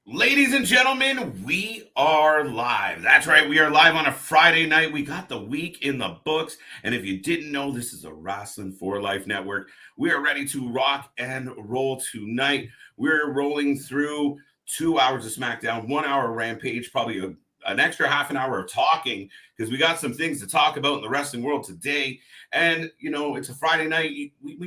Ladies and gentlemen, we are live. That's right, we are live on a Friday night. We got the week in the books. And if you didn't know, this is a Wrasslin for Life network. We are ready to rock and roll tonight. We're rolling through 2 hours of SmackDown, 1 hour Rampage, probably an extra half an hour of talking because we got some things to talk about in the wrestling world today. And you know, it's a Friday night. We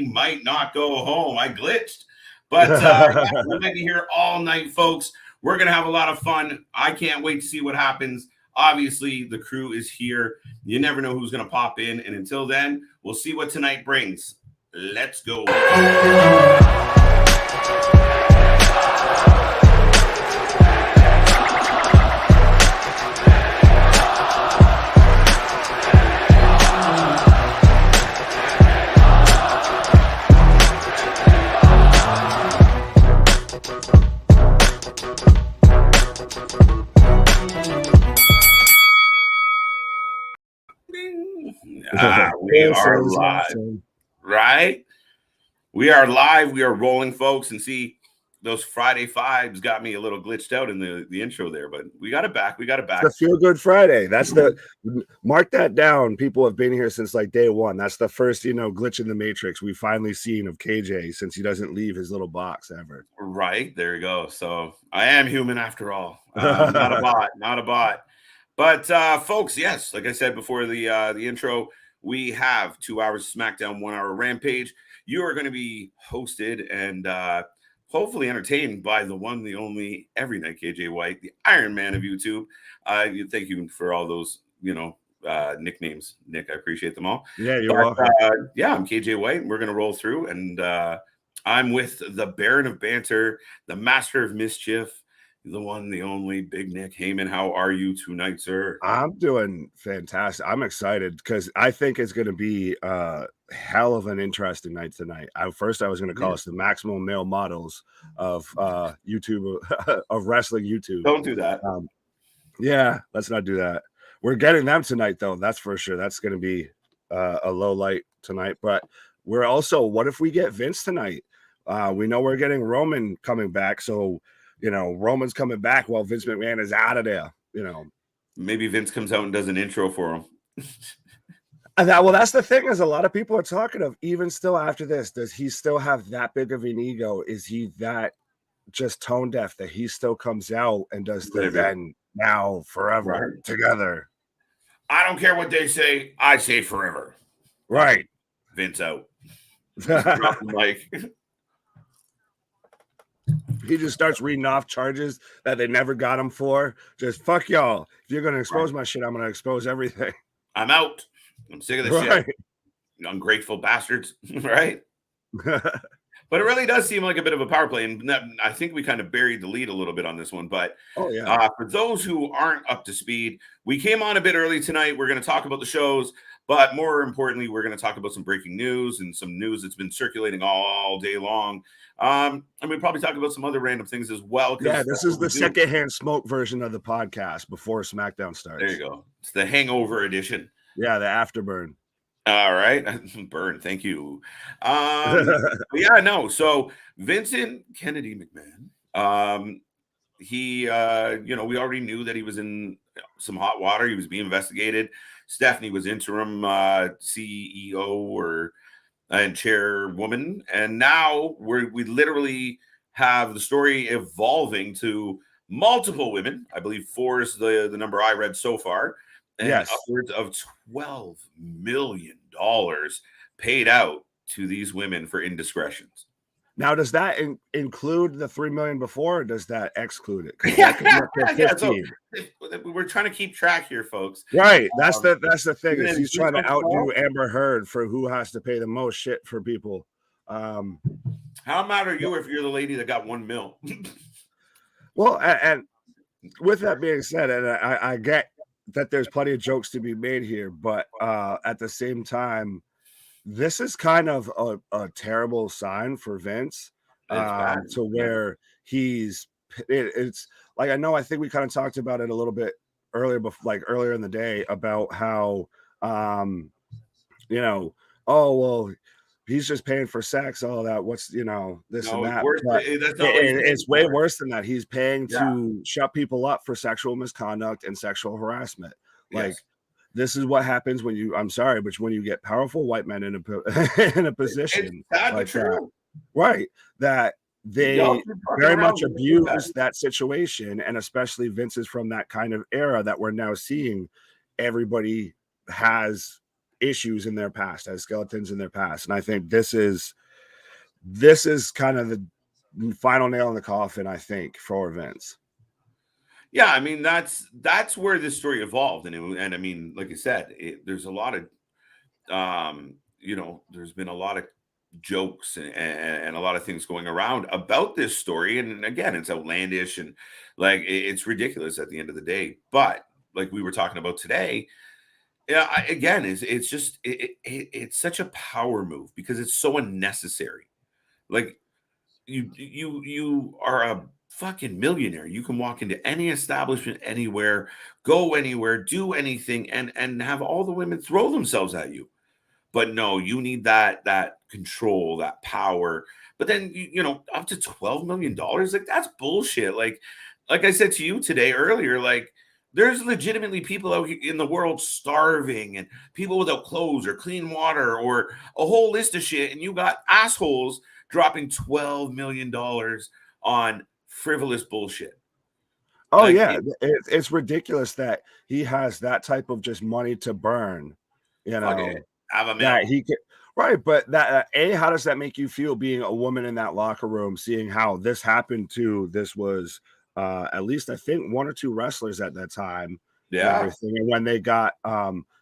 might not go home. I glitched. But yeah, we might be here all night, folks. We're going to have a lot of fun. I can't wait to see what happens. Obviously, the crew is here. You never know who's going to pop in. And until then, we'll see what tonight brings. Let's go. We are live, right? We are live. We are rolling, folks. And see, those Friday vibes got me a little glitched out in the intro there, but we got it back. The Feel Good Friday. That's the mark that down. People have been here since like day one. That's the first, glitch in the matrix we've finally seen of KJ since he doesn't leave his little box ever. Right. There you go. So I am human after all. Not a bot. But folks, yes, like I said before the intro, we have 2 hours SmackDown, 1 hour Rampage. You are going to be hosted and hopefully entertained by the one, the only, every night KJ White, the Iron Man of YouTube. Thank you for all those, nicknames, Nick. I appreciate them all. Yeah, you're welcome. I'm KJ White, and we're going to roll through. And I'm with the Baron of Banter, the Master of Mischief, the one, the only, Big Nick Heyman. How are you tonight, sir? I'm doing fantastic. I'm excited because I think it's going to be a hell of an interesting night tonight. First, I was going to call us the maximum male models of YouTube, of wrestling YouTube. Don't do that. Yeah, let's not do that. We're getting them tonight, though. That's for sure. That's going to be a low light tonight. But we're also, what if we get Vince tonight? We know we're getting Roman coming back. So, Roman's coming back while Vince McMahon is out of there, Maybe Vince comes out and does an intro for him. Well, that's the thing is a lot of people are talking of, even still after this, does he still have that big of an ego? Is he that just tone deaf that he still comes out and does the then, now, forever together? I don't care what they say. I say forever. Right. Vince out. Drop the mic. He just starts reading off charges that they never got him for. Just fuck y'all. If you're going to expose my shit, I'm going to expose everything. I'm out. I'm sick of this shit. Ungrateful bastards. Right? But it really does seem like a bit of a power play. And I think we kind of buried the lead a little bit on this one. But for those who aren't up to speed, we came on a bit early tonight. We're going to talk about the shows. But more importantly, we're going to talk about some breaking news and some news that's been circulating all day long. And we'll probably talk about some other random things as well. Yeah, this is the secondhand smoke version of the podcast before SmackDown starts. There you go. It's the hangover edition. Yeah, the afterburn. All right. Burn. Thank you. So Vincent Kennedy McMahon, he, we already knew that he was in some hot water. He was being investigated. Stephanie was interim CEO and chairwoman. And now we literally have the story evolving to multiple women. I believe 4 is the number I read so far. And upwards of $12 million paid out to these women for indiscretions. Now, does that include the $3 million before, or does that exclude it? So we're trying to keep track here, folks. Right. That's the thing. Is he's trying to outdo Amber Heard for who has to pay the most shit for people. How mad are you if you're the lady that got $1 million? Well, and with that being said, and I get that there's plenty of jokes to be made here, but at the same time, this is kind of a terrible sign for Vince to where it's like, I think we kind of talked about it a little bit earlier, earlier in the day about how, he's just paying for sex, all that. What's, this No, and it's that. worse. But That's not what he's paying it's way for. worse than that. He's paying Yeah. to shut people up for sexual misconduct and sexual harassment. Like, Yes. this is what happens when you, I'm sorry, but when you get powerful white men in a position like that, right? That they very much abuse that situation, and especially Vince is from that kind of era that we're now seeing. Everybody has issues in their past, has skeletons in their past, and I think this is kind of the final nail in the coffin, I think, for Vince. Yeah, I mean that's where this story evolved, and I mean, like I said, there's a lot of there's been a lot of jokes and a lot of things going around about this story, and again, it's outlandish and like it's ridiculous at the end of the day. But like we were talking about today, yeah, again, it's just it's such a power move because it's so unnecessary. Like you are a fucking millionaire. You can walk into any establishment anywhere, go anywhere, do anything, and have all the women throw themselves at you. But no, you need that control, that power. But then up to $12 million, like that's bullshit. Like I said to you today earlier, like there's legitimately people out in the world starving and people without clothes or clean water or a whole list of shit, and you got assholes dropping $12 million on frivolous bullshit. Oh, like, yeah, it's ridiculous that he has that type of just money to burn. Have a that he can, right? But that how does that make you feel being a woman in that locker room, seeing how this happened to this was at least I think one or two wrestlers at that time, yeah. And when they got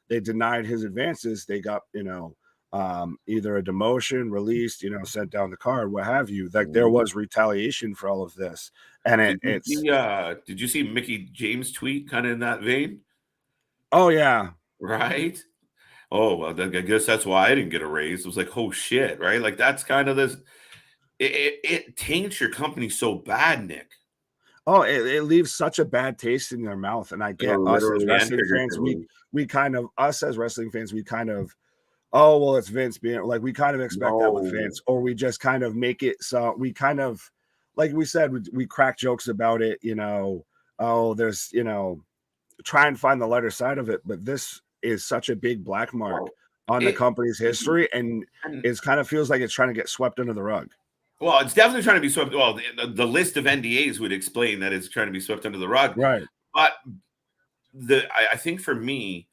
they denied his advances, they got either a demotion, released, sent down the card, what have you. Like there was retaliation for all of this, and did you see Mickey James' tweet kind of in that vein? Oh yeah, right. Oh, well, I guess that's why I didn't get a raise. It was like, oh shit, right? Like that's kind of this. It taints your company so bad, Nick. Oh, it leaves such a bad taste in their mouth. And I get us as wrestling fans, we kind of oh, well, it's Vince being like, we kind of expect that with Vince, or we just kind of make it so we kind of, like we said, we crack jokes about it, oh, there's, try and find the lighter side of it. But this is such a big black mark on the company's history, and it kind of feels like it's trying to get swept under the rug. Well, it's definitely trying to be swept. Well, the list of NDAs would explain that it's trying to be swept under the rug. Right. But I think for me,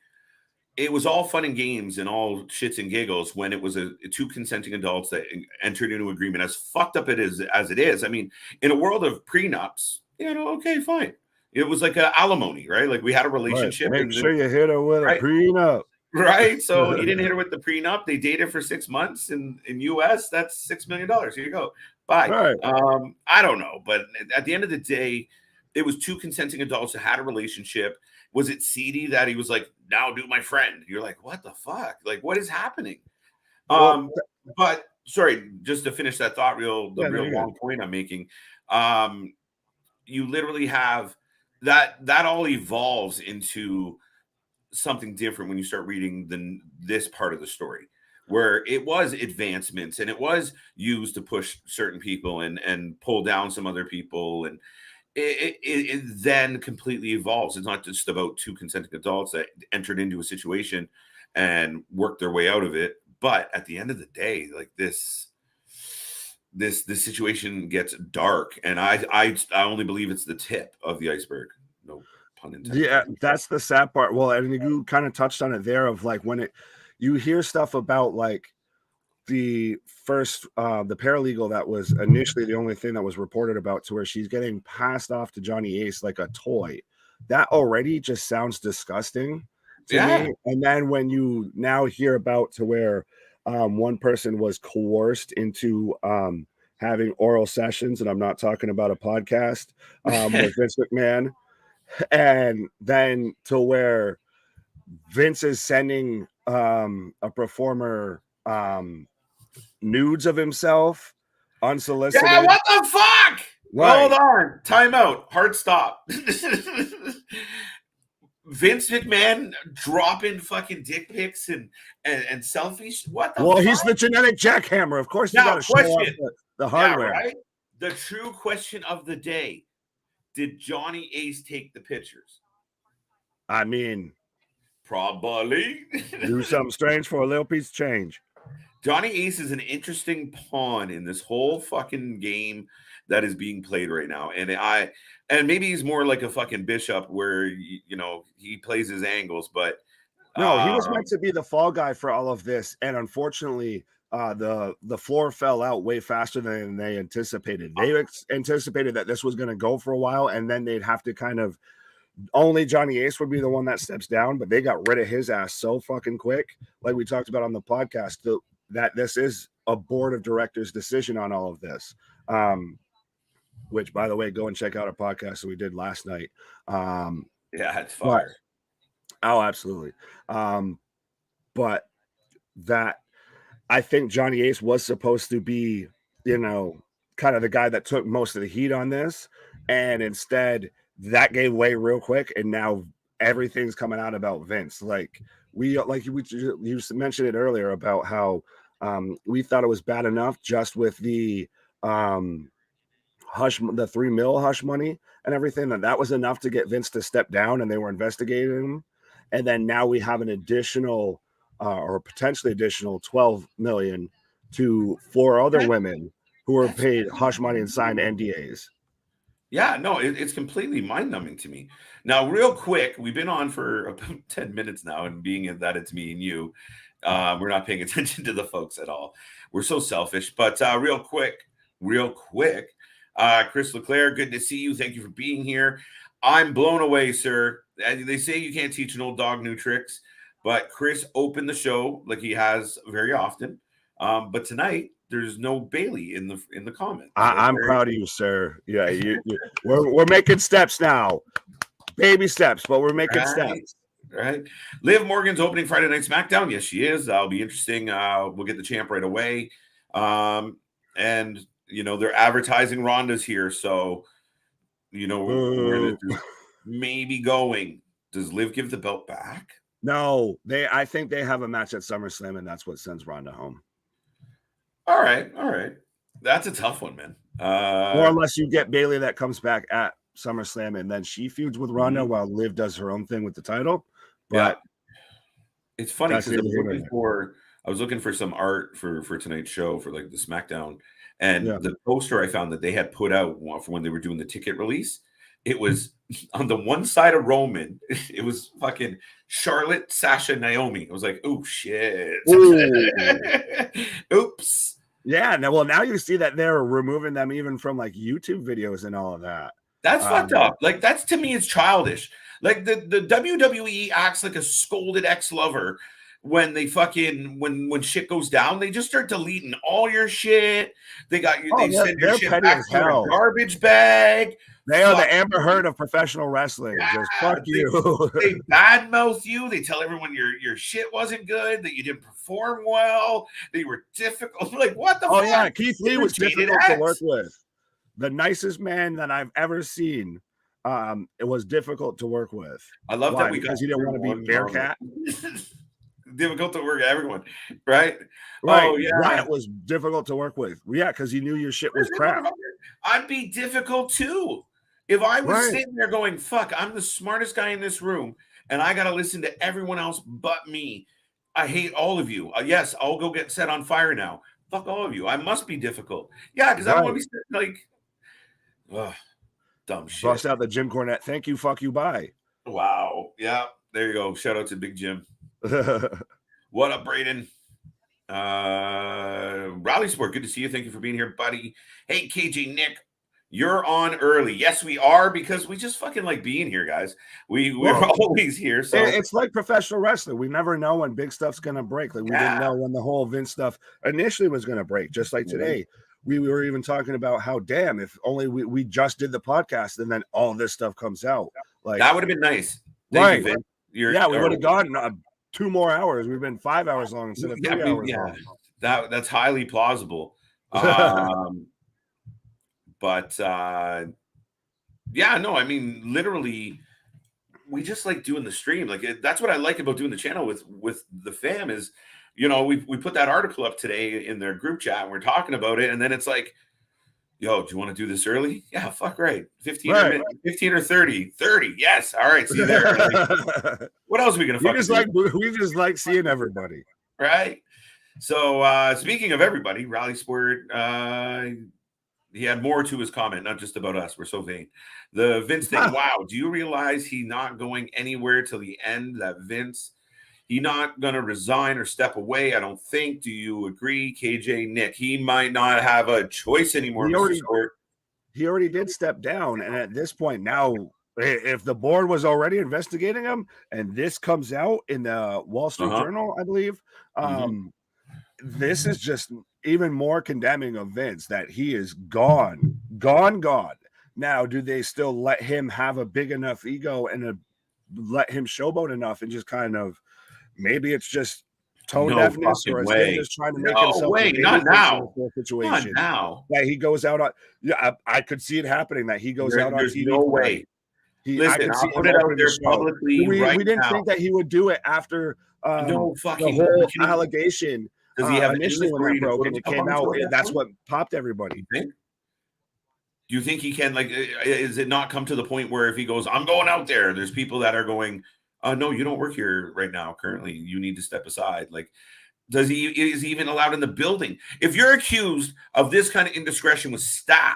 it was all fun and games and all shits and giggles when it was two consenting adults that entered into agreement. As fucked up it is as it is. I mean, in a world of prenups, okay, fine. It was like an alimony, right? Like we had a relationship. Right. Make sure you hit her with a prenup. Right. So you didn't hit her with the prenup. They dated for 6 months in US. That's $6 million. Here you go. Bye. Right. I don't know. But at the end of the day, it was two consenting adults that had a relationship. Was it seedy that he was like, now do my friend? You're like, what the fuck? Like, what is happening? But sorry, just to finish that thought, real long point I'm making. You literally have that all evolves into something different when you start reading this part of the story, where it was advancements and it was used to push certain people and pull down some other people, and it then completely evolves. It's not just about two consenting adults that entered into a situation and worked their way out of it, but at the end of the day, like this situation gets dark, and I only believe it's the tip of the iceberg. No pun intended. Yeah, that's the sad part. Well, and you kind of touched on it there of like when you hear stuff about like the first the paralegal that was initially the only thing that was reported about, to where she's getting passed off to Johnny Ace like a toy. That already just sounds disgusting to me. And then when you now hear about to where one person was coerced into having oral sessions, and I'm not talking about a podcast with Vince McMahon, and then to where Vince is sending a performer nudes of himself unsolicited. Yeah, what the fuck? Right. Hold on. Time out. Hard stop. Vince McMahon dropping fucking dick pics and selfies. What the? Well, fuck? he's the genetic jackhammer. Of course, you got to show off the hardware. Yeah, right? The true question of the day: did Johnny Ace take the pictures? I mean, probably. Do something strange for a little piece of change. Johnny Ace is an interesting pawn in this whole fucking game that is being played right now. And maybe he's more like a fucking Bishop where, you know, he plays his angles, but no, he was meant to be the fall guy for all of this. And unfortunately, the floor fell out way faster than they anticipated. They anticipated that this was going to go for a while, and then they'd have to kind of only Johnny Ace would be the one that steps down, but they got rid of his ass so fucking quick. Like we talked about on the podcast, that this is a board of directors decision on all of this. Which, by the way, go and check out our podcast that we did last night. Yeah, it's fire. Oh, absolutely. But that I think Johnny Ace was supposed to be, you know, kind of the guy that took most of the heat on this, and instead that gave way real quick, and now everything's coming out about Vince. Like you mentioned it earlier about how we thought it was bad enough just with the hush, the $3 million hush money and everything, that was enough to get Vince to step down, and they were investigating him. And then now we have an additional or potentially additional $12 million to 4 other women who were paid hush money and signed NDAs. Yeah, no, it's completely mind-numbing to me. Now, real quick, we've been on for about 10 minutes now, and being that it's me and you, we're not paying attention to the folks at all. We're so selfish. But real quick, Chris Leclerc, good to see you. Thank you for being here. I'm blown away, sir. They say you can't teach an old dog new tricks, but Chris opened the show like he has very often. But tonight, there's no Bailey in the comments. I'm proud of you, sir. Yeah, we're making steps now, baby steps, but we're making steps. Right. Liv Morgan's opening Friday Night SmackDown. Yes, she is. That'll be interesting. We'll get the champ right away. And you know they're advertising Ronda's here, so you know where this is maybe going. Does Liv give the belt back? No, I think they have a match at SummerSlam, and that's what sends Ronda home. All right. That's a tough one, man. Or unless you get Bailey that comes back at SummerSlam, and then she feuds with Ronda while Liv does her own thing with the title. But yeah. It's funny because I was looking for some art for tonight's show for like the SmackDown, and the poster I found that they had put out for when they were doing the ticket release, it was on the one side of Roman, it was fucking Charlotte, Sasha, Naomi. I was like, oh shit. Oops. Yeah, now you see that they're removing them even from like YouTube videos and all of that. That's fucked up. Like that's to me, it's childish. Like the WWE acts like a scolded ex-lover when they fucking when shit goes down. They just start deleting all your shit. They got you. They send your shit back to a garbage bag. They are the Amber Heard of professional wrestling. Yeah, just fuck you. They badmouth you. They tell everyone your shit wasn't good, that you didn't perform well, that you were difficult. Like what the fuck? Oh yeah, Keith Lee was difficult to work with. The nicest man that I've ever seen. It was difficult to work with. I love that because he didn't want to be Bearcat. Difficult to work with everyone, right? Right. Oh yeah, it was difficult to work with. Yeah, because he knew your shit was crap. I'd be difficult too if I was sitting there going, "Fuck, I'm the smartest guy in this room, and I got to listen to everyone else but me. I hate all of you. Yes, I'll go get set on fire now. Fuck all of you. I must be difficult. Yeah, because I don't want to be like, ugh. Dumb shit. Bust out the Jim Cornette. Thank you. Fuck you. Bye. Wow. Yeah. There you go. Shout out to Big Jim. What up, Braden? Rally Sport. Good to see you. Thank you for being here, buddy. Hey, KJ Nick. You're on early. Yes, we are, because we just fucking like being here, guys. We're always here. So it's like professional wrestling. We never know when big stuff's gonna break. Like we didn't know when the whole Vince stuff initially was gonna break, just like today. We were even talking about how if only we just did the podcast and then all this stuff comes out. Like that would have been nice. Thank you, Vince. We would have gone 2 more hours. We've been 5 hours long instead of 3 hours long. That's highly plausible. But I mean, literally, we just like doing the stream. Like that's what I like about doing the channel with the fam is, we put that article up today in their group chat and we're talking about it. And then it's like, yo, do you want to do this early? Yeah, fuck right. 15 or 30. 30. Yes. All right. See you there. Like, what else are we going to fucking do? We just like seeing everybody. Right. So speaking of everybody, Rally Sport, he had more to his comment, not just about us. We're so vain. The Vince thing. Wow. Do you realize he not going anywhere till the end? That Vince, he not going to resign or step away. I don't think. Do you agree, KJ, Nick? He might not have a choice anymore. He already did step down. And at this point now, if the board was already investigating him and this comes out in the Wall Street Journal, I believe, this is just even more condemning of Vince, that he is gone. Now, do they still let him have a big enough ego and let him showboat enough and just kind of, maybe it's just tone deafness, or is he just trying to make himself not now situation? Not now. That he goes out on, I could see it happening, that he goes out on TV. No way. Listen, I'll put it out there publicly. We didn't think that he would do it after the whole allegation. Does he have initially when that broke and it came out? That's what popped everybody. Do you think he can? Like, is it not come to the point where if he goes, I'm going out there, there's people that are going, no, you don't work here right now. Currently, you need to step aside. Like, is he even allowed in the building? If you're accused of this kind of indiscretion with staff,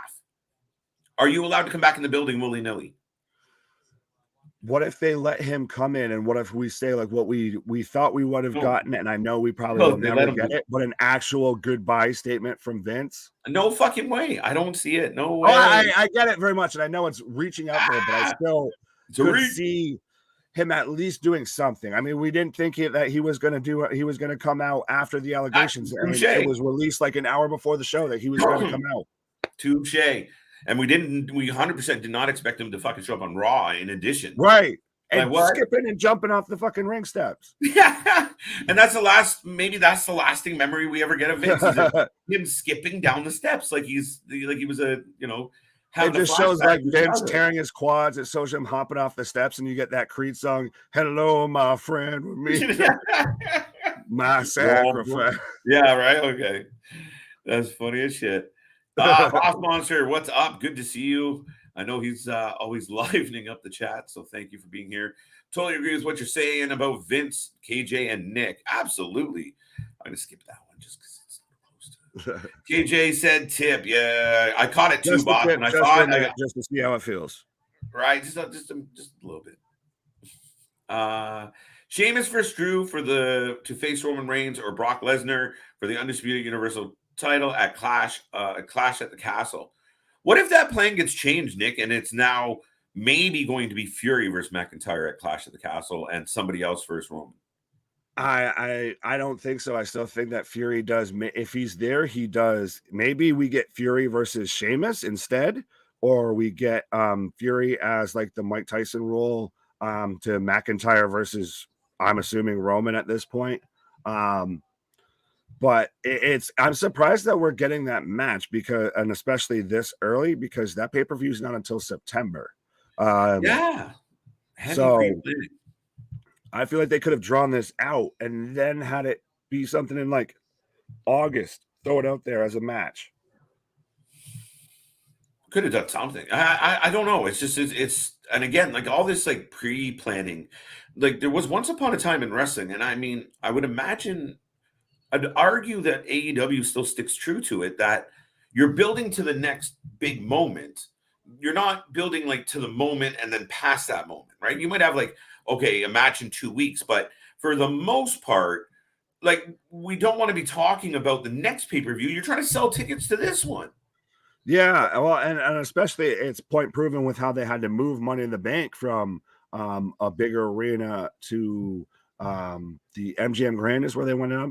are you allowed to come back in the building willy-nilly? What if they let him come in, and what if we say like what we thought we would have gotten, and I know we probably will never get it, but an actual goodbye statement from Vince? No fucking way. I don't see it. No way. I get it very much, and I know it's reaching out there, but I still could see him at least doing something. I mean, we didn't think that he was going to come out after the allegations. I mean, it was released like an hour before the show that he was going to come out. Touche. And we 100% did not expect him to fucking show up on Raw in addition. Right. And skipping and jumping off the fucking ring steps. Yeah. And that's the last lasting memory we ever get of Vince. Him skipping down the steps like he was a, it just shows like Vince tearing his quads. It shows him hopping off the steps, and you get that Creed song, "Hello, my friend," with me. My sacrifice. Yeah, right. Okay. That's funny as shit. Boss Monster, what's up? Good to see you. I know he's always livening up the chat, so thank you for being here. Totally agree with what you're saying about Vince, KJ, and Nick. Absolutely. I'm going to skip that one just because it's close to it. KJ said tip. Yeah, I caught it too, Boss. And I thought just to see how it feels. Right, just a little bit. Sheamus versus Drew to face Roman Reigns, or Brock Lesnar for the Undisputed Universal title at Clash at the Castle. What if that plan gets changed, Nick, and it's now maybe going to be Fury versus McIntyre at Clash at the Castle and somebody else versus Roman? I don't think so. I still think that Fury does. If he's there, he does. Maybe we get Fury versus Sheamus instead, or we get Fury as like the Mike Tyson role to McIntyre versus, I'm assuming, Roman at this point. But I'm surprised that we're getting that match and especially this early, because that pay-per-view is not until September. Yeah. So I feel like they could have drawn this out and then had it be something in like August. Throw it out there as a match. Could have done something. I don't know. It's just and again, like all this like pre-planning, like there was once upon a time in wrestling, and I mean, I would imagine. I'd argue that AEW still sticks true to it, that you're building to the next big moment. You're not building like to the moment and then past that moment, right? You might have like, okay, a match in 2 weeks, but for the most part, like we don't want to be talking about the next pay-per-view. You're trying to sell tickets to this one. Yeah, well, and especially it's point proven with how they had to move Money in the Bank from a bigger arena to the MGM Grand is where they went up.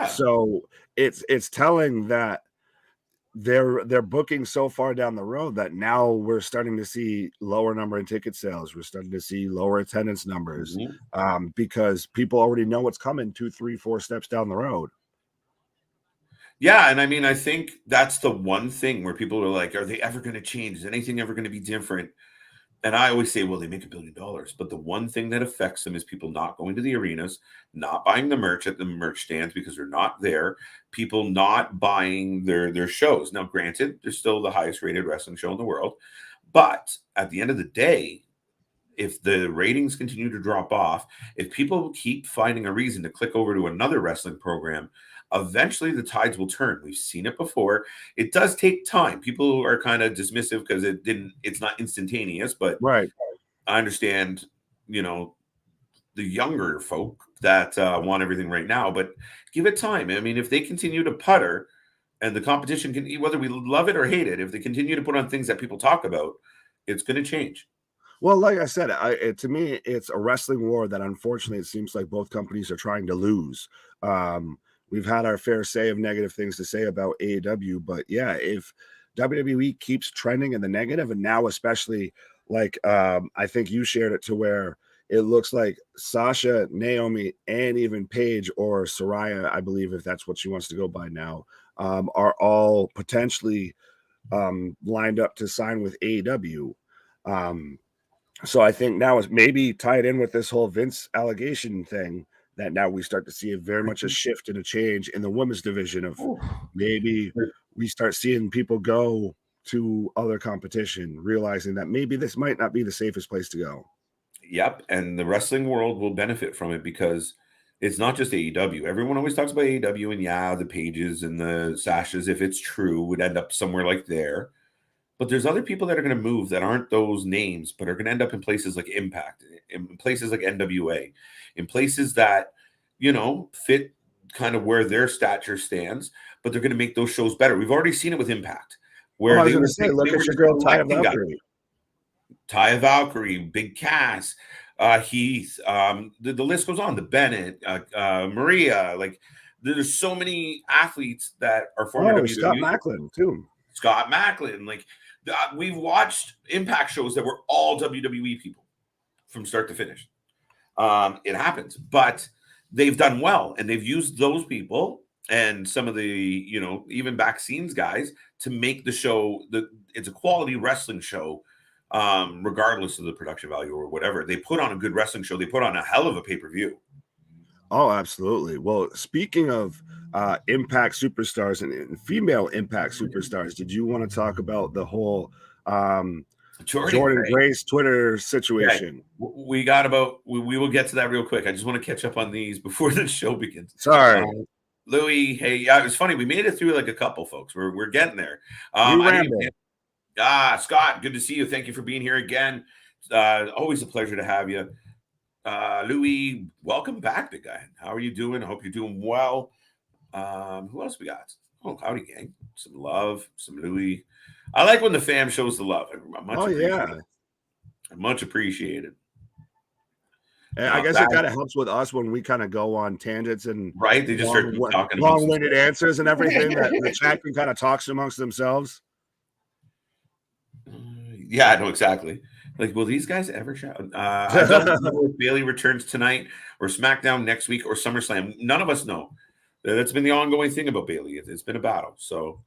So it's telling that they're booking so far down the road that now we're starting to see lower number in ticket sales. We're starting to see lower attendance numbers because people already know what's coming 2, 3, 4 steps down the road. Yeah, and I mean, I think that's the one thing where people are like, are they ever going to change? Is anything ever going to be different? And I always say, well, they make $1 billion. But the one thing that affects them is people not going to the arenas, not buying the merch at the merch stands because they're not there, people not buying their shows. Now, granted, they're still the highest rated wrestling show in the world. But at the end of the day, if the ratings continue to drop off, if people keep finding a reason to click over to another wrestling program, eventually the tides will turn. We've seen it before. It does take time. People are kind of dismissive because it's not instantaneous, but right. I understand, the younger folk that want everything right now, but give it time. I mean, if they continue to putter and the competition can, whether we love it or hate it, if they continue to put on things that people talk about, it's going to change. Well, like I said, to me, it's a wrestling war that unfortunately it seems like both companies are trying to lose. We've had our fair say of negative things to say about AEW, but yeah, if WWE keeps trending in the negative, and now especially like I think you shared it to where it looks like Sasha, Naomi, and even Paige or Saraya, I believe if that's what she wants to go by now, are all potentially lined up to sign with AEW. So I think now is maybe tied in with this whole Vince allegation thing that now we start to see very much a shift and a change in the women's division of maybe we start seeing people go to other competition, realizing that maybe this might not be the safest place to go. Yep. And the wrestling world will benefit from it because it's not just AEW. Everyone always talks about AEW and the Pages and the Sashas, if it's true, would end up somewhere like there. But there's other people that are going to move that aren't those names, but are going to end up in places like Impact, in places like NWA, in places that, fit kind of where their stature stands, but they're going to make those shows better. We've already seen it with Impact. Where I was going to say, look at your girl, Taya Valkyrie. Taya Valkyrie, Big Cass, Heath, the list goes on, the Bennett, Maria, like there's so many athletes that are former WWE. Scott Macklin, too. Scott Macklin, like, we've watched Impact shows that were all WWE people from start to finish. It happens, but they've done well, and they've used those people and some of the, even back scenes guys to make the show. It's a quality wrestling show, regardless of the production value or whatever. They put on a good wrestling show. They put on a hell of a pay-per-view. Oh, absolutely. Well, speaking of Impact superstars and female Impact superstars, did you want to talk about the whole Jordan Grace Twitter situation? Okay. We will get to that real quick. I just want to catch up on these before the show begins. Sorry. Louis, hey, it was funny. We made it through like a couple, folks. We're getting there. Scott, good to see you. Thank you for being here again. Always a pleasure to have you. Louis, welcome back, big guy. How are you doing? I hope you're doing well. Who else we got? Oh, howdy, gang. Some love, some Louis. I like when the fam shows the love. Much appreciated. And I guess it kind of helps with us when we kind of go on tangents and they just start talking long-winded answers and everything that the chat can kind of talk amongst themselves. Yeah, I know exactly. Like, will these guys ever shout? I don't know if Bailey returns tonight or SmackDown next week or SummerSlam. None of us know. That's been the ongoing thing about Bailey. It's been a battle. So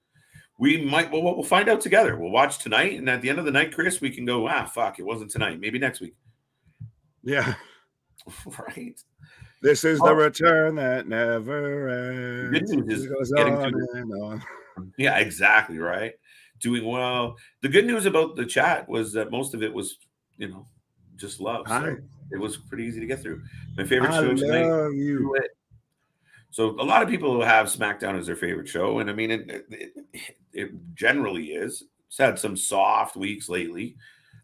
we'll find out together. We'll watch tonight, and at the end of the night, Chris, we can go, fuck, it wasn't tonight. Maybe next week. Yeah. Right. This is the return that never ends. Good news is on. Yeah, exactly, right. Doing well. The good news about the chat was that most of it was, just love. So it was pretty easy to get through. My favorite show tonight. So a lot of people have SmackDown as their favorite show, and I mean, it generally is. It's had some soft weeks lately.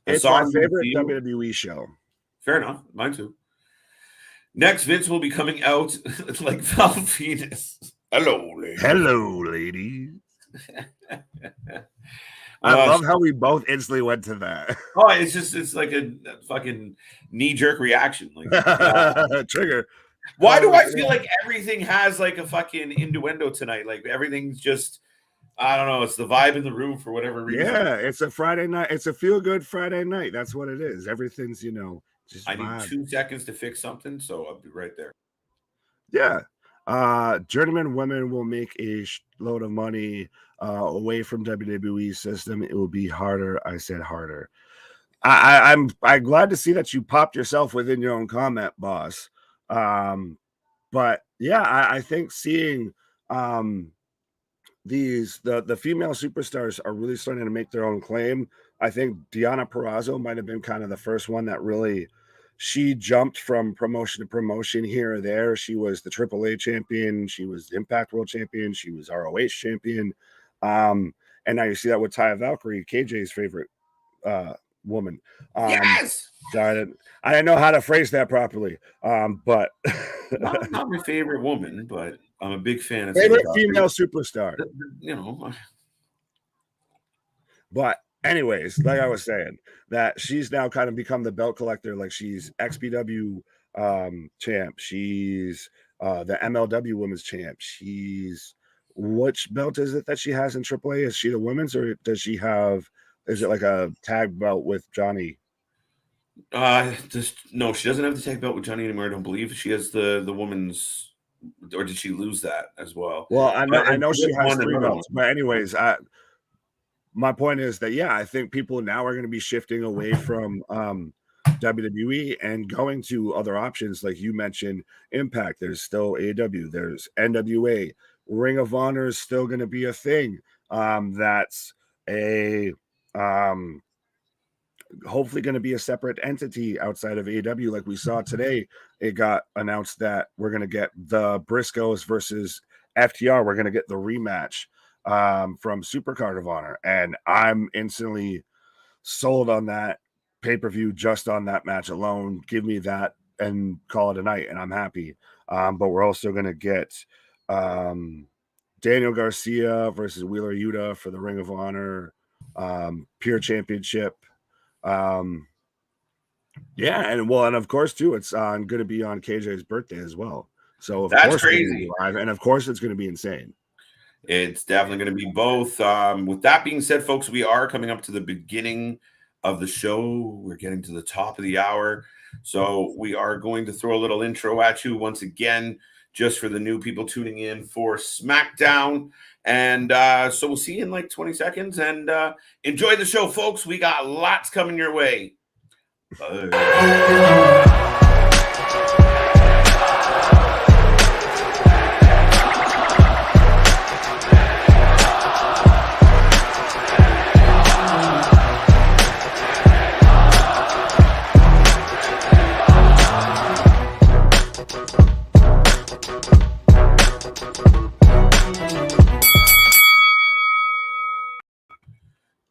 It's my favorite WWE show. Fair enough. Mine too. Next, Vince will be coming out like Val Venus. Hello, ladies. Hello, ladies. I love how we both instantly went to that. Oh, it's like a fucking knee-jerk reaction. Like trigger. Why do I feel like everything has like a fucking innuendo tonight? Like everything's just, I don't know. It's the vibe in the room for whatever reason. Yeah, it's a Friday night. It's a feel-good Friday night. That's what it is. Everything's, just I need 2 seconds to fix something, so I'll be right there. Yeah. Journeyman women will make a load of money away from WWE system. It will be harder. I said harder. I'm glad to see that you popped yourself within your own comment, boss. But yeah, I think seeing the female superstars are really starting to make their own claim. I think Deonna Purrazzo might have been kind of the first one that really she jumped from promotion to promotion here or there. She was the AAA champion, she was the Impact World Champion, she was ROH champion. And now you see that with Taya Valkyrie, KJ's favorite woman. Yes. I didn't know how to phrase that properly. But not my favorite woman, but I'm a big fan of favorite female superstar. You know. But anyways, like I was saying, that she's now kind of become the belt collector. Like she's XPW champ. She's the MLW women's champ. She's which belt is it that she has in AAA? Is she the women's or does she have? Is it like a tag belt with Johnny? No, she doesn't have the tag belt with Johnny anymore. I don't believe she has the woman's, or did she lose that as well? Well, I know she has 3 belts, but anyways, my point is that yeah, I think people now are going to be shifting away from WWE and going to other options, like you mentioned, Impact. There's still AEW. There's NWA. Ring of Honor is still going to be a thing. That's a hopefully going to be a separate entity outside of AEW. Like we saw today, it got announced that we're going to get the Briscoes versus FTR. We're going to get the rematch from Supercard of Honor, and I'm instantly sold on that pay-per-view just on that match alone. Give me that and call it a night, and I'm happy. But we're also going to get Daniel Garcia versus Wheeler Yuta for the Ring of Honor Pure Championship. Yeah, and of course too, it's going to be on KJ's birthday as well. So that's crazy, and of course it's going to be insane. It's definitely going to be both. With that being said, folks, we are coming up to the beginning of the show. We're getting to the top of the hour, so we are going to throw a little intro at you once again, just for the new people tuning in for SmackDown. And so we'll see you in like 20 seconds. And enjoy the show, folks. We got lots coming your way. Bye.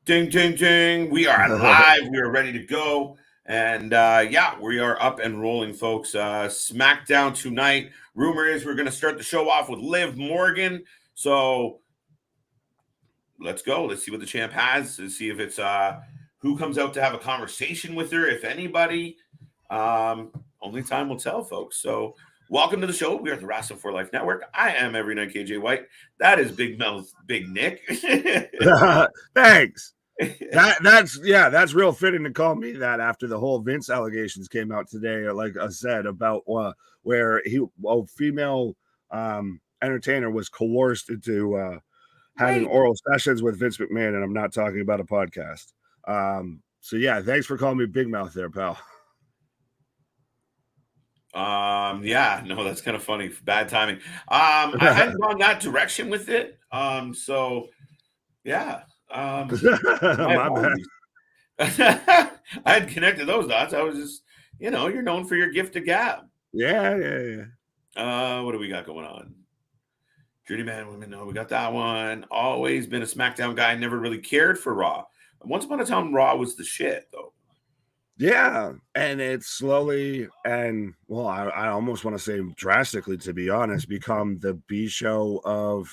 Ding, ding, ding. We are live. We are ready to go. And yeah, we are up and rolling, folks. SmackDown tonight. Rumor is we're going to start the show off with Liv Morgan. So let's go. Let's see what the champ has. Let's see if it's who comes out to have a conversation with her, if anybody. Only time will tell, folks. So welcome to the show. We are the Wrasslin for Life Network. I am Every Night KJ White. That is Big Mouth Big Nick. Thanks. That's real fitting to call me that after the whole Vince allegations came out today, like I said, about where a female entertainer was coerced into having oral sessions with Vince McMahon, and I'm not talking about a podcast. So yeah, thanks for calling me Big Mouth there, pal. Yeah, no, that's kind of funny. Bad timing. I hadn't gone that direction with it. So yeah. My bad. I had connected those dots. I was just, you're known for your gift of gab. Yeah. What do we got going on? Judy Man, women, no, we got that one. Always been a SmackDown guy. Never really cared for Raw. Once upon a time, Raw was the shit, though. Yeah, and it's slowly and I almost want to say drastically, to be honest, become the B show of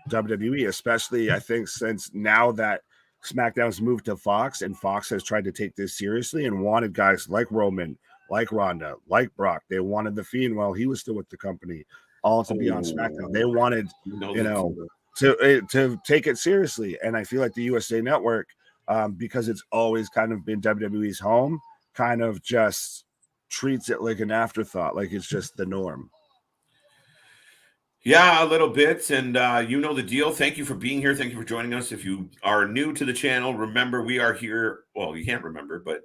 WWE, especially I think since now that SmackDown's moved to Fox and Fox has tried to take this seriously and wanted guys like Roman, like Ronda, like Brock. They wanted The Fiend while he was still with the company, all to be on SmackDown. They wanted, to take it seriously, and I feel like the USA Network, because it's always kind of been WWE's home, kind of just treats it like an afterthought, like it's just the norm. Yeah, a little bit. And you know the deal. Thank you for being here. Thank you for joining us. If you are new to the channel, remember we are here. Well, you can't remember, but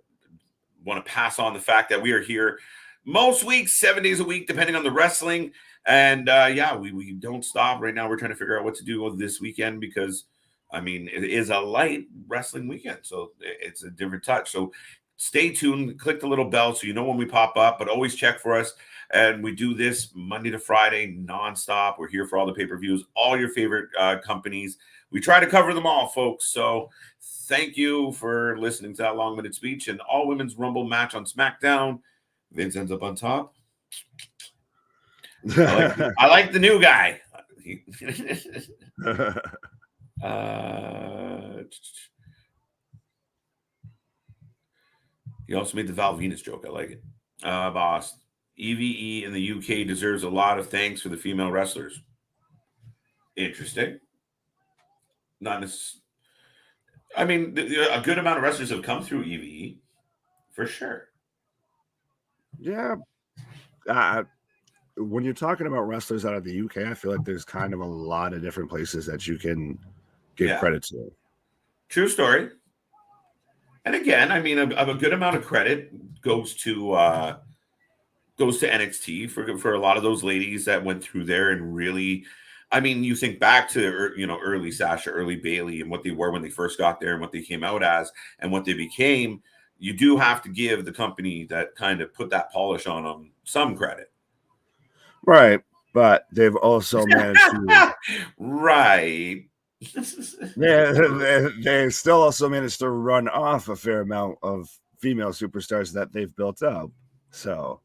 want to pass on the fact that we are here most weeks, 7 days a week, depending on the wrestling. And yeah, we don't stop. Right now, we're trying to figure out what to do this weekend because, I mean, it is a light wrestling weekend. So it's a different touch. So stay tuned. Click the little bell so you know when we pop up, but always check for us. And we do this Monday to Friday nonstop. We're here for all the pay-per-views, all your favorite companies. We try to cover them all, folks. So thank you for listening to that long-winded speech. And all women's Rumble match on SmackDown. Vince ends up on top. I like the new guy. He also made the Val Venus joke. I like it. Boss. EVE in the UK deserves a lot of thanks for the female wrestlers. Interesting. Not necessarily. I mean, a good amount of wrestlers have come through EVE, for sure. Yeah. When you're talking about wrestlers out of the UK, I feel like there's kind of a lot of different places that you can give credit to. True story. And again, I mean, a good amount of credit goes to NXT for a lot of those ladies that went through there and really, I mean, you think back to early Sasha, early Bailey, and what they were when they first got there and what they came out as and what they became. You do have to give the company that kind of put that polish on them some credit. Right. But they've also managed to right. they still also managed to run off a fair amount of female superstars that they've built up. So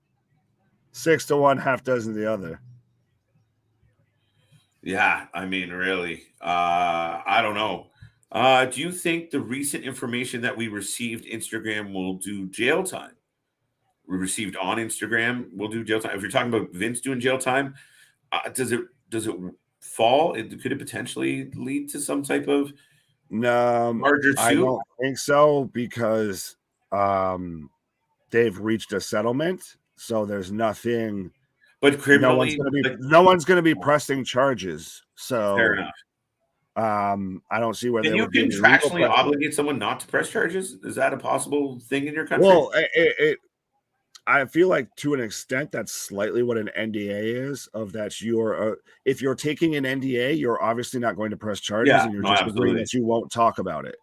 6 to 1, half dozen the other. Yeah, I mean, really, I don't know. Do you think the recent information that we received Instagram will do jail time? We received on Instagram will do jail time. If you're talking about Vince doing jail time, does it fall? Could it potentially lead to some type of larger suit? I don't think so because they've reached a settlement, so there's nothing. But criminally, no one's going to be pressing charges. So fair enough. I don't see where they would contractually obligate someone not to press charges. Is that a possible thing in your country? Well, I feel like to an extent that's slightly what an NDA is. Of that, if you're taking an NDA, you're obviously not going to press charges, and you're just agreeing that you won't talk about it.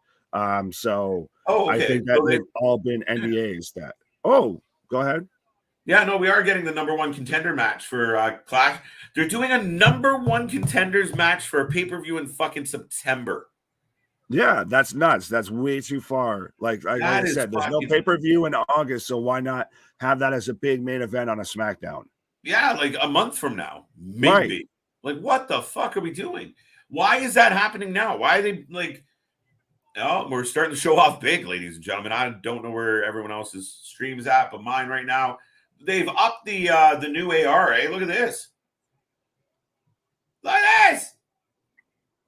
So I think that they've all been NDAs. That go ahead. Yeah, no, we are getting the #1 contender match for Clash. They're doing a #1 contenders match for a pay-per-view in fucking September. Yeah, that's nuts. That's way too far. Like I said, there's no pay-per-view in August, so why not have that as a big main event on a SmackDown? Yeah, like a month from now, maybe. Right. Like, what the fuck are we doing? Why is that happening now? Why are they like? Oh, we're starting to show off big, ladies and gentlemen. I don't know where everyone else's stream is at, but mine right now. They've upped the new AR. Look at this. Look at this.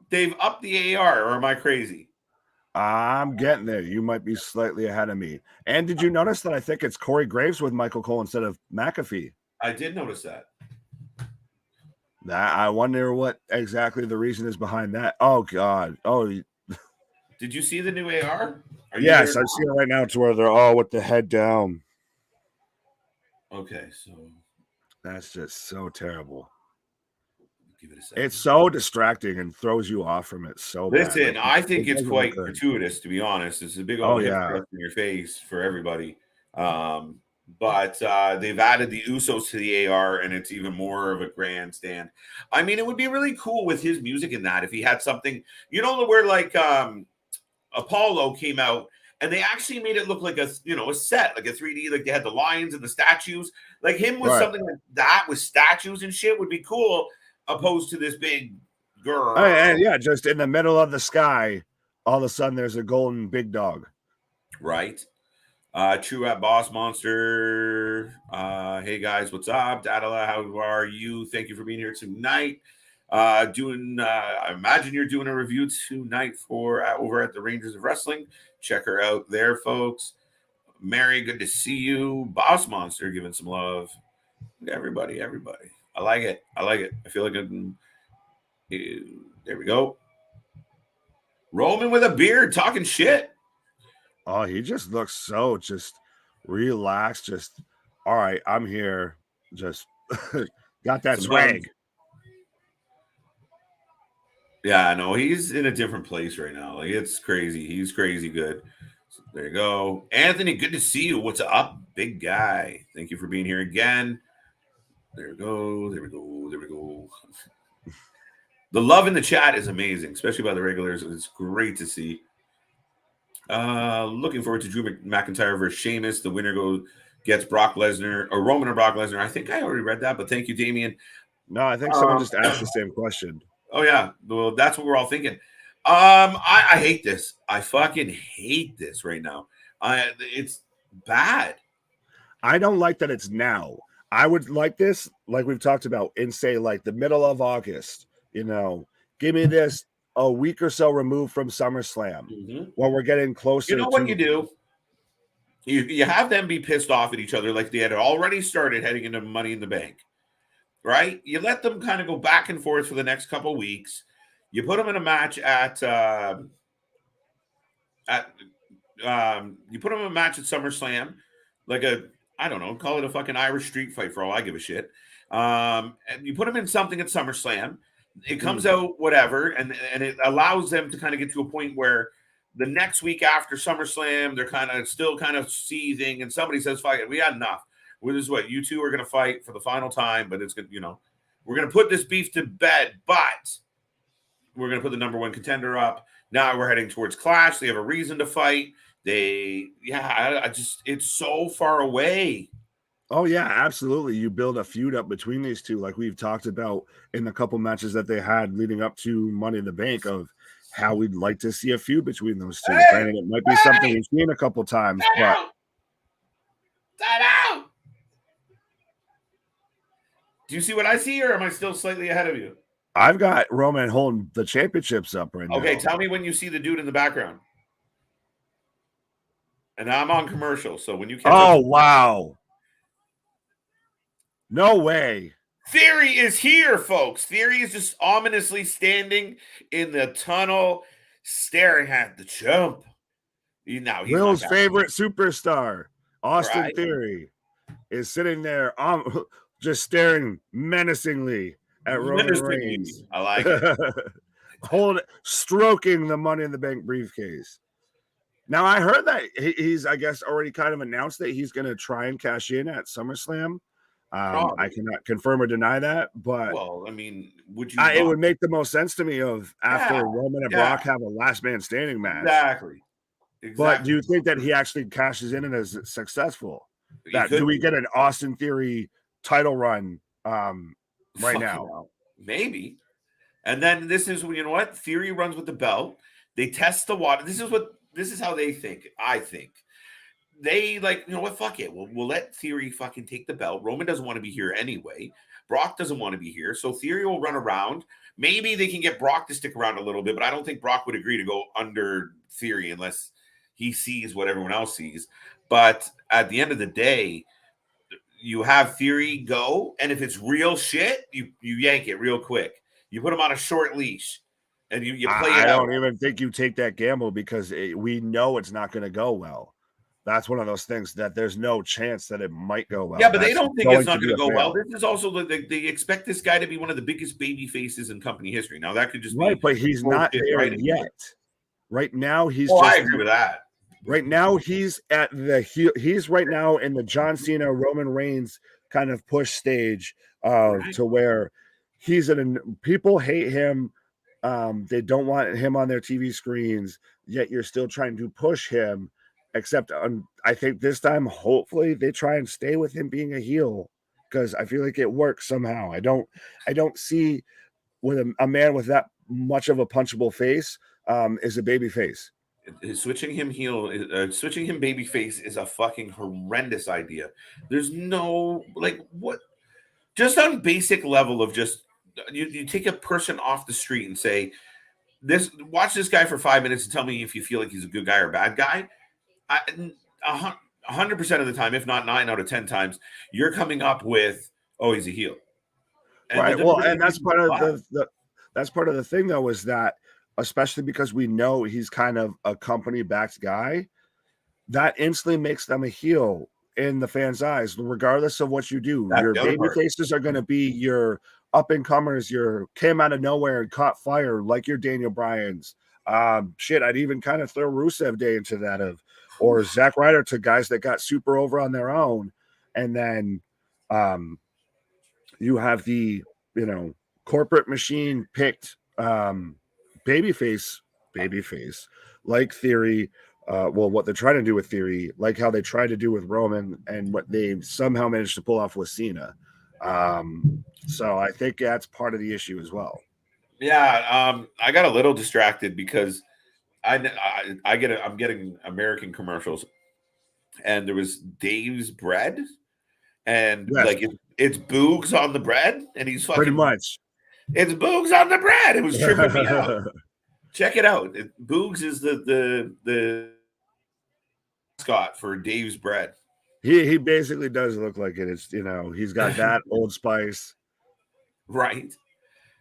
They've upped the AR, or am I crazy? I'm getting there. You might be slightly ahead of me. And did you notice that I think it's Corey Graves with Michael Cole instead of McAfee? I did notice that. I wonder what exactly the reason is behind that. Oh, God. Oh, did you see the new AR? Yes, I see it right now to where they're all with the head down. Okay, so that's just so terrible. Give it a second. It's so distracting and throws you off from it so bad. Listen, I think it's quite gratuitous, to be honest. It's a big old hip thrust in your face for everybody. But they've added the Usos to the AR, and it's even more of a grandstand. I mean, it would be really cool with his music in that if he had something, where like Apollo came out. And they actually made it look like a set, like a 3D, like they had the lions and the statues. Like him with something like that with statues and shit would be cool, opposed to this big girl. Yeah, just in the middle of the sky, all of a sudden there's a golden big dog. Right. True at Boss Monster. Hey guys, what's up? Dadala, how are you? Thank you for being here tonight. I imagine you're doing a review tonight for over at the Rangers of Wrestling. Check her out there, folks. Mary, good to see you. Boss Monster giving some love. Everybody. I like it. I like it. I feel like there we go. Roman with a beard, talking shit. Oh, he just looks so just relaxed. Just all right. I'm here. Just got that swag. Yeah, no, he's in a different place right now. Like it's crazy. He's crazy good. So there you go. Anthony, good to see you. What's up, big guy? Thank you for being here again. There we go. There we go. There we go. The love in the chat is amazing, especially by the regulars. It's great to see. Looking forward to Drew McIntyre versus Sheamus. The winner gets Brock Lesnar or Roman or Brock Lesnar. I think I already read that, but thank you, Damien. No, I think someone just asked the same question. Oh yeah, well that's what we're all thinking. I hate this. I fucking hate this right now. It's bad. I don't like that it's now. I would like this, like we've talked about, in say like the middle of August. You know, give me this a week or so removed from SummerSlam, while we're getting closer. You know what you do? You have them be pissed off at each other like they had already started heading into Money in the Bank, right? You let them kind of go back and forth for the next couple of weeks. You put them in a match at SummerSlam, like I don't know, call it a fucking Irish street fight for all I give a shit. And you put them in something at SummerSlam. It comes out whatever, and it allows them to kind of get to a point where the next week after SummerSlam, they're still kind of seething, and somebody says, "Fuck it, we had enough. This is what you two are going to fight for the final time, but it's good, we're going to put this beef to bed, but we're going to put the number one contender up. Now we're heading towards Clash. They have a reason to fight. It's so far away." Oh yeah, absolutely. You build a feud up between these two, like we've talked about in the couple matches that they had leading up to Money in the Bank, of how we'd like to see a feud between those two. Granted, it might be something we've seen a couple times, but do you see what I see, or am I still slightly ahead of you? I've got Roman holding the championships up right now. Okay, tell me when you see the dude in the background. And I'm on commercial, so when you catch up, wow. No way. Theory is here, folks. Theory is just ominously standing in the tunnel, staring at the chump. Will's favorite superstar, Austin Theory, is sitting there just staring menacingly at Roman Reigns. I like it. Stroking the Money in the Bank briefcase. Now, I heard that he's, I guess, already kind of announced that he's going to try and cash in at SummerSlam. I cannot confirm or deny that, but I mean, would you? It would make the most sense to me after Roman and Brock have a last man standing match. Exactly. But do you think that he actually cashes in and is successful? Do we get an Austin Theory title run right now? Maybe. And then this is, what? Theory runs with the belt. They test the water. This is how they think. I think. They what? Fuck it. We'll let Theory fucking take the belt. Roman doesn't want to be here anyway. Brock doesn't want to be here. So Theory will run around. Maybe they can get Brock to stick around a little bit, but I don't think Brock would agree to go under Theory unless he sees what everyone else sees. But at the end of the day, you have Theory go, and if it's real shit, you yank it real quick. You put him on a short leash, and you play it out. I don't even think you take that gamble, because we know it's not going to go well. That's one of those things that there's no chance that it might go well. Yeah, but they don't think it's not going to go well. This is also they expect this guy to be one of the biggest baby faces in company history. Now that could just be but he's not there yet. Right now, he's. I agree with that. Right now, he's at the heel. He's right now in the John Cena, Roman Reigns kind of push stage to where he's people hate him. They don't want him on their TV screens, yet you're still trying to push him. Except I think this time, hopefully, they try and stay with him being a heel, because I feel like it works somehow. I don't see with a man with that much of a punchable face is a baby face. Switching him baby face is a fucking horrendous idea. There's no what, just on basic level of just you take a person off the street and say watch this guy for 5 minutes and tell me if you feel like he's a good guy or a bad guy. 100% of the time, if not 9 out of 10 times, you're coming up with, oh, he's a heel. And right. Well, and that's part of that's part of the thing, though, is that especially because we know he's kind of a company-backed guy, that instantly makes them a heel in the fans' eyes, regardless of what you do. Your baby faces are going to be your up-and-comers, your came out of nowhere and caught fire, like your Daniel Bryans. Shit, I'd even kind of throw Rusev Day into that or Zack Ryder to guys that got super over on their own. And then you have the, corporate machine picked babyface, like Theory. What they're trying to do with Theory, like how they tried to do with Roman, and what they somehow managed to pull off with Cena. So I think that's part of the issue as well. Yeah, I got a little distracted because I'm getting American commercials, and there was Dave's bread, and like it's Boogs on the bread, and he's fucking pretty much. It's Boogs on the bread. It was tripping me out. Check it out. Boogs is the mascot for Dave's bread. He basically does look like it. It's he's got that Old Spice. Right.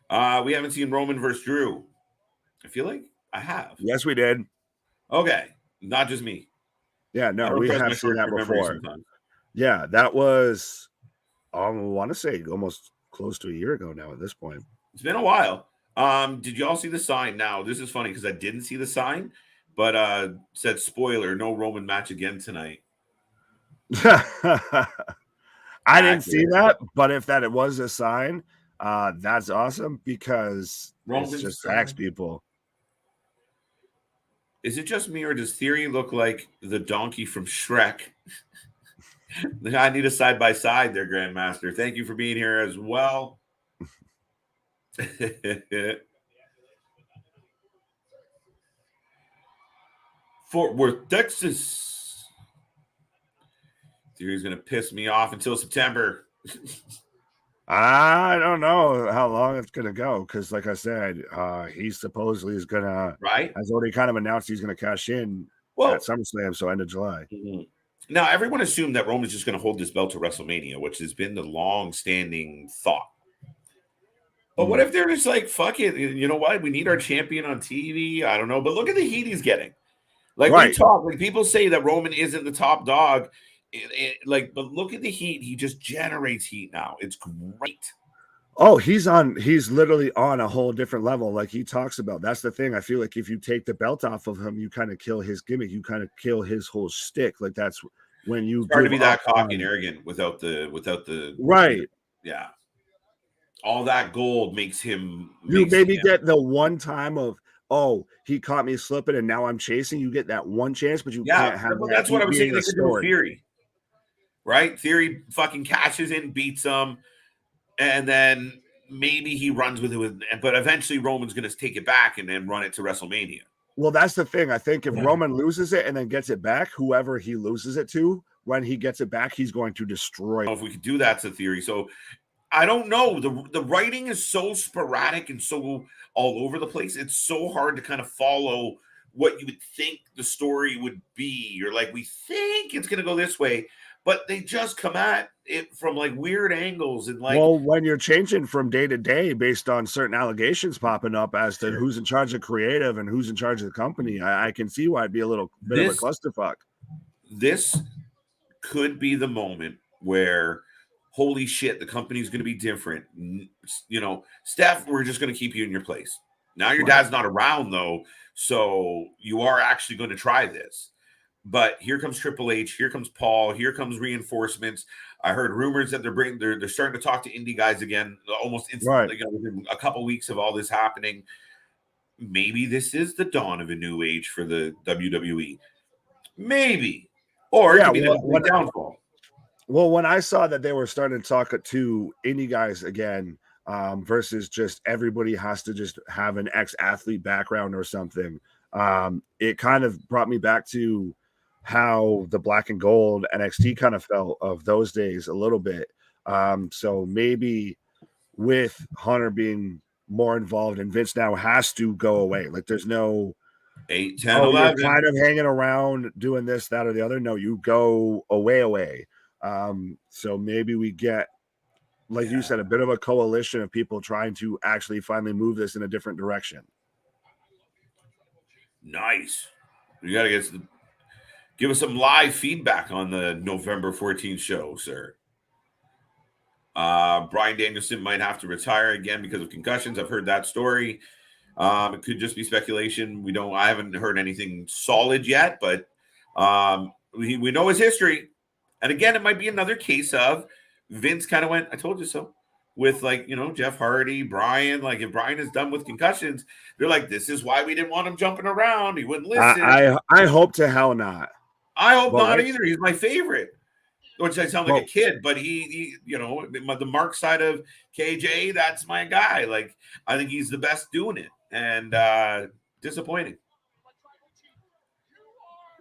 We haven't seen Roman versus Drew. I feel like I have. Yes, we did. Okay. Not just me. Yeah, no, we have seen that before. Yeah, that was I want to say almost close to a year ago now at this point. It's been a while. Did you all see the sign? Now, this is funny because I didn't see the sign, but said spoiler, no Roman match again tonight. I didn't see that, but if it was a sign, that's awesome because Roman's just tax people. Is it just me, or does Theory look like the donkey from Shrek? I need a side by side there, Grandmaster. Thank you for being here as well. Fort Worth, Texas. Theory's gonna piss me off until September. I don't know how long it's gonna go because, like I said, he supposedly is gonna has already kind of announced he's gonna cash in at SummerSlam, so end of July. Mm-hmm. Now, everyone assumed that Roman's just gonna hold this belt to WrestleMania, which has been the long-standing thought. But what if they're just like, fuck it, you know what? We need our champion on TV. I don't know, but look at the heat he's getting. Like we talk, like people say that Roman isn't the top dog. But look at the heat. He just generates heat now. It's great. Oh, he's literally on a whole different level. Like he talks about. That's the thing. I feel like if you take the belt off of him, you kind of kill his gimmick. You kind of kill his whole shtick. Like that's when you it's hard to be that cocky and arrogant without the right. Yeah. All that gold makes him. You maybe get the one time of, oh, he caught me slipping and now I'm chasing. You get that one chance, but you can't have that. That's what I was saying. They could do Theory. Right? Theory fucking cashes in, beats him, and then maybe he runs with it. But eventually Roman's going to take it back and then run it to WrestleMania. Well, that's the thing. I think if Roman loses it and then gets it back, whoever he loses it to, when he gets it back, he's going to destroy it. If we could do that's a theory. So I don't know. The writing is so sporadic and so all over the place. It's so hard to kind of follow what you would think the story would be. You're like, we think it's going to go this way, but they just come at it from like weird angles and like. Well, when you're changing from day to day based on certain allegations popping up as to who's in charge of creative and who's in charge of the company, I can see why it'd be a little bit of a clusterfuck. This could be the moment where, holy shit, the company's going to be different. You know, Steph, we're just going to keep you in your place. Now your dad's not around, though, so you are actually going to try this. But here comes Triple H, here comes Paul, here comes reinforcements. I heard rumors that they're starting to talk to indie guys again, almost instantly, within a couple weeks of all this happening. Maybe this is the dawn of a new age for the WWE. Maybe. Or it could be the downfall. Well, when I saw that they were starting to talk to indie guys again, versus just everybody has to just have an ex-athlete background or something, it kind of brought me back to how the Black and Gold NXT kind of felt of those days a little bit. So maybe with Hunter being more involved and Vince now has to go away. Like there's no 8, 10, 11. You're kind of hanging around doing this, that, or the other. No, you go away. So maybe we get like you said, a bit of a coalition of people trying to actually finally move this in a different direction. Nice. You got to give us some live feedback on the November 14th show, sir. Bryan Danielson might have to retire again because of concussions. I've heard that story. It could just be speculation. I haven't heard anything solid yet, but we know his history. And again, it might be another case of Vince kind of went, I told you so. With Jeff Hardy, Bryan. Like if Bryan is done with concussions, they're like, this is why we didn't want him jumping around. He wouldn't listen. I hope to hell not. I hope not either. He's my favorite. Which I sound like a kid, but he the Mark side of KJ, that's my guy. Like I think he's the best doing it, and disappointing.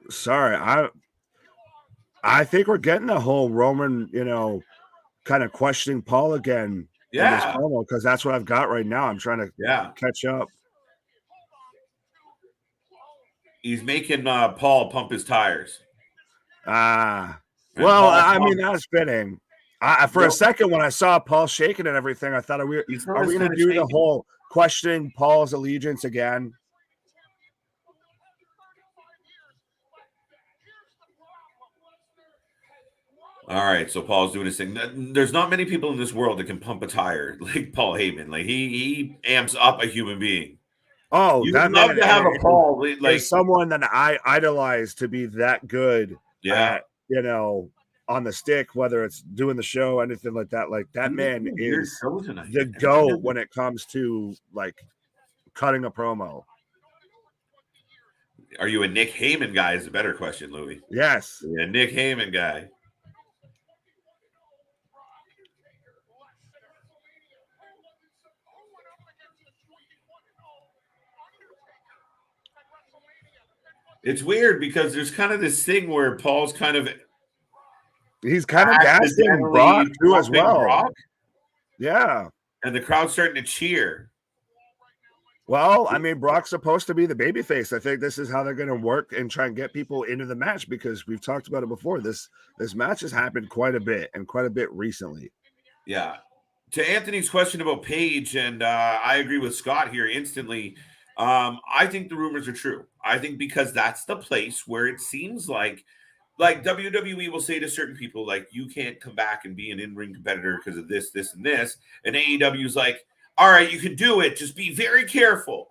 Sorry, I think we're getting the whole Roman, kind of questioning Paul again. Yeah, because that's what I've got right now. I'm trying to catch up. He's making Paul pump his tires. Well, I mean, that's fitting. For a second, when I saw Paul shaking and everything, I thought, are we going to do the whole questioning Paul's allegiance again? All right, so Paul's doing his thing. There's not many people in this world that can pump a tire like Paul Heyman. Like he amps up a human being. Oh, you'd love to have a Paul like someone that I idolize to be that good. Yeah. On the stick, whether it's doing the show, anything like that. Like that man is the GOAT when it comes to like cutting a promo. Are you a Nick Heyman guy? Is a better question, Louis. Yes. A Nick Heyman guy. It's weird because there's kind of this thing where Paul's he's kind of gassing Brock too as well. Brock. Yeah. And the crowd's starting to cheer. Well, I mean, Brock's supposed to be the babyface. I think this is how they're going to work and try and get people into the match because we've talked about it before. This match has happened quite a bit recently. Yeah. To Anthony's question about Paige, and I agree with Scott here instantly. I think the rumors are true. I think because that's the place where it seems like WWE will say to certain people, like, you can't come back and be an in-ring competitor because of this, this, and this. And AEW is like, all right, you can do it. Just be very careful.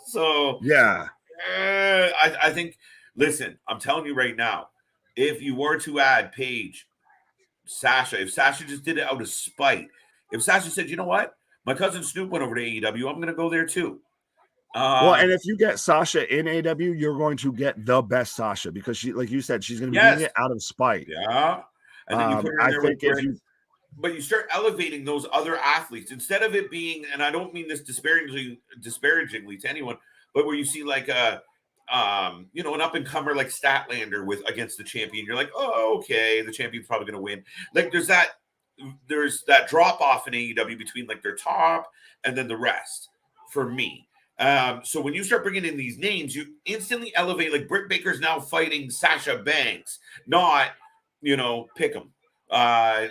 So, yeah. I think, listen, I'm telling you right now, if you were to add Paige, Sasha, if Sasha just did it out of spite, if Sasha said, you know what? My cousin Snoop went over to AEW. I'm going to go there too. Well, and if you get Sasha in AW, you're going to get the best Sasha because she, like you said, she's going to be doing it out of spite. Yeah, and then you put her in there but you start elevating those other athletes instead of it being, and I don't mean this disparagingly to anyone, but where you see like an up and comer like Statlander against the champion, you're like, oh, okay, the champion's probably going to win. Like there's that drop off in AEW between like their top and then the rest for me. So when you start bringing in these names, you instantly elevate. Like Britt Baker's now fighting Sasha Banks, not pick 'em.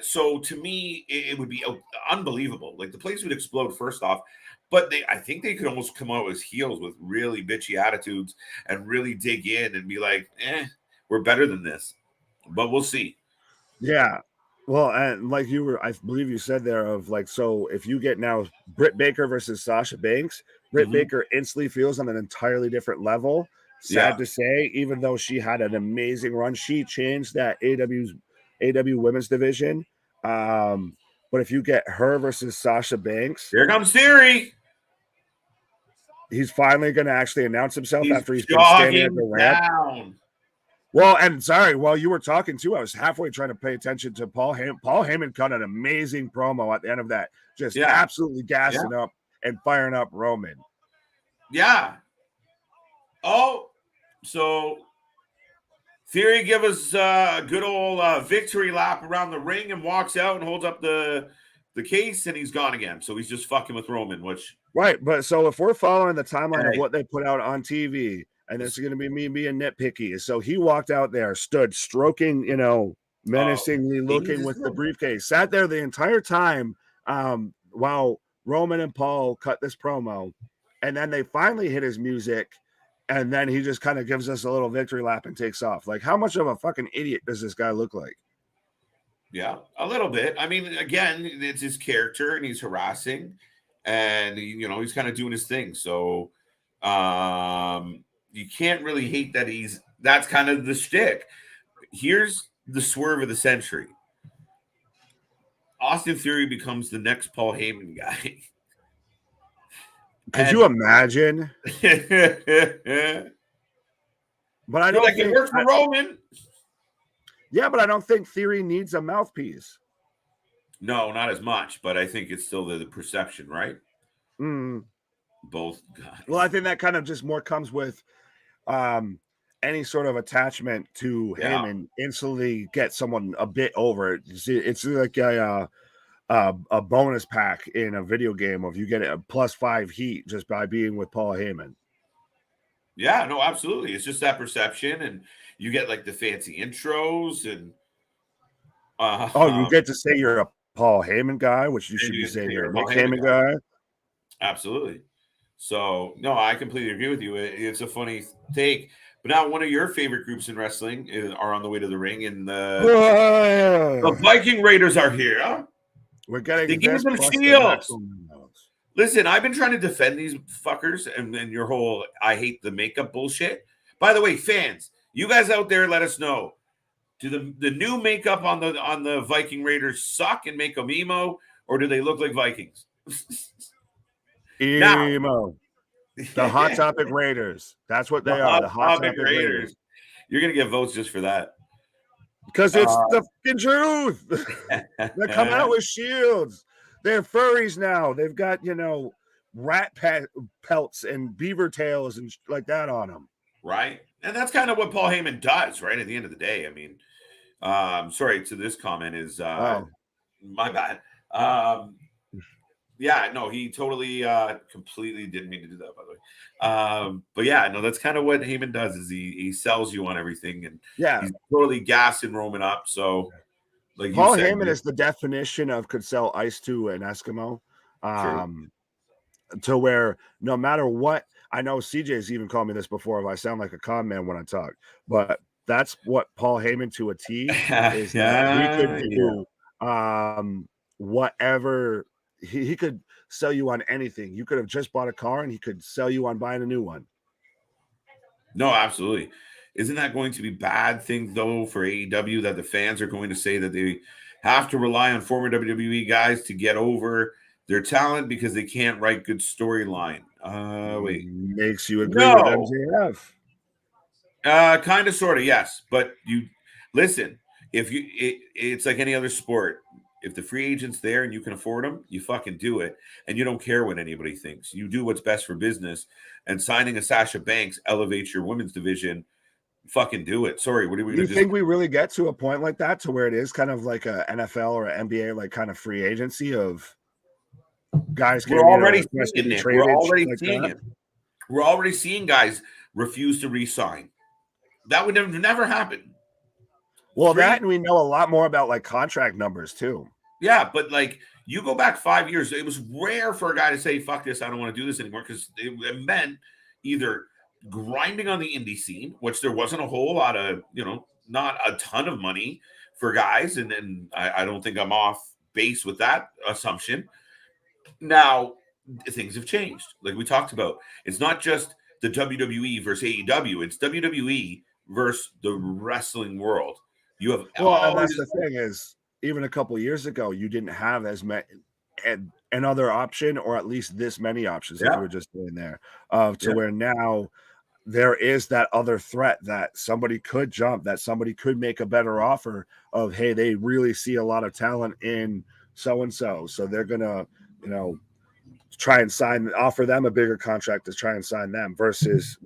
So to me, it would be unbelievable. Like the place would explode first off, but I think they could almost come out as heels with really bitchy attitudes and really dig in and be like, we're better than this. But we'll see. Yeah. Well, and like I believe you said there of like, so if you get now Britt Baker versus Sasha Banks, Britt Baker instantly feels on an entirely different level. Sad to say, even though she had an amazing run, she changed that AW women's division. But if you get her versus Sasha Banks, here comes Theory. He's finally going to actually announce himself after he's been standing at the ramp. Well, and sorry, while you were talking too, I was halfway trying to pay attention to Paul Heyman. Paul Heyman cut an amazing promo at the end of that, just absolutely gassing up and firing up Roman. Yeah. Oh, so Theory give us a good old victory lap around the ring and walks out and holds up the case and he's gone again. So he's just fucking with Roman, which right. But so if we're following the timeline of what they put out on TV, and this is going to be me being nitpicky, so he walked out there, stood stroking, menacingly looking with the briefcase. Sat there the entire time while Roman and Paul cut this promo, and then they finally hit his music, and then he just kind of gives us a little victory lap and takes off. Like, how much of a fucking idiot does this guy look like? Yeah, a little bit. I mean, again, it's his character, and he's harassing, and he's kind of doing his thing. So you can't really hate that that's kind of the shtick. Here's the swerve of the century. Austin Theory becomes the next Paul Heyman guy. Could you imagine? But I don't think it works for Roman. Yeah, but I don't think Theory needs a mouthpiece. No, not as much, but I think it's still the perception, right? Both guys. Well, I think that kind of just more comes with any sort of attachment to him and instantly get someone a bit over it. It's like a bonus pack in a video game of you get a +5 heat just by being with Paul Heyman. Yeah, no, absolutely. It's just that perception, and you get like the fancy intros, and you get to say you're a Paul Heyman guy, which you should be saying you're a Nick Heyman guy. Absolutely. So, no, I completely agree with you. It's a funny take. But now one of your favorite groups in wrestling are on the way to the ring, and the Viking Raiders are here. Huh? We're getting they give them shields. Listen, I've been trying to defend these fuckers and your whole I hate the makeup bullshit. By the way, fans, you guys out there, let us know. Do the new makeup on the Viking Raiders suck and make them emo, or do they look like Vikings? Emo. The Hot Topic Raiders. That's what they are. The Hot Topic Raiders. You're gonna get votes just for that. Because it's the fucking truth. They're coming out with shields. They're furries now. They've got, rat pelts and beaver tails and like that on them. Right. And that's kind of what Paul Heyman does, right? At the end of the day. I mean, sorry to this comment is my bad. Yeah, no, he totally completely didn't mean to do that, by the way. But yeah, no, that's kind of what Heyman does is he sells you on everything, and he's totally gassing Roman up. So like Paul Heyman is the definition of could sell ice to an Eskimo. To where no matter what, I know CJ's even called me this before if I sound like a con man when I talk, but that's what Paul Heyman to a T is. He could do whatever. He could sell you on anything. You could have just bought a car and he could sell you on buying a new one. No, absolutely. Isn't that going to be bad thing though for AEW that the fans are going to say that they have to rely on former WWE guys to get over their talent because they can't write good storyline? Wait. Makes you agree with MJF. Kind of, sort of, yes. But you listen, it's like any other sport. If the free agent's there and you can afford them, you fucking do it. And you don't care what anybody thinks. You do what's best for business. And signing a Sasha Banks elevates your women's division. Fucking do it. Sorry, what are we? Do you think we really get to a point like that to where it is kind of like a NFL or an NBA like kind of free agency of guys? We're already seeing it. We're already seeing it. We're already seeing guys refuse to re-sign. That would never happen. Well, that and we know a lot more about like contract numbers too. Yeah, but like you go back 5 years, it was rare for a guy to say, fuck this, I don't want to do this anymore, because it meant either grinding on the indie scene, which there wasn't a whole lot of, not a ton of money for guys. And I don't think I'm off base with that assumption. Now, things have changed. Like we talked about, it's not just the WWE versus AEW, it's WWE versus the wrestling world. You have and that's the thing is, even a couple of years ago, you didn't have as many another option, or at least this many options that you were just doing there. Where now there is that other threat that somebody could jump, that somebody could make a better offer of, hey, they really see a lot of talent in so and so, so they're gonna, try and offer them a bigger contract to try and sign them versus,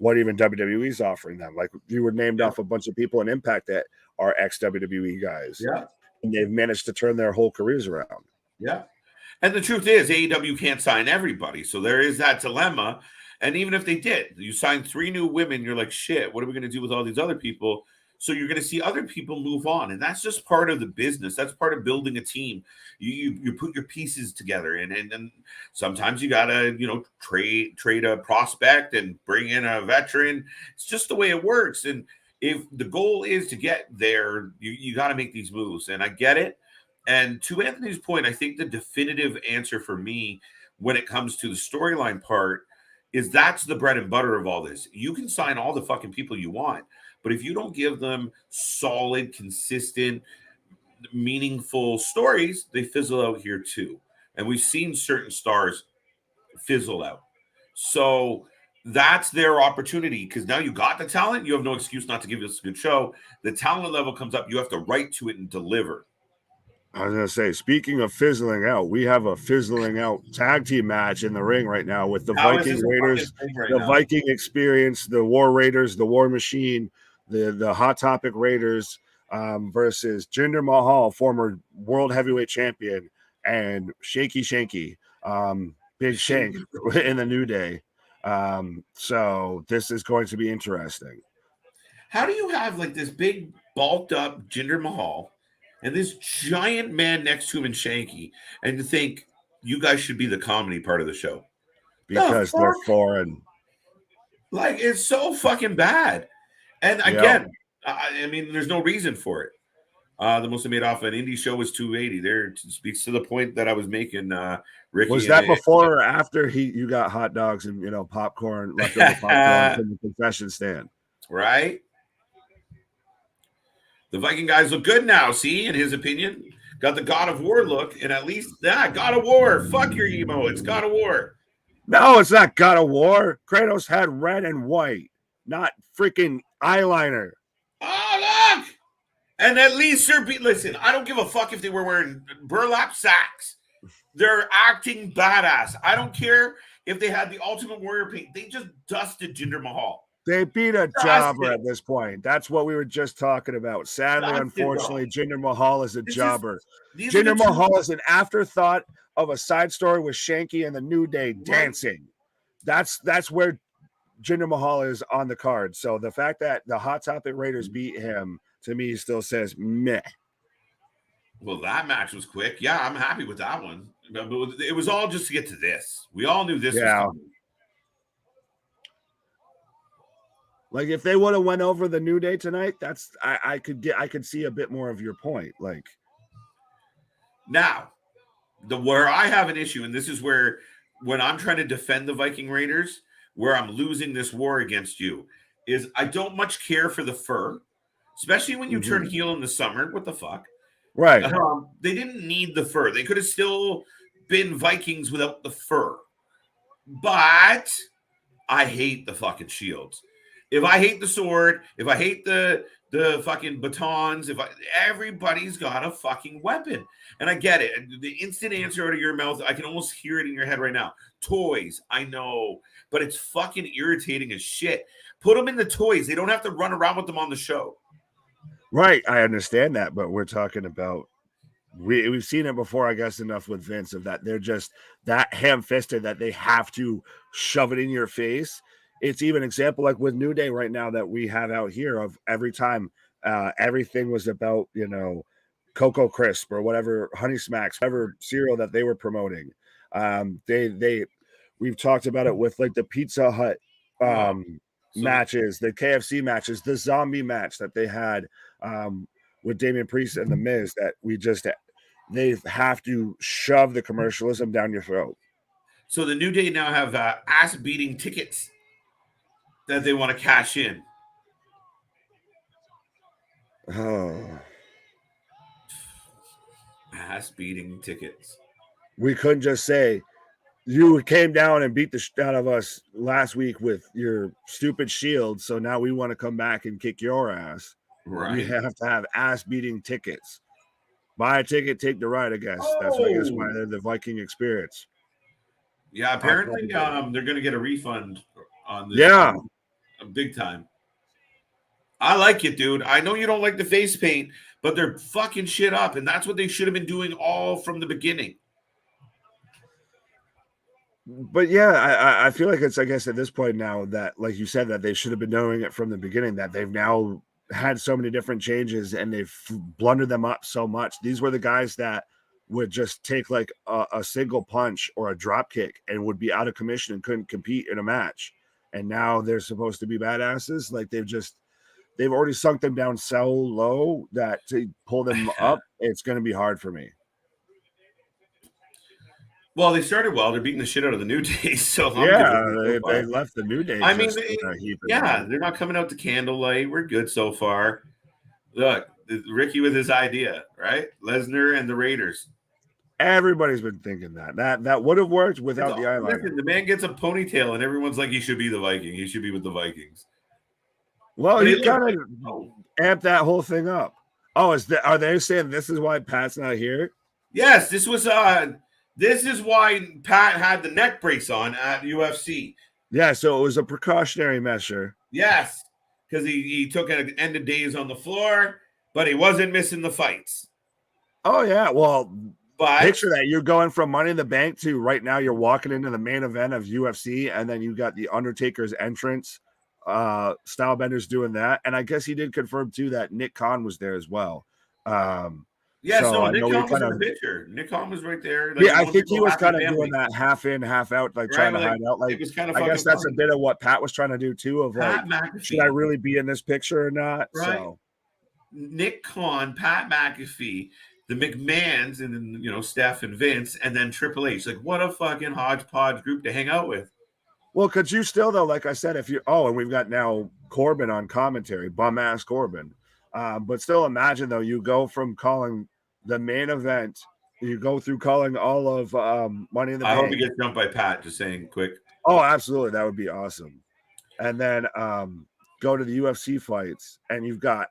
what even WWE's offering them. Like you were named off a bunch of people in Impact that are ex-WWE guys. Yeah. And they've managed to turn their whole careers around. Yeah. And the truth is AEW can't sign everybody. So there is that dilemma. And even if they did, you sign 3 new women, you're like, shit, what are we going to do with all these other people? So you're going to see other people move on, and that's just part of the business. That's part of building a team. You put your pieces together, and sometimes you gotta trade a prospect and bring in a veteran. It's just the way it works. And if the goal is to get there, you got to make these moves. And I get it. And to Anthony's point, I think the definitive answer for me when it comes to the storyline part is that's the bread and butter of all this. You can sign all the fucking people you want, but if you don't give them solid, consistent, meaningful stories, they fizzle out here too. And we've seen certain stars fizzle out. So that's their opportunity, because now you got the talent. You have no excuse not to give us a good show. The talent level comes up. You have to write to it and deliver. I was gonna say, speaking of fizzling out, we have a fizzling out tag team match in the ring right now with the Viking Raiders, the Viking Experience, the War Raiders, the War Machine, the Hot Topic Raiders versus Jinder Mahal, former World Heavyweight Champion, and Shanky, Big Shank in the New Day. So this is going to be interesting. How do you have like this big bulked up Jinder Mahal and this giant man next to him in Shanky, and to think you guys should be the comedy part of the show? Because they're foreign. Like, it's so fucking bad. And again, I mean, there's no reason for it. The most they made off an indie show was 280. There speaks to the point that I was making. Ricky, was that before or after you got hot dogs and popcorn, leftover popcorn from the concession stand? Right. The Viking guys look good now. See, in his opinion, got the God of War look, and at least that God of War. Fuck your emo. It's God of War. No, it's not God of War. Kratos had red and white, not freaking eyeliner. Oh, look! And at least listen, I don't give a fuck if they were wearing burlap sacks. They're acting badass. I don't care if they had the Ultimate Warrior paint. They just dusted Jinder Mahal. They beat a jobber at this point. That's what we were just talking about. Sadly, unfortunately, Jinder Mahal is a jobber. Jinder Mahal is an afterthought of a side story with Shanky and the New Day dancing. That's where Jinder Mahal is on the card. So the fact that the Hot Topic Raiders beat him, to me, still says meh. Well, that match was quick. Yeah, I'm happy with that one. But it was all just to get to this. We all knew this was coming. Like, if they would have went over the New Day tonight, that's I could see a bit more of your point. Like, now, where I have an issue, and this is where when I'm trying to defend the Viking Raiders, where I'm losing this war against you, is I don't much care for the fur, especially when you turn heel in the summer. What the fuck? Right. They didn't need the fur. They could have still been Vikings without the fur. But I hate the fucking shields. If I hate the sword, if I hate the fucking batons, everybody's got a fucking weapon. And I get it. The instant answer out of your mouth, I can almost hear it in your head right now. Toys, I know, but it's fucking irritating as shit. Put them in the toys. They don't have to run around with them on the show. Right, I understand that, but we're talking about we've seen it before, I guess, enough with Vince of that they're just that ham-fisted that they have to shove it in your face. It's even an example like with New Day right now that we have out here of every time everything was about, Cocoa Crisp or whatever, Honey Smacks, whatever cereal that they were promoting. We've talked about it with like the Pizza Hut matches, the KFC matches, the zombie match that they had with Damian Priest and The Miz, that they have to shove the commercialism down your throat. So the New Day now have ass-beating tickets that they want to cash in. Oh. Ass-beating tickets. We couldn't just say, you came down and beat the shit out of us last week with your stupid shield, so now we want to come back and kick your ass. Right. You have to have ass-beating tickets. Buy a ticket, take the ride, I guess. That's I guess why they're the Viking Experience. Yeah, apparently they're going to get a refund on this. Yeah. Big time. I like it, dude. I know you don't like the face paint, but they're fucking shit up, and that's what they should have been doing all from the beginning. But yeah, I feel like it's, I guess, at this point now that, like you said, that they should have been doing it from the beginning, that they've now had so many different changes and they've blundered them up so much. These were the guys that would just take like a single punch or a drop kick and would be out of commission and couldn't compete in a match. And now they're supposed to be badasses. Like they've already sunk them down so low that to pull them up, it's going to be hard for me. Well, they started well. They're beating the shit out of the New Day. So they left the New Day. I mean, they're not coming out to candlelight. We're good so far. Look, Ricky with his idea, right? Lesnar and the Raiders. Everybody's been thinking that would have worked without the eyeliner. Listen, the man gets a ponytail, and everyone's like, "He should be the Viking. He should be with the Vikings." Well, he kind of amped that whole thing up. Oh, are they saying this is why Pat's not here? Yes, this is why Pat had the neck brace on at UFC. Yeah, so it was a precautionary measure. Yes, because he took an end of days on the floor, but he wasn't missing the fights. Oh yeah, well. But picture that you're going from Money in the Bank to right now you're walking into the main event of UFC, and then you got the Undertaker's entrance. Stylebender's doing that, and I guess he did confirm too that Nick Kaun was there as well. Nick Kaun was in the picture. Nick Kaun was right there. Like, I think he was kind of doing that half in, half out, like trying to hide out. Like it was kind of. I guess that's a bit of what Pat was trying to do too. Of like, should I really be in this picture or not? Right. So Nick Kaun, Pat McAfee, the McMahons, and then Steph and Vince, and then Triple H. Like, what a fucking hodgepodge group to hang out with. Well, could you still though, like I said, if you and we've got now Corbin on commentary, bum ass Corbin. But still imagine though, you go from calling the main event, you go through calling all of Money in the Bank. I hope you get jumped by Pat, just saying quick. Oh, absolutely. That would be awesome. And then go to the UFC fights, and you've got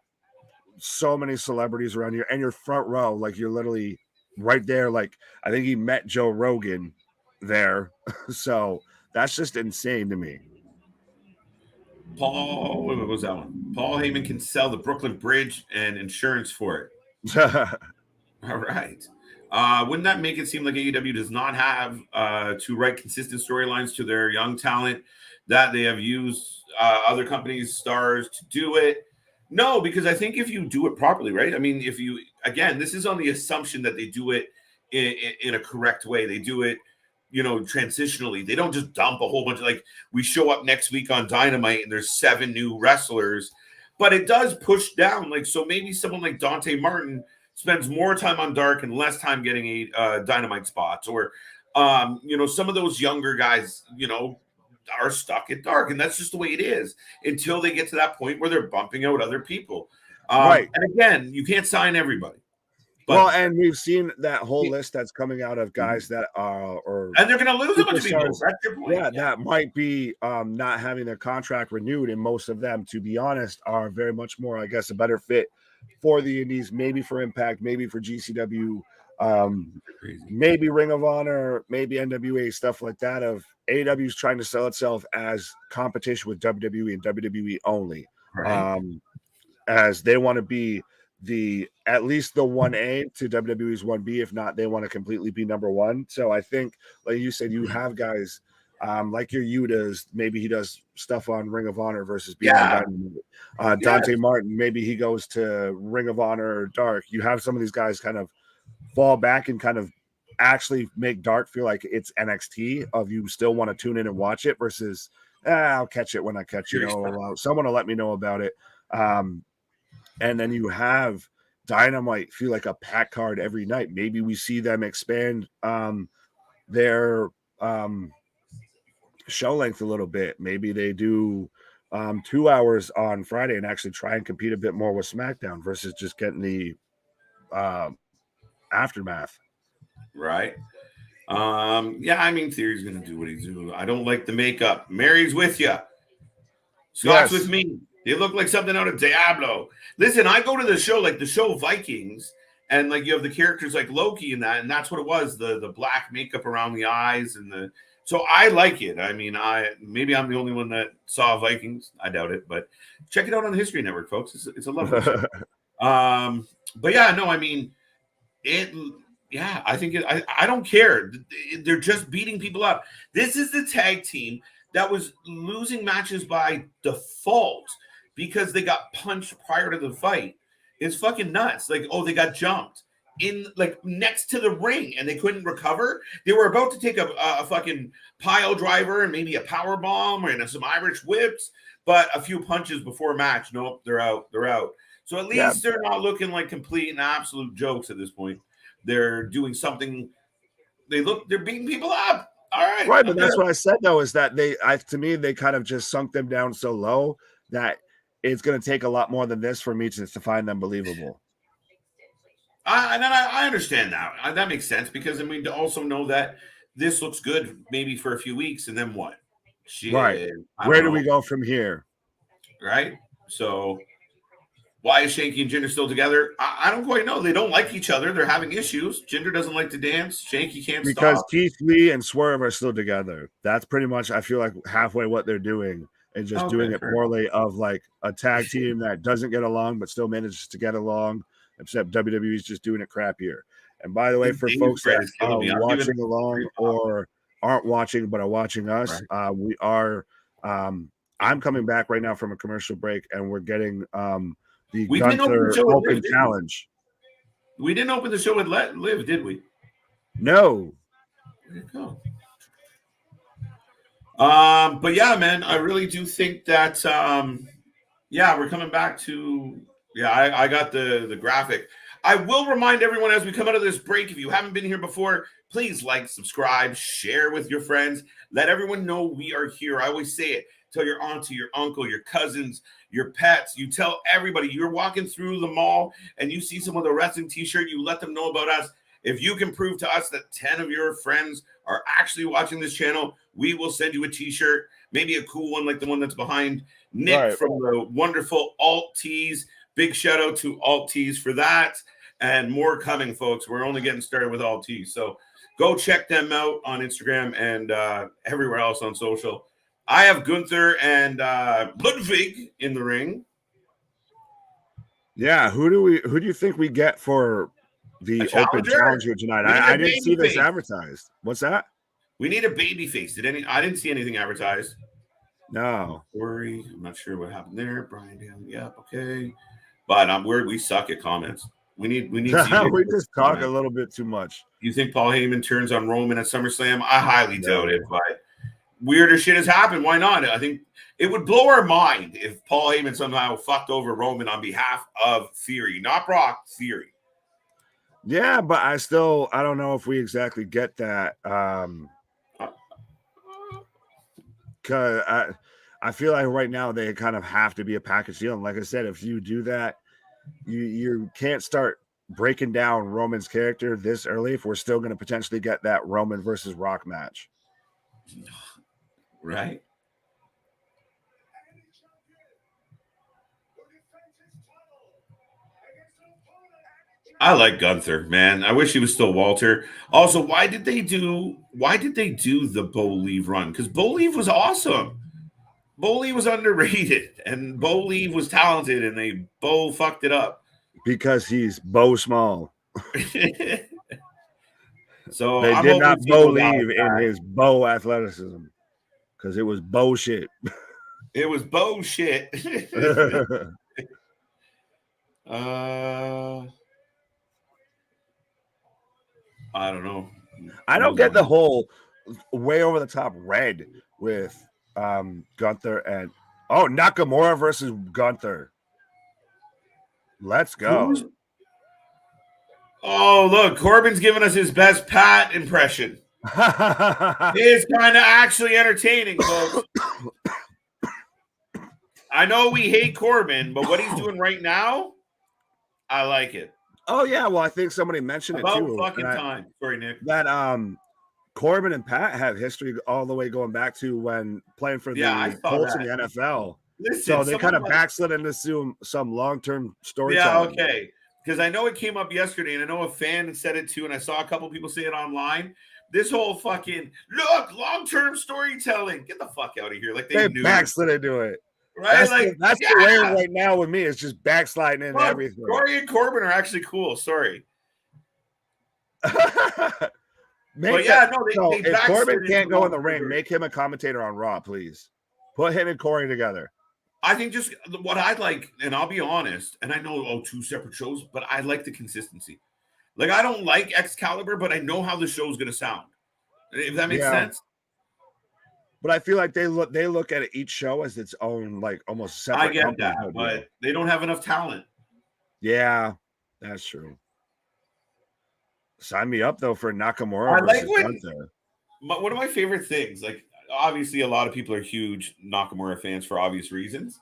so many celebrities around you, and your front row, like you're literally right there. Like I think he met Joe Rogan there. So that's just insane to me. What was that one? Paul Heyman can sell the Brooklyn Bridge and insurance for it. All right. Wouldn't that make it seem like AEW does not have to write consistent storylines to their young talent, that they have used other companies' stars to do it? No, because I think if you do it properly, right? I mean, this is on the assumption that they do it in a correct way. They do it, transitionally. They don't just dump a whole bunch of, like, we show up next week on Dynamite and there's 7 new wrestlers, but it does push down. Like, so maybe someone like Dante Martin spends more time on Dark and less time getting a Dynamite spots, or, some of those younger guys, are stuck at Dark, and that's just the way it is until they get to that point where they're bumping out other people. Right. And again, you can't sign everybody. Well, and we've seen that whole list that's coming out of guys that are, and they're going to lose a bunch of people. That's your point. Yeah, that might be not having their contract renewed, and most of them, to be honest, are very much more, I guess, a better fit for the Indies, maybe for Impact, maybe for GCW, maybe Ring of Honor, maybe NWA, stuff like that. Of AEW is trying to sell itself as competition with WWE and WWE only, right. As they want to be at least the 1A to WWE's 1B. If not, they want to completely be number 1. So I think, like you said, you have guys like your Yutas. Maybe he does stuff on Ring of Honor versus Beyond Dynamite. Dante Martin, maybe he goes to Ring of Honor or Dark. You have some of these guys kind of fall back and kind of actually make Dark feel like it's NXT, of you still want to tune in and watch it, versus I'll catch it when I catch it. Someone will let me know about it. And then you have Dynamite feel like a pack card every night. Maybe we see them expand their show length a little bit. Maybe they do 2 hours on Friday and actually try and compete a bit more with SmackDown versus just getting the aftermath. Right. I mean, Theory's going to do what he's doing. I don't like the makeup. Mary's with you. Scott's with me. They look like something out of Diablo. Listen, I go to the show, like the show Vikings, and like you have the characters like Loki and that, and that's what it was, the black makeup around the eyes, and so I like it. I mean, maybe I'm the only one that saw Vikings. I doubt it, but check it out on the History Network, folks. It's a lovely show. But yeah, no, I mean, I think I don't care. They're just beating people up. This is the tag team that was losing matches by default because they got punched prior to the fight is fucking nuts. Like, oh, they got jumped in like next to the ring and they couldn't recover. They were about to take a fucking pile driver and maybe a power bomb and some Irish whips, but a few punches before match. Nope, they're out. They're out. So at least they're not looking like complete and absolute jokes at this point. They're doing something. They're beating people up. All right. Right, but that's what I said though, is that to me, they kind of just sunk them down so low that it's going to take a lot more than this for me to find them believable. I understand that. That makes sense because I mean to also know that this looks good maybe for a few weeks and then what? Shit, right. Where do we go from here? Right. So why is Shanky and Jinder still together? I don't quite know. They don't like each other. They're having issues. Jinder doesn't like to dance. Shanky can't because stop. Keith Lee and Swerve are still together. That's pretty much, I feel like, halfway what they're doing and just doing it poorly of like a tag team that doesn't get along but still manages to get along, except WWE is just doing it crappier. And by the way, for folks that are watching along or aren't watching but are watching us, we are I'm coming back right now from a commercial break and we're getting the Gunther Open Challenge. We didn't open the show with Liv, did we? No. There you go. But yeah, man, I really do think that we're coming back to I got the graphic. I will remind everyone as we come out of this break, if you haven't been here before, please like, subscribe, share with your friends, let everyone know we are here. I always say it. Tell your auntie, your uncle, your cousins, your pets. You tell everybody. You're walking through the mall and you see someone with a wrestling t-shirt. You let them know about us. If you can prove to us that 10 of your friends are actually watching this channel, we will send you a t-shirt, maybe a cool one like the one that's behind Nick from the wonderful Alt Tees. Big shout out to Alt Tees for that. And more coming, folks. We're only getting started with Alt Tees. So go check them out on Instagram and everywhere else on social. I have Gunther and Ludwig in the ring. Yeah, who do you think we get for the Open Challenger tonight? I didn't see this advertised. What's that? We need a baby face. I didn't see anything advertised. No. Worry. I'm not sure what happened there. Brian down. Yep, okay. But we suck at comments. We need we just talk a little bit too much. You think Paul Heyman turns on Roman at SummerSlam? I highly doubt it, but weirder shit has happened. Why not? I think it would blow our mind if Paul Heyman somehow fucked over Roman on behalf of Theory, not Brock, Theory. Yeah, but I don't know if we exactly get that. Because I feel like right now they kind of have to be a package deal. And like I said, if you do that, you can't start breaking down Roman's character this early if we're still going to potentially get that Roman versus Rock match. Right. I like Gunther, man. I wish he was still Walter. Also, why did they do the Bo Leave run? Because Bo Leave was awesome. Bo Leave was underrated, and Bo Leave was talented, and they Bo fucked it up. Because he's Bo Small. So they did not believe in his Bo athleticism. Because it was bullshit. It was bullshit. I don't know. I don't get the whole way over the top red with Gunther and Nakamura versus Gunther. Let's go. Oh, look, Corbin's giving us his best Pat impression. It's kind of actually entertaining, folks. I know we hate Corbin, but what he's doing right now, I like it. Oh yeah, well I think somebody mentioned it too. Fucking time. Sorry, Nick. That Corbin and Pat have history all the way going back to when playing for the Colts in the NFL. Listen, so they kind of backslid into some long-term storytelling. Yeah, okay. Because I know it came up yesterday, and I know a fan said it too, and I saw a couple people say it online. This whole fucking long-term storytelling. Get the fuck out of here! Like they knew backslid into it. Right? That's the way right now with me. It's just backsliding into everything. Corey and Corbin are actually cool. Sorry. But yeah, if Corbin can't go in the ring, make him a commentator on Raw, please. Put him and Corey together. I think just what I'd like, and I'll be honest, and I know, 2 separate shows, but I like the consistency. Like, I don't like Excalibur, but I know how the show's going to sound. If that makes sense. But I feel like they look at each show as its own, like, almost separate. I get that, but they don't have enough talent. Yeah, that's true. Sign me up though for Nakamura. I like one of my favorite things. Like, obviously, a lot of people are huge Nakamura fans for obvious reasons.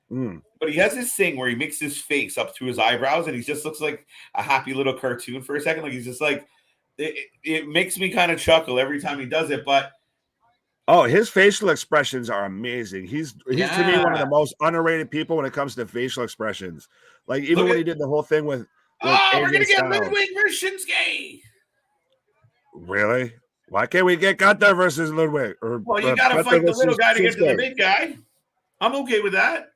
But he has this thing where he makes his face up to his eyebrows, and he just looks like a happy little cartoon for a second. Like, he's just like, it makes me kind of chuckle every time he does it. But his facial expressions are amazing. He's to me one of the most underrated people when it comes to facial expressions. Like, even when he did the whole thing with we're gonna get Ludwig versus Shinsuke. Really? Why can't we get Gunther versus Ludwig? Well, you gotta fight the little guy to get to the big guy. I'm okay with that.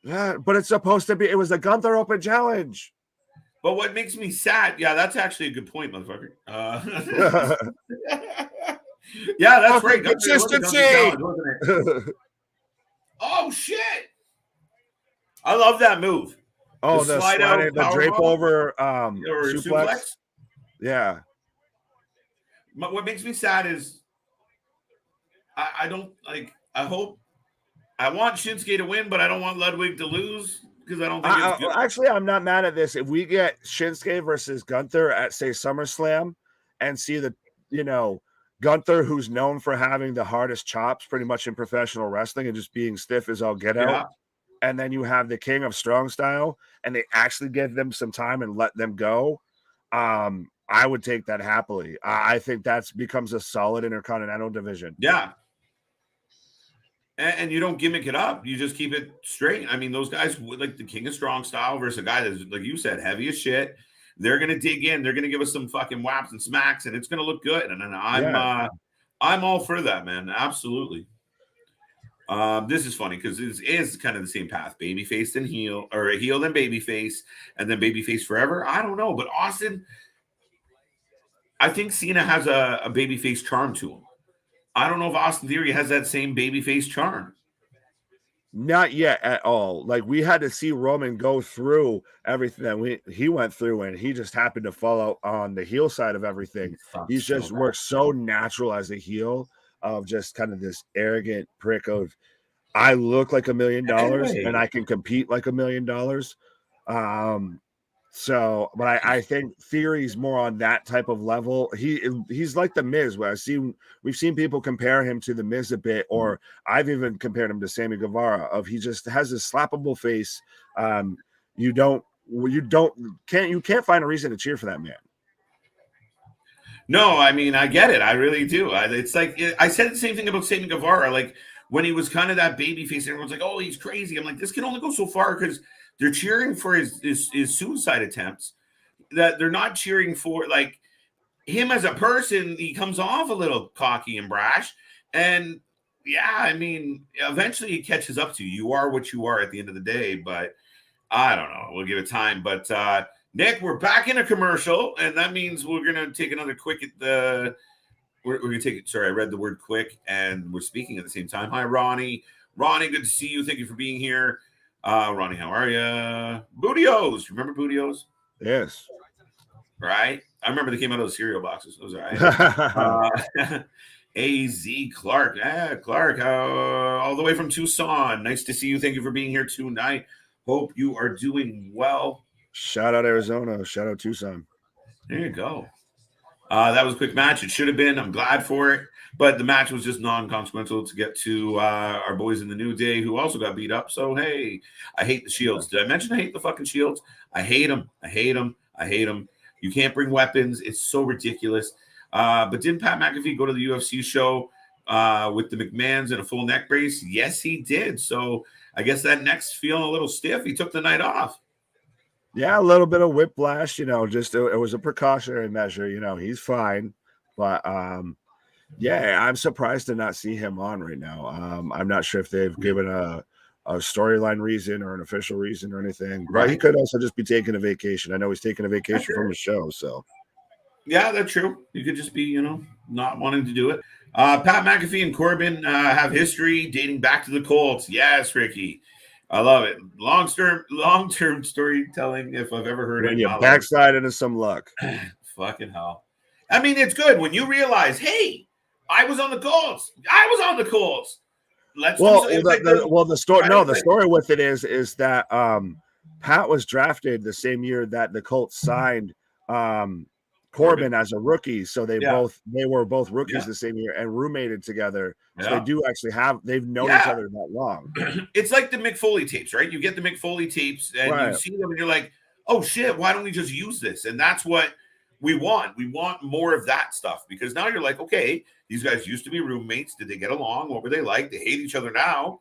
Yeah, but it's supposed to be. It was the Gunther Open Challenge. But what makes me sad? Yeah, that's actually a good point, motherfucker. Yeah, that's right. Consistency. Oh shit! I love that move. The slide out, the drape over suplex. Yeah. But what makes me sad is I don't like. I want Shinsuke to win, but I don't want Ludwig to lose because I don't think it's good. Actually, I'm not mad at this. If we get Shinsuke versus Gunther at, say, SummerSlam, and see the Gunther, who's known for having the hardest chops pretty much in professional wrestling and just being stiff as all get out. And then you have the King of Strong Style, and they actually give them some time and let them go. I would take that happily. I think that becomes a solid intercontinental division. Yeah. And you don't gimmick it up. You just keep it straight. I mean, those guys, like the King of Strong Style versus a guy that's, like you said, heavy as shit. They're going to dig in. They're going to give us some fucking whaps and smacks, and it's going to look good. And I'm all for that, man. Absolutely. This is funny because it is kind of the same path. Babyface and heel, or heel then babyface, and then babyface forever. I don't know. But Austin, I think Cena has a babyface charm to him. I don't know if Austin Theory has that same babyface charm. Not yet at all. Like, we had to see Roman go through everything that he went through, and he just happened to follow on the heel side of everything. He's just worked so natural as a heel, of just kind of this arrogant prick of, I look like $1 million and I can compete like $1 million. But I think Theory's more on that type of level. He's like the Miz, where we've seen people compare him to the Miz a bit, or I've even compared him to Sammy Guevara. Of he just has this slappable face. You can't find a reason to cheer for that man. No, I mean, I get it. I really do. It's like I said the same thing about Sammy Guevara. Like, when he was kind of that baby face, everyone's like, "Oh, he's crazy." I'm like, this can only go so far because they're cheering for his suicide attempts. That they're not cheering for, like, him as a person. He comes off a little cocky and brash, and yeah, I mean, eventually he catches up to you. You are what you are at the end of the day. But I don't know. We'll give it time. But Nick, we're back in a commercial, and that means we're gonna take another quick at the. We're gonna take it. Sorry, I read the word quick, and we're speaking at the same time. Hi, Ronnie. Ronnie, good to see you. Thank you for being here. Ronnie, how are you? Bootios. Remember Bootios? Yes. Right? I remember they came out of the cereal boxes. Those are right. AZ Clark. Yeah, Clark, all the way from Tucson. Nice to see you. Thank you for being here tonight. Hope you are doing well. Shout out Arizona. Shout out Tucson. There you go. That was a quick match. It should have been. I'm glad for it. But the match was just non-consequential to get to our boys in the New Day, who also got beat up. So, hey, I hate the Shields. Did I mention I hate the fucking Shields? I hate them. I hate them. I hate them. You can't bring weapons. It's so ridiculous. But didn't Pat McAfee go to the UFC show with the McMahons in a full neck brace? Yes, he did. So I guess that neck's feeling a little stiff. He took the night off. Yeah, a little bit of whiplash, just it was a precautionary measure. He's fine. But yeah, I'm surprised to not see him on right now. I'm not sure if they've given a storyline reason or an official reason or anything. Right. But he could also just be taking a vacation. I know he's taking a vacation from the show. So yeah, that's true. You could just be, not wanting to do it. Pat McAfee and Corbin have history dating back to the Colts. Yes, Ricky. I love it. Long-term storytelling, if I've ever heard it. When you backslide into some luck. Fucking hell. I mean, it's good when you realize, hey, I was on the calls. Let's the story with it is that Pat was drafted the same year that the Colts signed Corbin as a rookie, so they were both rookies the same year and roommated together. So they do actually they've known each other that long. It's like the Mick Foley tapes, right? You get the Mick Foley tapes and you see them and you're like, oh shit, why don't we just use this? And that's what we want. We want more of that stuff, because now you're like, okay, these guys used to be roommates. Did they get along? What were they like? They hate each other now.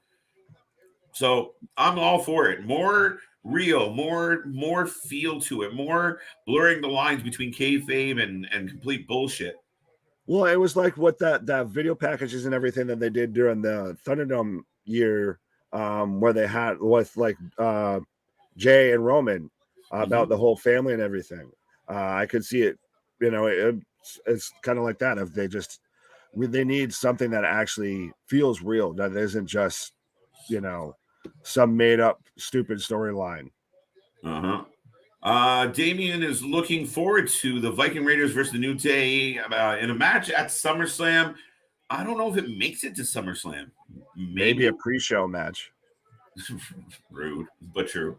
So I'm all for it. More real, more feel to it, more blurring the lines between kayfabe and complete bullshit. Well, it was like what that video packages and everything that they did during the Thunderdome year, where they had with like Jay and Roman about the whole family and everything. I could see it, it's kind of like that. If they need something that actually feels real, that isn't just, some made up stupid storyline. Damien is looking forward to the Viking Raiders versus the New Day in a match at SummerSlam. I don't know if it makes it to SummerSlam. Maybe a pre-show match. Rude, but true.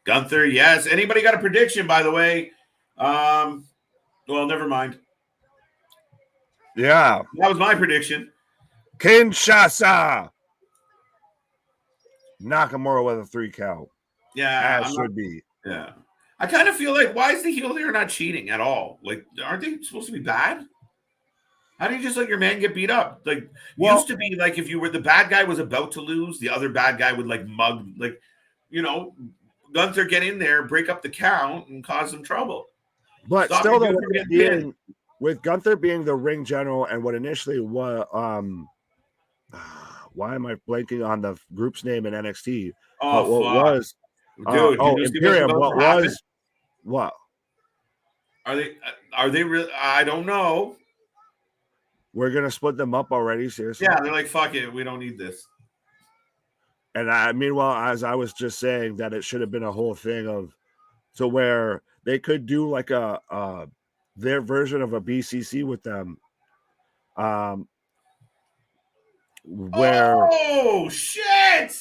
Gunther, yes. Anybody got a prediction, by the way? Well, never mind. Yeah. That was my prediction. Kinshasa. Nakamura with a 3 count. Yeah. As should be. Yeah. I kind of feel like, why is the heel there not cheating at all? Like, aren't they supposed to be bad? How do you just let your man get beat up? Like, used to be like if you were the bad guy was about to lose, the other bad guy would like mug, like, Gunther get in there, break up the count, and cause some trouble. But stop still, though, with Gunther being the ring general and what initially was, why am I blanking on the group's name in NXT? Oh, what was, dude? Imperium. What? Are they really? I don't know. We're gonna split them up already. Seriously? Yeah, they're like, fuck it, we don't need this. And meanwhile, as I was just saying, that it should have been a whole thing to where they could do like their version of a BCC with them. Where shit!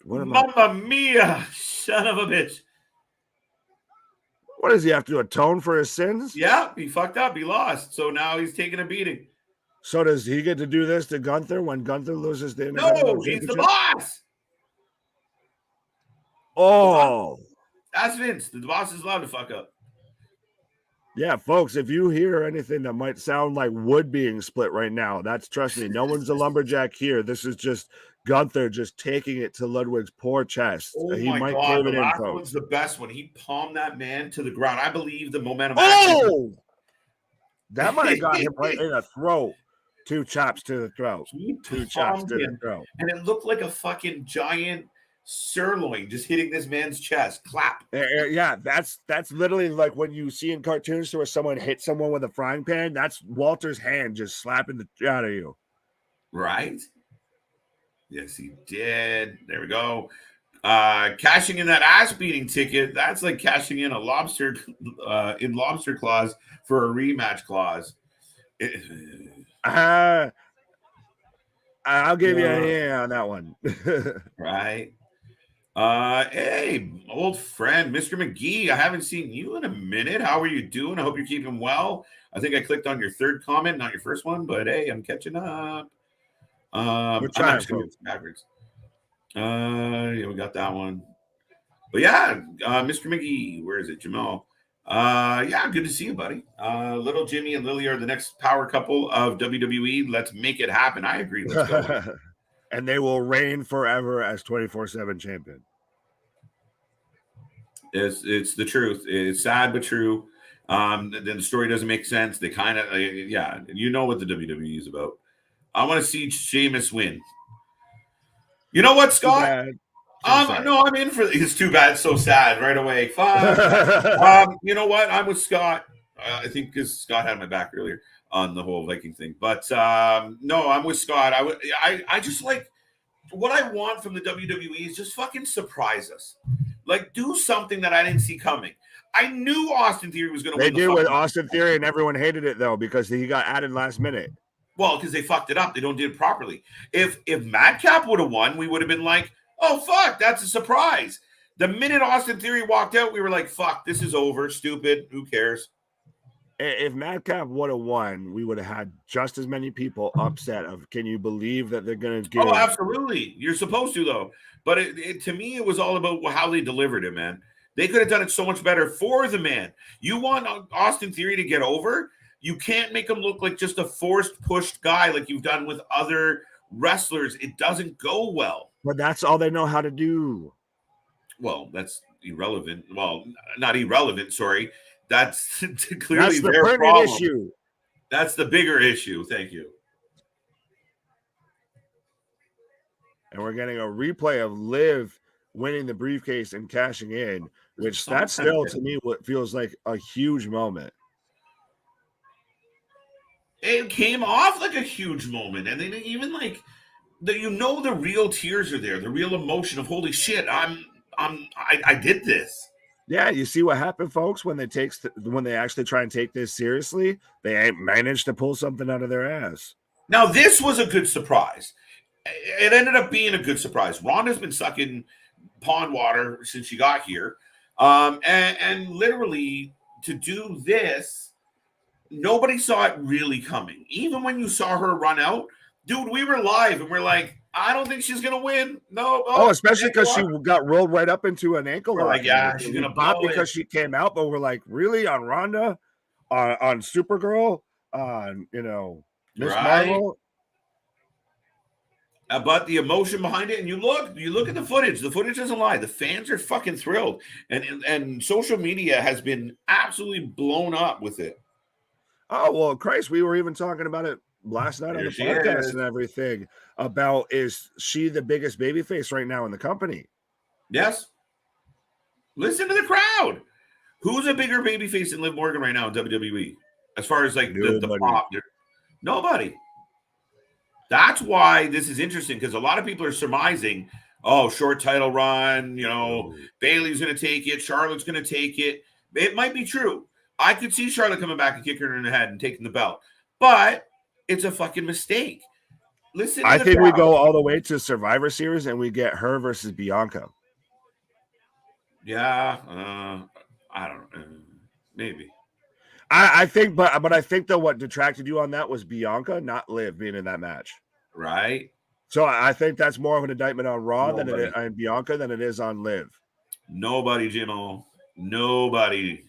Mamma mia, son of a bitch! What does he have to atone for his sins? Yeah, he fucked up. He lost, so now he's taking a beating. So does he get to do this to Gunther when Gunther loses the No, he's the boss. Oh, that's Vince. The boss is allowed to fuck up. Yeah, folks, if you hear anything that might sound like wood being split right now, trust me, no one's a lumberjack here. This is just Gunther just taking it to Ludwig's poor chest. Oh he my God, the last one's the best one. He palmed that man to the ground. I believe the momentum. Oh! That might have got him right in the throat. 2 chops to the throat. 2 chops to the throat. And it looked like a fucking giant sirloin just hitting this man's chest. Clap. Yeah, that's literally like when you see in cartoons where someone hits someone with a frying pan. That's Walter's hand just slapping the shit out of you. Right? Yes, he did. There we go. Cashing in that ass beating ticket. That's like cashing in a lobster clause for a rematch clause. I'll give you a yeah on that one. Right. Hey, old friend, Mr. McGee. I haven't seen you in a minute. How are you doing? I hope you're keeping well. I think I clicked on your third comment, not your first one, but hey, I'm catching up. We're trying to backwards. Yeah, we got that one. But yeah, Mr. McGee, where is it? Jamal. Yeah, good to see you, buddy. Little Jimmy and Lily are the next power couple of WWE. Let's make it happen. I agree. Let's go. And they will reign forever as 24/7 champion. It's the truth. It's sad but true. Then the story doesn't make sense. They kind of, you know what the WWE is about. I want to see Sheamus win. You know what, Scott? I'm in for it's too bad. So sad right away. Fine. You know what? I'm with Scott. I think because Scott had my back earlier on the whole Viking thing. But no, I'm with Scott. I just like what I want from the WWE is just fucking surprise us. Like, do something that I didn't see coming. I knew Austin Theory was going to win. They did with Austin Theory, and everyone hated it though because he got added last minute. Well, because they fucked it up. They don't do it properly. If Madcap would have won, we would have been like, oh fuck, that's a surprise. The minute Austin Theory walked out, we were like, fuck, this is over. Stupid. Who cares? If Madcap would have won, we would have had just as many people upset of, can you believe that they're going to give... Oh, absolutely. You're supposed to, though. But to me, it was all about how they delivered it, man. They could have done it so much better for the man. You want Austin Theory to get over? You can't make him look like just a forced, pushed guy like you've done with other wrestlers. It doesn't go well. But that's all they know how to do. Well, that's irrelevant. Well, not irrelevant, sorry. That's clearly the their problem. Issue. That's the bigger issue. Thank you. And we're getting a replay of Liv winning the briefcase and cashing in, which that's still, to me, what feels like a huge moment. It came off like a huge moment. And then even like, the real tears are there. The real emotion of, holy shit, I did this. Yeah, you see what happened, folks, when they actually try and take this seriously, they ain't managed to pull something out of their ass. Now, this was a good surprise. It ended up being a good surprise. Ronda's been sucking pond water since she got here. And literally, to do this, nobody saw it really coming. Even when you saw her run out, dude, we were live, and we're like, I don't think she's gonna win. No. Oh, especially because she got rolled right up into an ankle lock. Like, yeah, she's gonna pop because she came out, but we're like, really, on Ronda, on Supergirl, on Miss Marvel. But the emotion behind it, and you look at the footage. The footage doesn't lie. The fans are fucking thrilled, and social media has been absolutely blown up with it. Oh well, Christ, we were even talking about it last night on the podcast and everything about, is she the biggest babyface right now in the company? Yes. Listen to the crowd. Who's a bigger babyface than Liv Morgan right now in WWE? As far as like the pop, nobody. That's why this is interesting, because a lot of people are surmising, oh, short title run, Bayley's going to take it, Charlotte's going to take it. It might be true. I could see Charlotte coming back and kicking her in the head and taking the belt, but it's a fucking mistake. Listen, I think we go all the way to Survivor Series and we get her versus Bianca. Yeah, I don't know, maybe. I think, but I think though what detracted you on that was Bianca, not Liv, being in that match. Right. So I think that's more of an indictment on Raw than it is on Bianca than it is on Liv. Nobody, Jimmo. Nobody.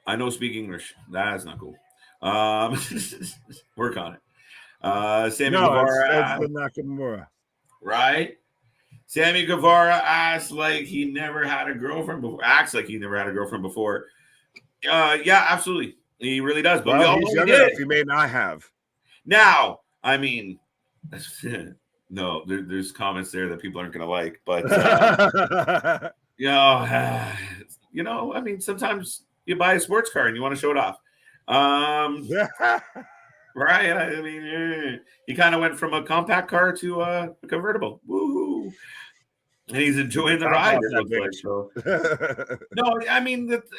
I know speak English. That's not cool. Work on it. Sammy Guevara. It's the Nakamura. Right? Sammy Guevara acts like he never had a girlfriend before. Yeah, absolutely. He really does. But we all he's young enough. He may not have. Now, I mean, no, there's comments there that people aren't going to like. But, I mean, sometimes you buy a sports car and you want to show it off. Right? I mean, he kind of went from a compact car to a convertible. Woo! And he's enjoying the ride. No, I mean, that's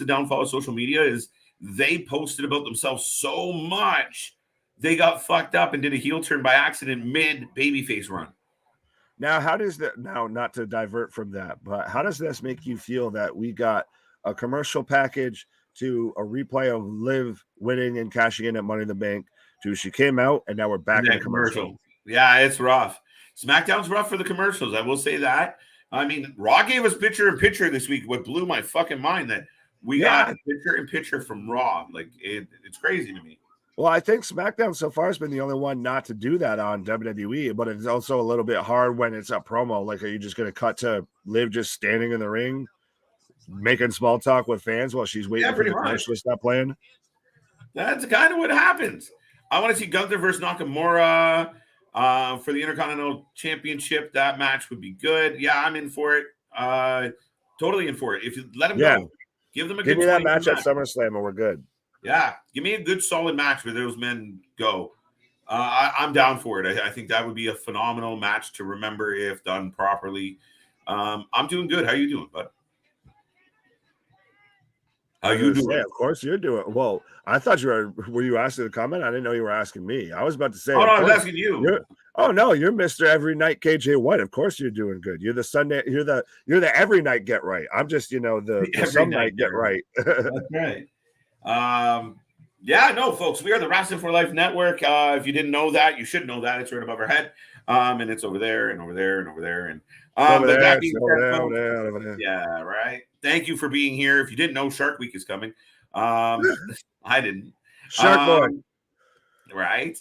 the downfall of social media, is they posted about themselves so much, they got fucked up and did a heel turn by accident mid babyface run. Now, how does that, now not to divert from that, but how does this make you feel that we got a commercial package to a replay of Liv winning and cashing in at Money in the Bank to she came out and now we're back in the commercial? Yeah, it's rough. SmackDown's rough for the commercials. I will say that. I mean, Raw gave us picture-in-picture this week. What blew my fucking mind that we got picture-in-picture from Raw. Like, it's crazy to me. Well, I think SmackDown so far has been the only one not to do that on WWE, but it's also a little bit hard when it's a promo. Like, are you just going to cut to Liv just standing in the ring, making small talk with fans while she's waiting for the commercial to stop playing? That's kind of what happens. I want to see Gunther versus Nakamura. For the Intercontinental Championship, that match would be good. Yeah, I'm in for it. Totally in for it. If you let them go, give them a good match at SummerSlam and we're good. Yeah, give me a good solid match where those men go. I'm down for it. I think that would be a phenomenal match to remember if done properly. I'm doing good. How you doing, bud? How you doing? Of course you're doing well. I thought were you asking a comment? I didn't know you were asking me. I was about to say, oh no, I was asking you. Oh no, you're Mr. Every Night KJ White. Of course you're doing good. You're the Sunday, you're the every night get right. I'm just, the some night get right. That's right. Yeah, no, folks, we are the Wrasslin for Life Network. If you didn't know that, you should know that. It's right above our head. And it's over there and over there and over there. And over there. Yeah, right. Thank you for being here. If you didn't know, Shark Week is coming. I didn't. Shark Boy. Right.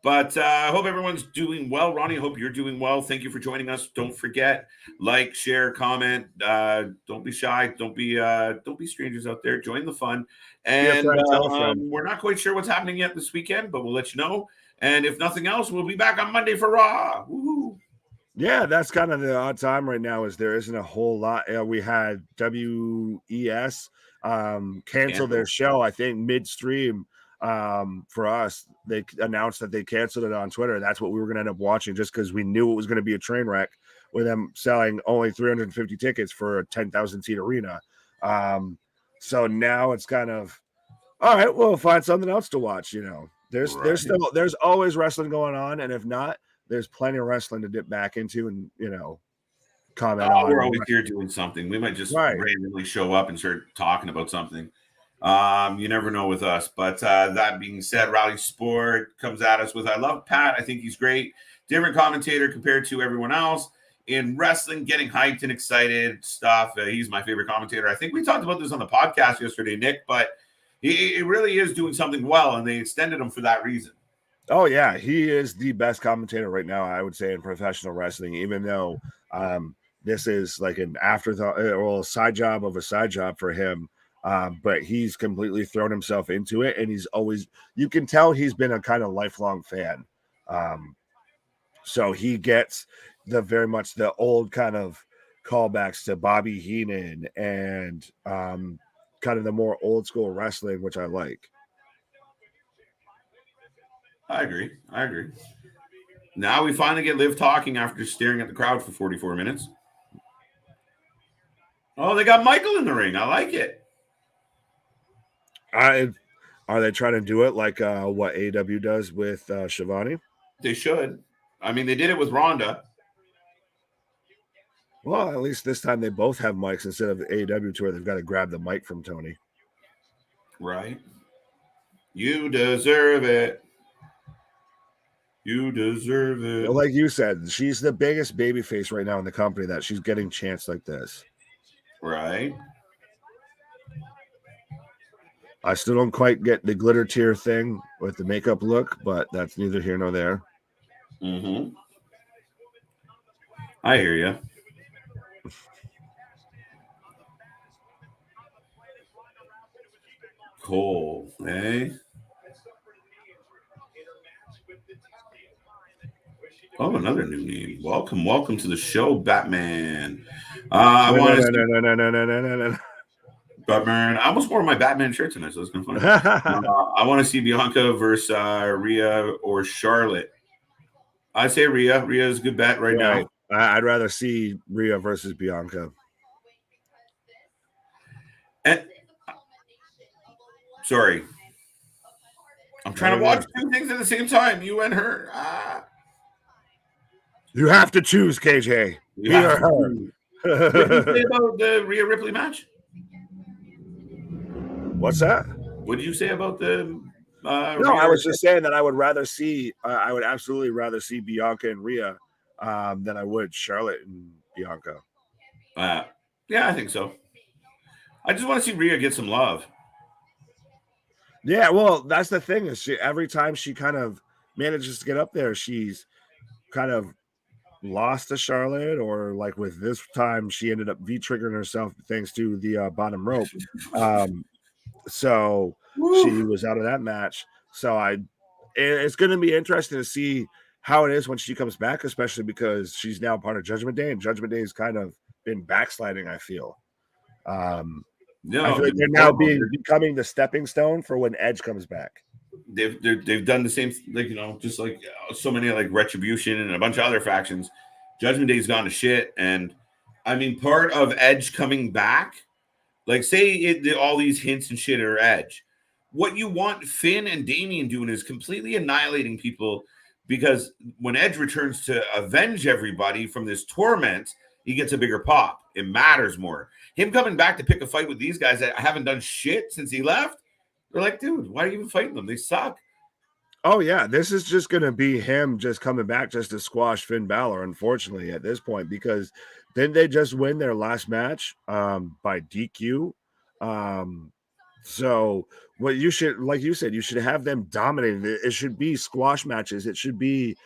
But I hope everyone's doing well. Ronnie, I hope you're doing well. Thank you for joining us. Don't forget, like, share, comment. Don't be shy. Don't be strangers out there. Join the fun. And we're not quite sure what's happening yet this weekend, but we'll let you know. And if nothing else, we'll be back on Monday for Raw. Woo-hoo. Yeah, that's kind of the odd time right now. Is there isn't a whole lot. We had WES cancel their show, I think, midstream. For us, they announced that they canceled it on Twitter. That's what we were going to end up watching, just because we knew it was going to be a train wreck with them selling only 350 tickets for a 10,000 seat arena. So now it's kind of all right. We'll find something else to watch. There's always wrestling going on, and if not, there's plenty of wrestling to dip back into and comment on. We're always here doing something. We might just randomly show up and start talking about something. You never know with us. But that being said, Rally Sport comes at us with I love Pat. I think he's great. Different commentator compared to everyone else in wrestling, getting hyped and excited stuff. He's my favorite commentator. I think we talked about this on the podcast yesterday, Nick, but he really is doing something well, and they extended him for that reason. Oh, yeah. He is the best commentator right now, I would say, in professional wrestling, even though this is like an afterthought or a side job of a side job for him. But he's completely thrown himself into it, and he's always, you can tell he's been a kind of lifelong fan. So he gets very much the old kind of callbacks to Bobby Heenan and kind of the more old school wrestling, which I like. I agree. Now we finally get Liv talking after staring at the crowd for 44 minutes. Oh, they got Michael in the ring. I like it. Are they trying to do it like what AEW does with Shivani? They should. I mean, they did it with Ronda. Well, at least this time they both have mics instead of AEW to where they've got to grab the mic from Tony. Right. You deserve it. You deserve it. Like you said, she's the biggest babyface right now in the company that she's getting chants like this. Right. I still don't quite get the glitter tear thing with the makeup look, but that's neither here nor there. Mm-hmm. I hear you. Cool, eh? Oh, another new name. Welcome to the show, Batman. No. Batman. I almost wore my Batman shirt tonight, so it's kind of fun. I want to see Bianca versus Rhea or Charlotte. I say Rhea. Rhea is a good bet right now. I'd rather see Rhea versus Bianca. And sorry, I'm trying to watch two things at the same time. You and her. You have to choose, KJ. Me or her. What did you say about the Rhea Ripley match? What's that? What did you say about the? No, I was just saying that I would rather see. I would absolutely rather see Bianca and Rhea than I would Charlotte and Bianca. Yeah, I think so. I just want to see Rhea get some love. Yeah, well, that's the thing is every time she kind of manages to get up there, she's kind of lost to Charlotte, or like with this time, she ended up V-triggering herself thanks to the bottom rope. So she was out of that match. So it's going to be interesting to see how it is when she comes back, especially because she's now part of Judgment Day, and Judgment Day has kind of been backsliding, I feel. I feel like they're now becoming the stepping stone for when Edge comes back. they've done the same, like, just like so many like Retribution and a bunch of other factions. Judgment Day's gone to shit, and I mean, part of Edge coming back, like, say all these hints and shit are Edge. What you want Finn and Damian doing is completely annihilating people, because when Edge returns to avenge everybody from this torment, he gets a bigger pop. It matters more. Him coming back to pick a fight with these guys that haven't done shit since he left, they're like, dude, why are you even fighting them? They suck. Oh, yeah. This is just going to be him just coming back just to squash Finn Balor, unfortunately, at this point, because didn't they just win their last match by DQ? So what you should, like you said, you should have them dominating. It should be squash matches. It should be,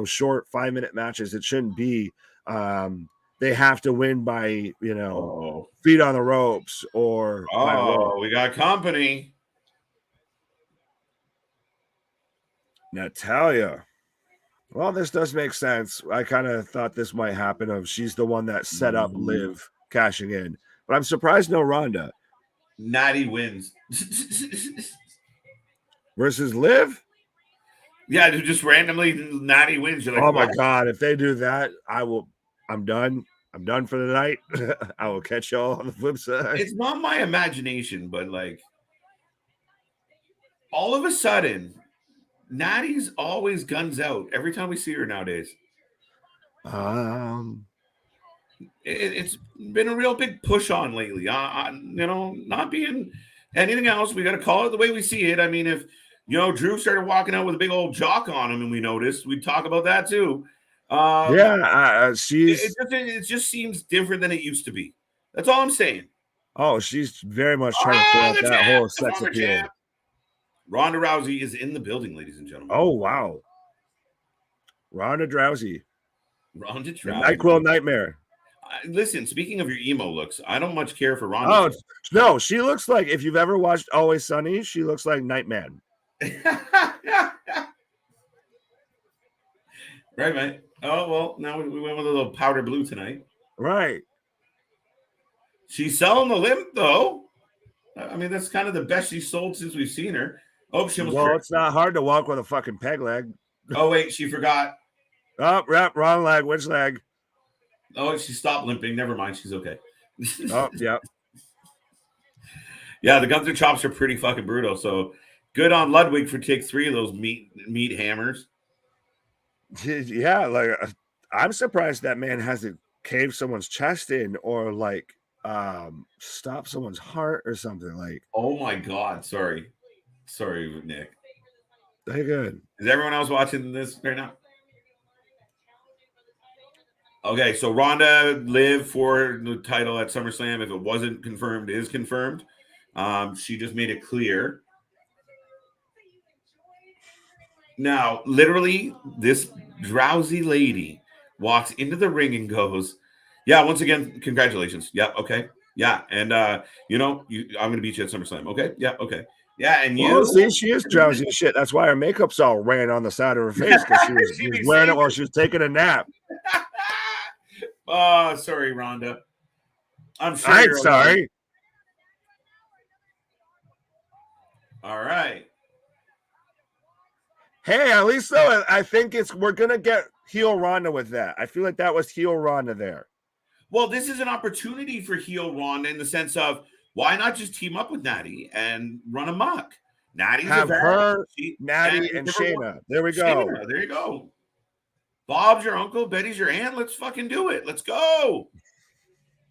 short 5-minute matches. It shouldn't be they have to win by, feet on the ropes or. Oh, we got company. Natalya. Well, this does make sense. I kind of thought this might happen. Of she's the one that set up Liv cashing in, but I'm surprised no Ronda. Natty wins versus Liv. Yeah, just randomly Natty wins. You're like, oh my god! If they do that, I'm done. I'm done for the night. I will catch y'all on the flip side. It's not my imagination, but like all of a sudden, Natty's always guns out every time we see her nowadays. It's been a real big push on lately. Not being anything else. We got to call it the way we see it. I mean, if Drew started walking out with a big old jock on him, and we noticed, we'd talk about that too. It just seems different than it used to be. That's all I'm saying. Oh, she's very much trying to fill out that whole sex appeal. Ronda Rousey is in the building, ladies and gentlemen. Oh wow, Ronda Rousey. NyQuil Nightmare. Listen, speaking of your emo looks, I don't much care for Ronda. Oh no, she looks like, if you've ever watched Always Sunny, she looks like Nightman. Right, mate. Oh well, now we went with a little powder blue tonight. Right. She's selling the limp though. I mean, that's kind of the best she's sold since we've seen her. Oh, she was. Well, it's not hard to walk with a fucking peg leg. Oh wait, she forgot. Oh, wrong leg. Which leg? Oh, she stopped limping. Never mind. She's okay. Oh, yeah. Yeah, the Gunther chops are pretty fucking brutal. So good on Ludwig for take 3 of those meat hammers. Yeah, like I'm surprised that man hasn't caved someone's chest in or like stop someone's heart or something. Like, oh my god, sorry, Nick. Very good. Is everyone else watching this right now? Okay, so Ronda Liv for the title at SummerSlam. If it wasn't confirmed, is confirmed. She just made it clear. Now, literally, this drowsy lady walks into the ring and goes, yeah, once again, congratulations. Yeah, okay. Yeah, and I'm going to beat you at SummerSlam. Okay, yeah, okay. Yeah, and see, she is drowsy as shit. That's why her makeup's all ran on the side of her face, because she was wearing it while she was taking a nap. Oh, sorry, Rhonda. I'm sure. I'm sorry. All right. Hey, at least though, I think we're gonna get heel Ronda with that. I feel like that was heel Ronda there. Well, this is an opportunity for heel Ronda in the sense of, why not just team up with Natty and run amok? Natty's have her, Natty, and Shayna. There we go. Shayna, there you go. Bob's your uncle, Betty's your aunt. Let's fucking do it. Let's go.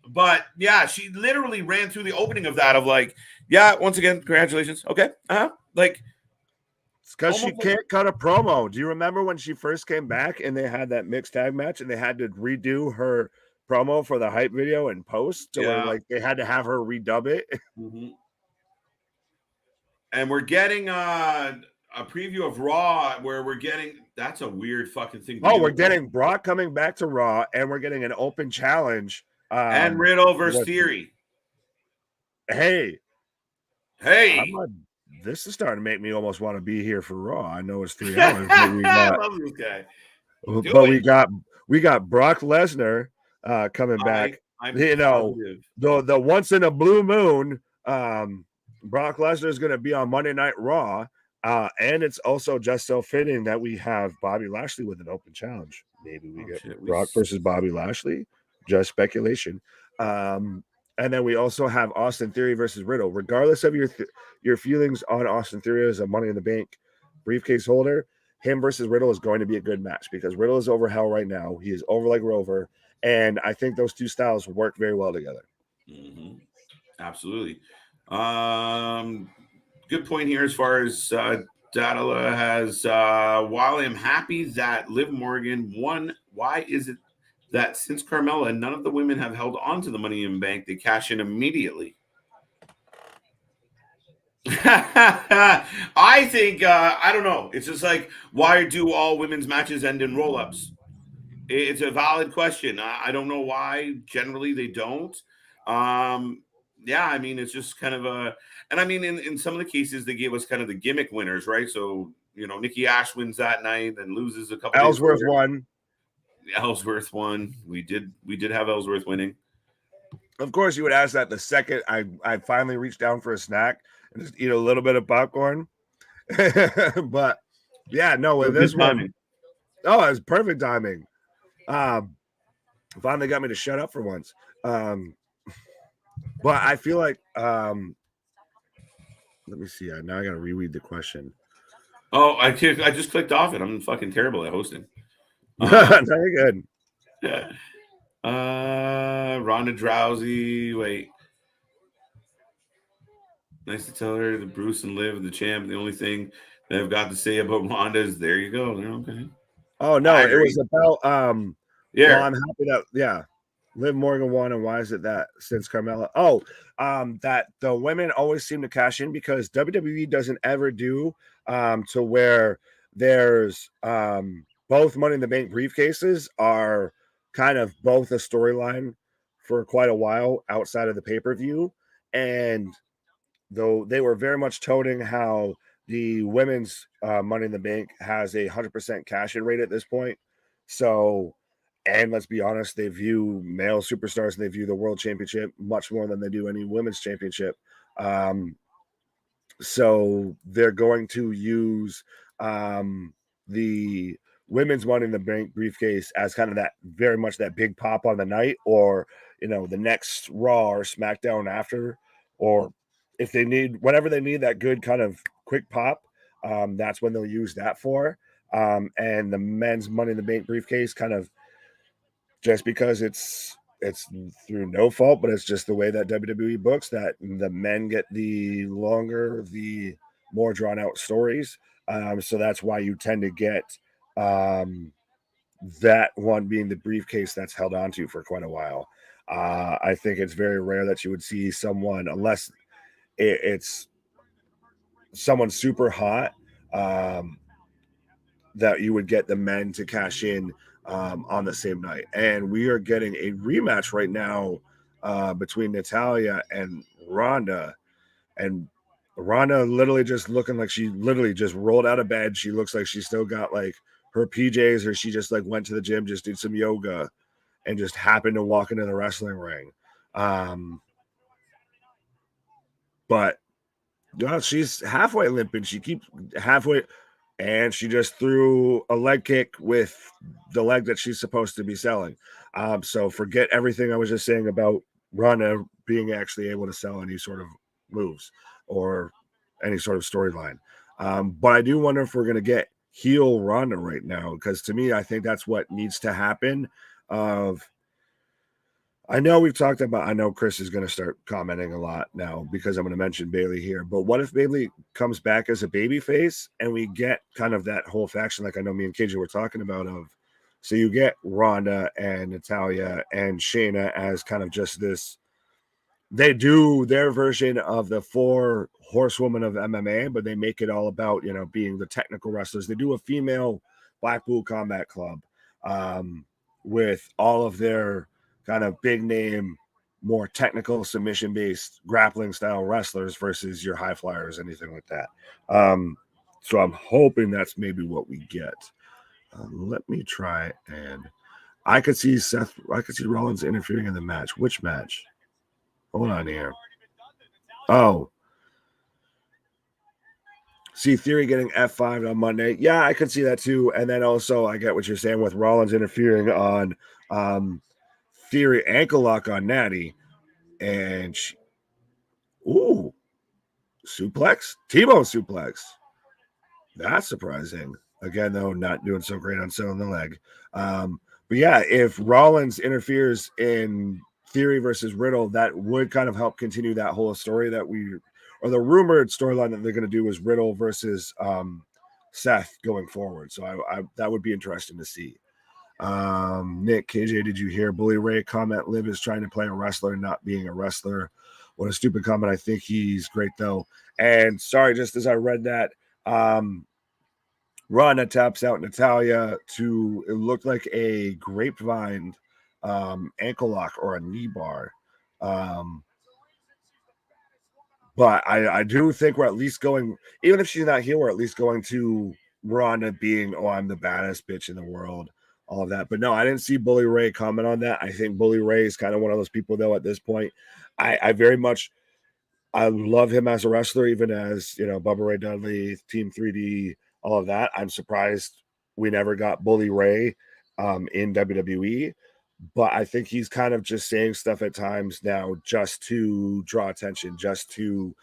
But yeah, she literally ran through the opening of that of like, yeah, once again, congratulations. Okay. Like, it's because she can't cut a promo. Do you remember when she first came back and they had that mixed tag match and they had to redo her promo for the hype video and post? So like they had to have her redub it. Mm-hmm. And we're getting a preview of Raw where we're getting, that's a weird fucking thing. We're getting Brock coming back to Raw and we're getting an open challenge. And Riddle versus Theory. Hey. This is starting to make me almost want to be here for Raw. I know it's 3 hours. But I love this guy. We got Brock Lesnar coming back. The once in a blue moon, Brock Lesnar is going to be on Monday Night Raw. And it's also just so fitting that we have Bobby Lashley with an open challenge. Maybe we get Brock versus Bobby Lashley. Just speculation. And then we also have Austin Theory versus Riddle. Regardless of your feelings on Austin Theory as a Money in the Bank briefcase holder, him versus Riddle is going to be a good match because Riddle is over hell right now. He is over like Rover. And I think those two styles work very well together. Mm-hmm. Absolutely. Good point here as far as Dadala has. While I'm happy that Liv Morgan won, why is it that since Carmella, none of the women have held on to the Money in the Bank, they cash in immediately? I think, I don't know. It's just like, why do all women's matches end in roll-ups? It's a valid question. I don't know why generally they don't. Yeah, I mean, it's just kind of and I mean, in some of the cases, they gave us kind of the gimmick winners, right? So, Nikki Ash wins that night and loses a couple. Ellsworth won. Ellsworth won. We did have Ellsworth winning. Of course, you would ask that the second I finally reached down for a snack and just eat a little bit of popcorn. But yeah, no, with this one, it was perfect timing. Finally got me to shut up for once. But I feel like let me see. Now I gotta reread the question. Oh, I just clicked off it. I'm fucking terrible at hosting. Very good. Yeah. Ronda Drowsy. Wait. Nice to tell her that Bruce and Liv, the champ, the only thing that I've got to say about Ronda is there you go. They're okay. Oh no, it was about well, I'm happy that Liv Morgan won, and why is it that since Carmella? Oh, that the women always seem to cash in because WWE doesn't ever do to where there's both Money in the Bank briefcases are kind of both a storyline for quite a while outside of the pay-per-view. And though they were very much toting how the women's Money in the Bank has a 100% cash-in rate at this point. So, and let's be honest, they view male superstars and they view the World Championship much more than they do any women's championship. So they're going to use the women's Money in the Bank briefcase as kind of that very much that big pop on the night, or the next Raw or SmackDown after, or if they need whatever they need that good kind of quick pop, that's when they'll use that for. And the men's Money in the Bank briefcase kind of just because it's through no fault, but it's just the way that WWE books that the men get the longer, the more drawn out stories. So that's why you tend to get that one being the briefcase that's held onto for quite a while. I think it's very rare that you would see someone, unless it's someone super hot, that you would get the men to cash in on the same night. And we are getting a rematch right now between Natalya and Ronda. And Ronda literally just looking like she literally just rolled out of bed. She looks like she still got like her PJs, or she just like went to the gym, just did some yoga, and just happened to walk into the wrestling ring. But she's halfway limping. She keeps halfway, and she just threw a leg kick with the leg that she's supposed to be selling. So forget everything I was just saying about Ronda being actually able to sell any sort of moves or any sort of storyline. But I do wonder if we're going to get heel Ronda right now, because to me, I think that's what needs to happen. I know we've talked about, I know Chris is going to start commenting a lot now because I'm going to mention Bayley here, but what if Bayley comes back as a baby face and we get kind of that whole faction, like I know me and KJ were talking about, so you get Ronda and Natalya and Shayna as kind of just this, they do their version of the 4 horsewomen of MMA, but they make it all about, being the technical wrestlers. They do a female Blackpool Combat Club with all of their kind of big name, more technical submission based grappling style wrestlers versus your high flyers, anything like that. So I'm hoping that's maybe what we get. Let me try, and I could see Rollins interfering in the match. Which match? Hold on here. Oh, see Theory getting F5 on Monday. Yeah, I could see that too. And then also, I get what you're saying with Rollins interfering on Theory ankle lock on Natty. And suplex? T-bone suplex. That's surprising. Again, though, not doing so great on selling the leg. But yeah, if Rollins interferes in Theory versus Riddle, that would kind of help continue that whole story that or the rumored storyline that they're going to do is Riddle versus Seth going forward. So I that would be interesting to see. Nick, KJ, did you hear Bully Ray comment? Liv is trying to play a wrestler, not being a wrestler. What a stupid comment. I think he's great though. And sorry, just as I read that, Ronda taps out Natalya to, it looked like a grapevine ankle lock or a knee bar. But I do think we're at least going, even if she's not here, we're at least going to Ronda being, oh, I'm the baddest bitch in the world, all of that. But no, I didn't see Bully Ray comment on that. I think Bully Ray is kind of one of those people, though, at this point. I very much, I love him as a wrestler, even as, you know, Bubba Ray Dudley, Team 3D, all of that. I'm surprised we never got Bully Ray in WWE. But I think he's kind of just saying stuff at times now just to draw attention, just to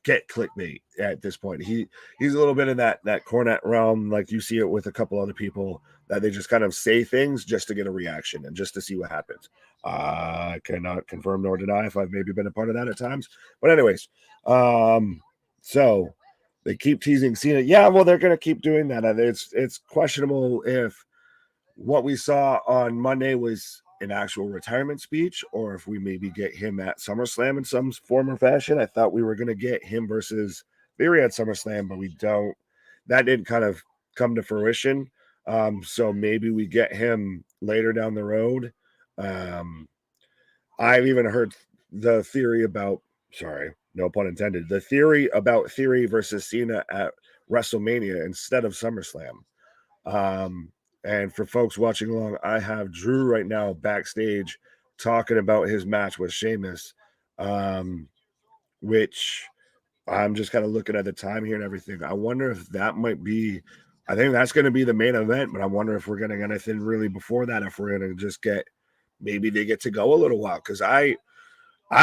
get clickbait at this point. He's a little bit in that Cornette realm, like you see it with a couple other people, that they just kind of say things just to get a reaction and just to see what happens. I cannot confirm nor deny if I've maybe been a part of that at times. But anyways, so they keep teasing Cena. Yeah, well, they're going to keep doing that. It's questionable if what we saw on Monday was an actual retirement speech, or if we maybe get him at SummerSlam in some form or fashion. I thought we were going to get him versus Theory at SummerSlam, but we don't. That didn't kind of come to fruition. So maybe we get him later down the road. I've even heard the theory about, sorry, no pun intended, the theory about Theory versus Cena at WrestleMania instead of SummerSlam. And for folks watching along, I have Drew right now backstage talking about his match with Sheamus, which I'm just kind of looking at the time here and everything. I wonder if that might be, I think that's going to be the main event, but I wonder if we're getting anything really before that, if we're going to just get, maybe they get to go a little while, because I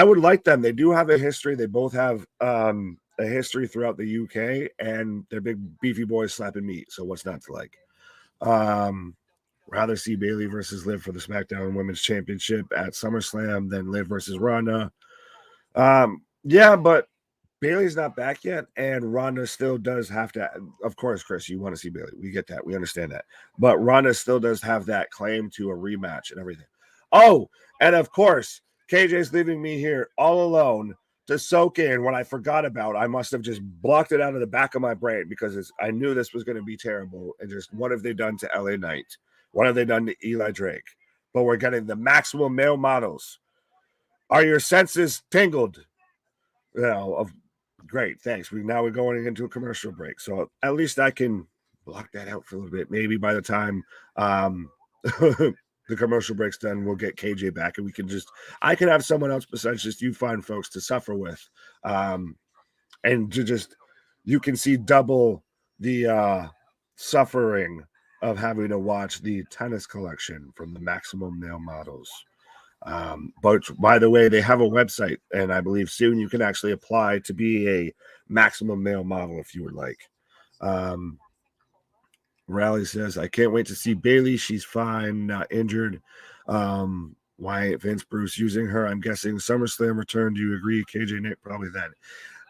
would like them. They do have a history. They both have a history throughout the UK, and they're big beefy boys slapping meat. So what's not to like? Rather see Bayley versus Liv for the SmackDown Women's Championship at SummerSlam than Liv versus Ronda. Yeah, but Bayley's not back yet, and Ronda still does have to. Of course, Chris, you want to see Bayley. We get that. We understand that. But Ronda still does have that claim to a rematch and everything. Oh, and of course, KJ's leaving me here all alone to soak in what I forgot about. I must have just blocked it out of the back of my brain because I knew this was going to be terrible. And just, what have they done to LA Knight? What have they done to Eli Drake? But we're getting the maximum male models. Are your senses tingled? You know, great, thanks. We're going into a commercial break. So at least I can block that out for a little bit. Maybe by the time the commercial break's done, we'll get KJ back, and I can have someone else besides just you fine folks to suffer with. And to just, you can see double the suffering of having to watch the tennis collection from the Maximum Male Models. But by the way, they have a website, and I believe soon you can actually apply to be a Maximum Male Model if you would like. Raleigh says, I can't wait to see Bayley. She's fine, not injured. Why ain't Vince Bruce using her? I'm guessing SummerSlam return. Do you agree, KJ Nick? Probably then.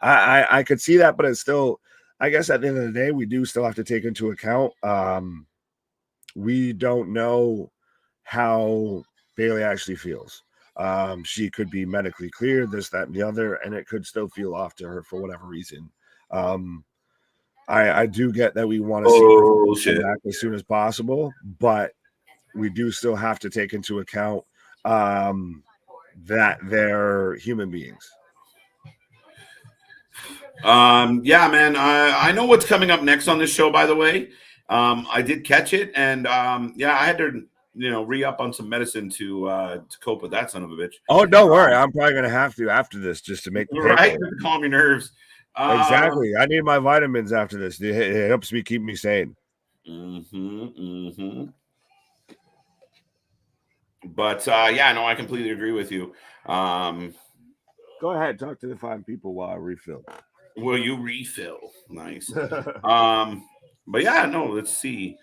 I could see that, but it's still, I guess at the end of the day, we do still have to take into account. We don't know how Bayley actually feels. She could be medically cleared, this, that, and the other, and it could still feel off to her for whatever reason. I do get that we want to see her come back as soon as possible, but we do still have to take into account that they're human beings. Yeah, man. I know what's coming up next on this show, by the way. I did catch it, and yeah, I had to, re-up on some medicine to cope with that son of a bitch. Oh, don't worry. I'm probably going to have to after this just to make right to calm your nerves. Exactly. I need my vitamins after this. It helps me keep me sane. But yeah, no, I completely agree with you. Go ahead, talk to the fine people while I refill. Will you refill? Nice. But yeah, no, let's see.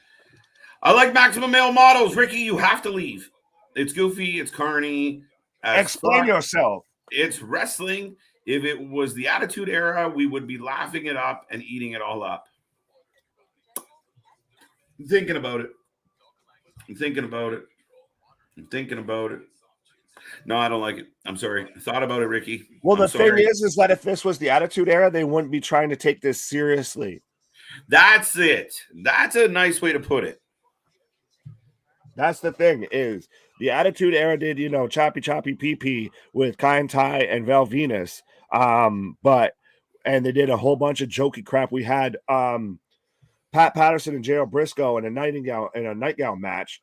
I like Maximum Male Models. Ricky, you have to leave. It's goofy, it's carny. Explain yourself. It's wrestling. If it was the Attitude Era, we would be laughing it up and eating it all up. I'm thinking about it. No, I don't like it. I'm sorry. I thought about it, Ricky. Well, the thing is that if this was the Attitude Era, they wouldn't be trying to take this seriously. That's it. That's a nice way to put it. That's the thing is the Attitude Era did, choppy PP with Kaun and Val Venus. And they did a whole bunch of jokey crap. We had Pat Patterson and JL Briscoe in a nightgown match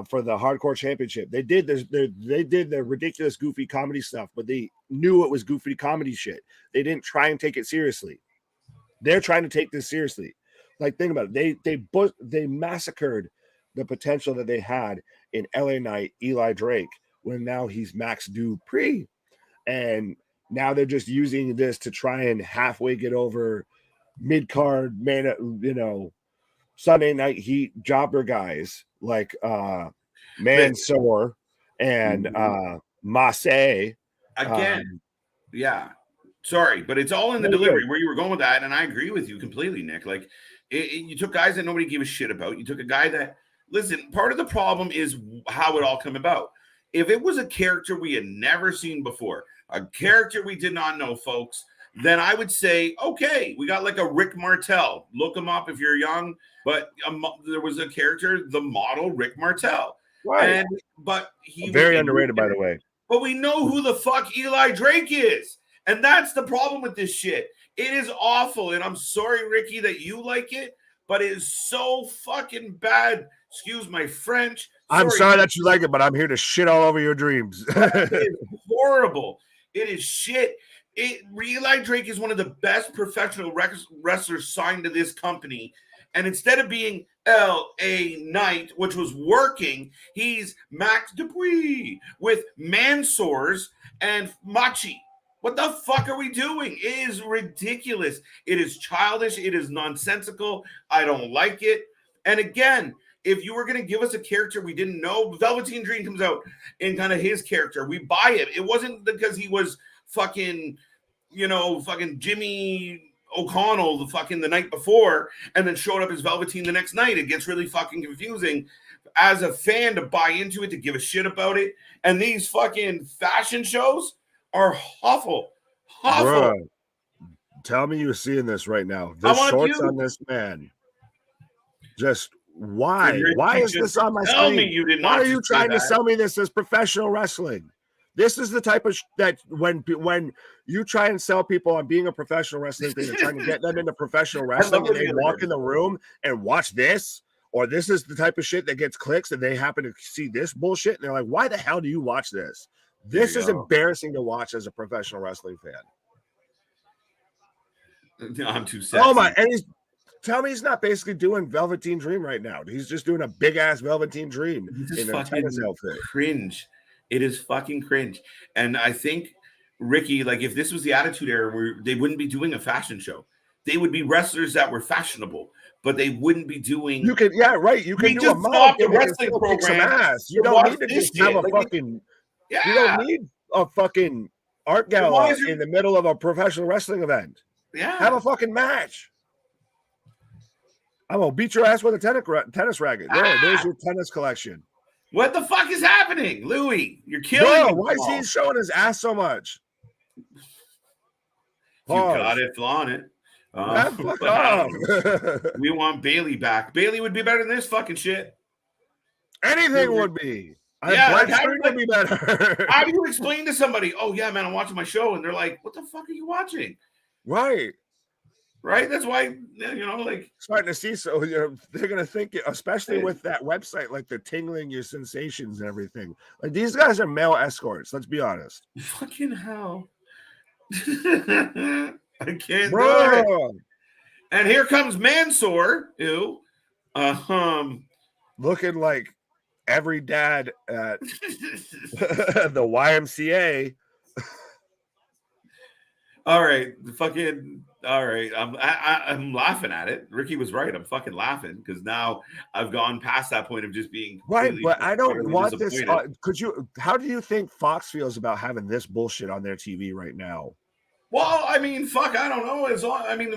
for the Hardcore Championship. They did the ridiculous goofy comedy stuff, but they knew it was goofy comedy shit. They didn't try and take it seriously. They're trying to take this seriously. Like, think about it. They massacred the potential that they had in LA Knight, Eli Drake, when now he's Max Dupree. And now they're just using this to try and halfway get over mid-card, Sunday Night Heat jobber guys like Mansoor and Massey. Again, yeah. Sorry, but it's all in the delivery where you were going with that, and I agree with you completely, Nick. Like, you took guys that nobody gave a shit about. You took a guy that, listen, part of the problem is how it all came about. If it was a character we had never seen before, a character we did not know, folks, then I would say, okay, we got like a Rick Martel. Look him up if you're young. But there was a character, the model Rick Martel. Right. But he was very underrated, by the way. But we know who the fuck Eli Drake is. And that's the problem with this shit. It is awful. And I'm sorry, Ricky, that you like it, but it is so fucking bad. Excuse my French. I'm sorry that you like it, but I'm here to shit all over your dreams. It is horrible. It is shit. Eli Drake is one of the best professional wrestlers signed to this company. And instead of being L.A. Knight, which was working, he's Max Dupree with Mansoors and Machi. What the fuck are we doing? It is ridiculous. It is childish. It is nonsensical. I don't like it. And again, if you were going to give us a character we didn't know, Velveteen Dream comes out in kind of his character. We buy it. It wasn't because he was fucking Jimmy O'Connell the night before and then showed up as Velveteen the next night. It gets really fucking confusing as a fan to buy into it, to give a shit about it. And these fucking fashion shows are awful. Bro, tell me you're seeing this right now. The shorts on this man. Just why? Why is this on my screen? Why are you trying to sell me this as professional wrestling? This is the type of that when you try and sell people on being a professional wrestling thing and trying to get them into professional wrestling and they walk in the room and watch this, or this is the type of shit that gets clicks and they happen to see this bullshit and they're like, why the hell do you watch this? This is embarrassing to watch as a professional wrestling fan. I'm too sexy. Oh my, and tell me he's not basically doing Velveteen Dream right now. He's just doing a big ass Velveteen Dream in a tennis outfit. Cringe. It is fucking cringe. And I think, Ricky, like if this was the Attitude Era, they wouldn't be doing a fashion show. They would be wrestlers that were fashionable, but they wouldn't be doing. You could, yeah, right. You can do a stop the wrestling program. You don't need to just have a fucking. Yeah. You don't need a fucking art gala in the middle of a professional wrestling event. Yeah, have a fucking match. I'm gonna beat your ass with a tennis racket. There's your tennis collection. What the fuck is happening, Louis? You're killing me. Why is he showing his ass so much? You got it, flaunt it. Fuck off. We want Bailey back. Bailey would be better than this fucking shit. Anything would be. Blanchard would be better. How do you explain to somebody, oh yeah, man, I'm watching my show, and they're like, what the fuck are you watching? Right. That's why, like starting to see. So they're gonna think, especially with that website, like the tingling your sensations and everything. Like these guys are male escorts. Let's be honest. Fucking hell. I can't do Bro. it. And here comes Mansoor. Ew. Looking like every dad at the YMCA. All right, all right. I'm laughing at it. Ricky was right. I'm fucking laughing because now I've gone past that point of just being right. But I don't want this. How do you think Fox feels about having this bullshit on their TV right now? Well, I mean, fuck, I don't know.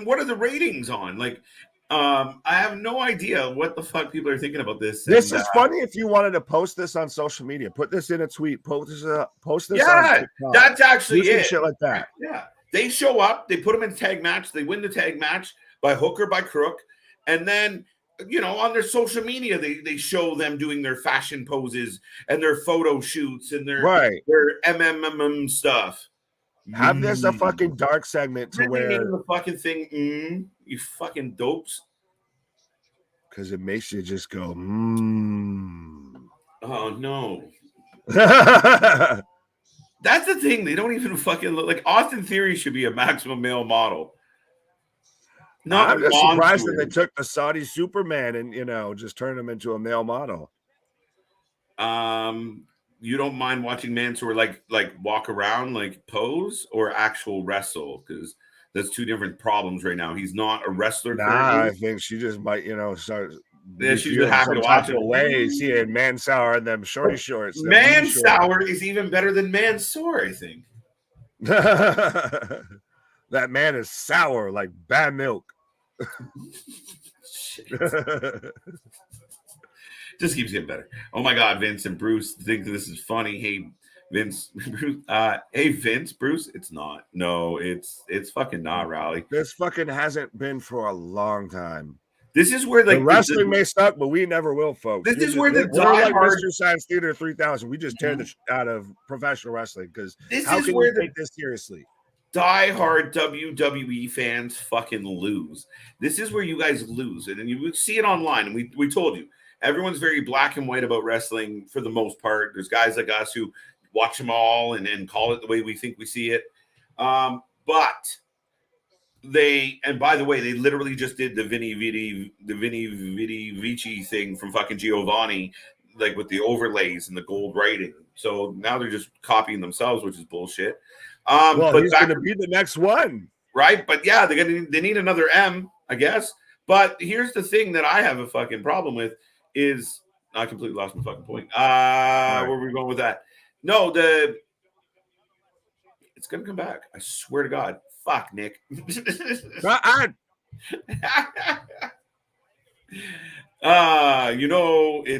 What are the ratings on? Like, I have no idea what the fuck people are thinking about this. This is funny. If you wanted to post this on social media, put this in a tweet, post this. Yeah, on TikTok, that's actually it. Shit like that. Yeah. They show up, they put them in a tag match, they win the tag match by hook or by crook, and then on their social media they show them doing their fashion poses and their photo shoots and their MMM stuff. Have this a fucking dark segment to where the fucking thing, you fucking dopes. Because it makes you just go, Oh no. That's the thing. They don't even fucking look like Austin Theory should be a maximum male model. I'm just surprised that they took the Saudi Superman and just turned him into a male model. You don't mind watching Mansoor like walk around, like pose, or actual wrestle? Because that's two different problems right now. He's not a wrestler. I think she just might, start. Yeah, she's just happy to watch it. Way seeing Mansour and them shorty shorts. Mansour is even better than Mansoor, I think. That man is sour like bad milk. Just keeps getting better. Oh my God, Vince and Bruce think this is funny. Hey, Vince, Bruce, Bruce, it's not. No, it's fucking not, Raleigh. This fucking hasn't been for a long time. This is where the wrestling may suck, but we never will, folks. This is where the diehard Mr. Science Theater 3000. We just tear the out of professional wrestling because how can we take this seriously? Diehard WWE fans fucking lose. This is where you guys lose, and you see it online. And we told you everyone's very black and white about wrestling for the most part. There's guys like us who watch them all and call it the way we think we see it. But and by the way, they literally just did the Vinny Vici thing from fucking Giovanni, like with the overlays and the gold writing. So now they're just copying themselves, which is bullshit. Well, but he's going to be the next one, right? But yeah, they need another M, I guess. But here's the thing that I have a fucking problem with is I completely lost my fucking point. Where were we going with that? No, it's going to come back. I swear to God. Fuck, Nick. It's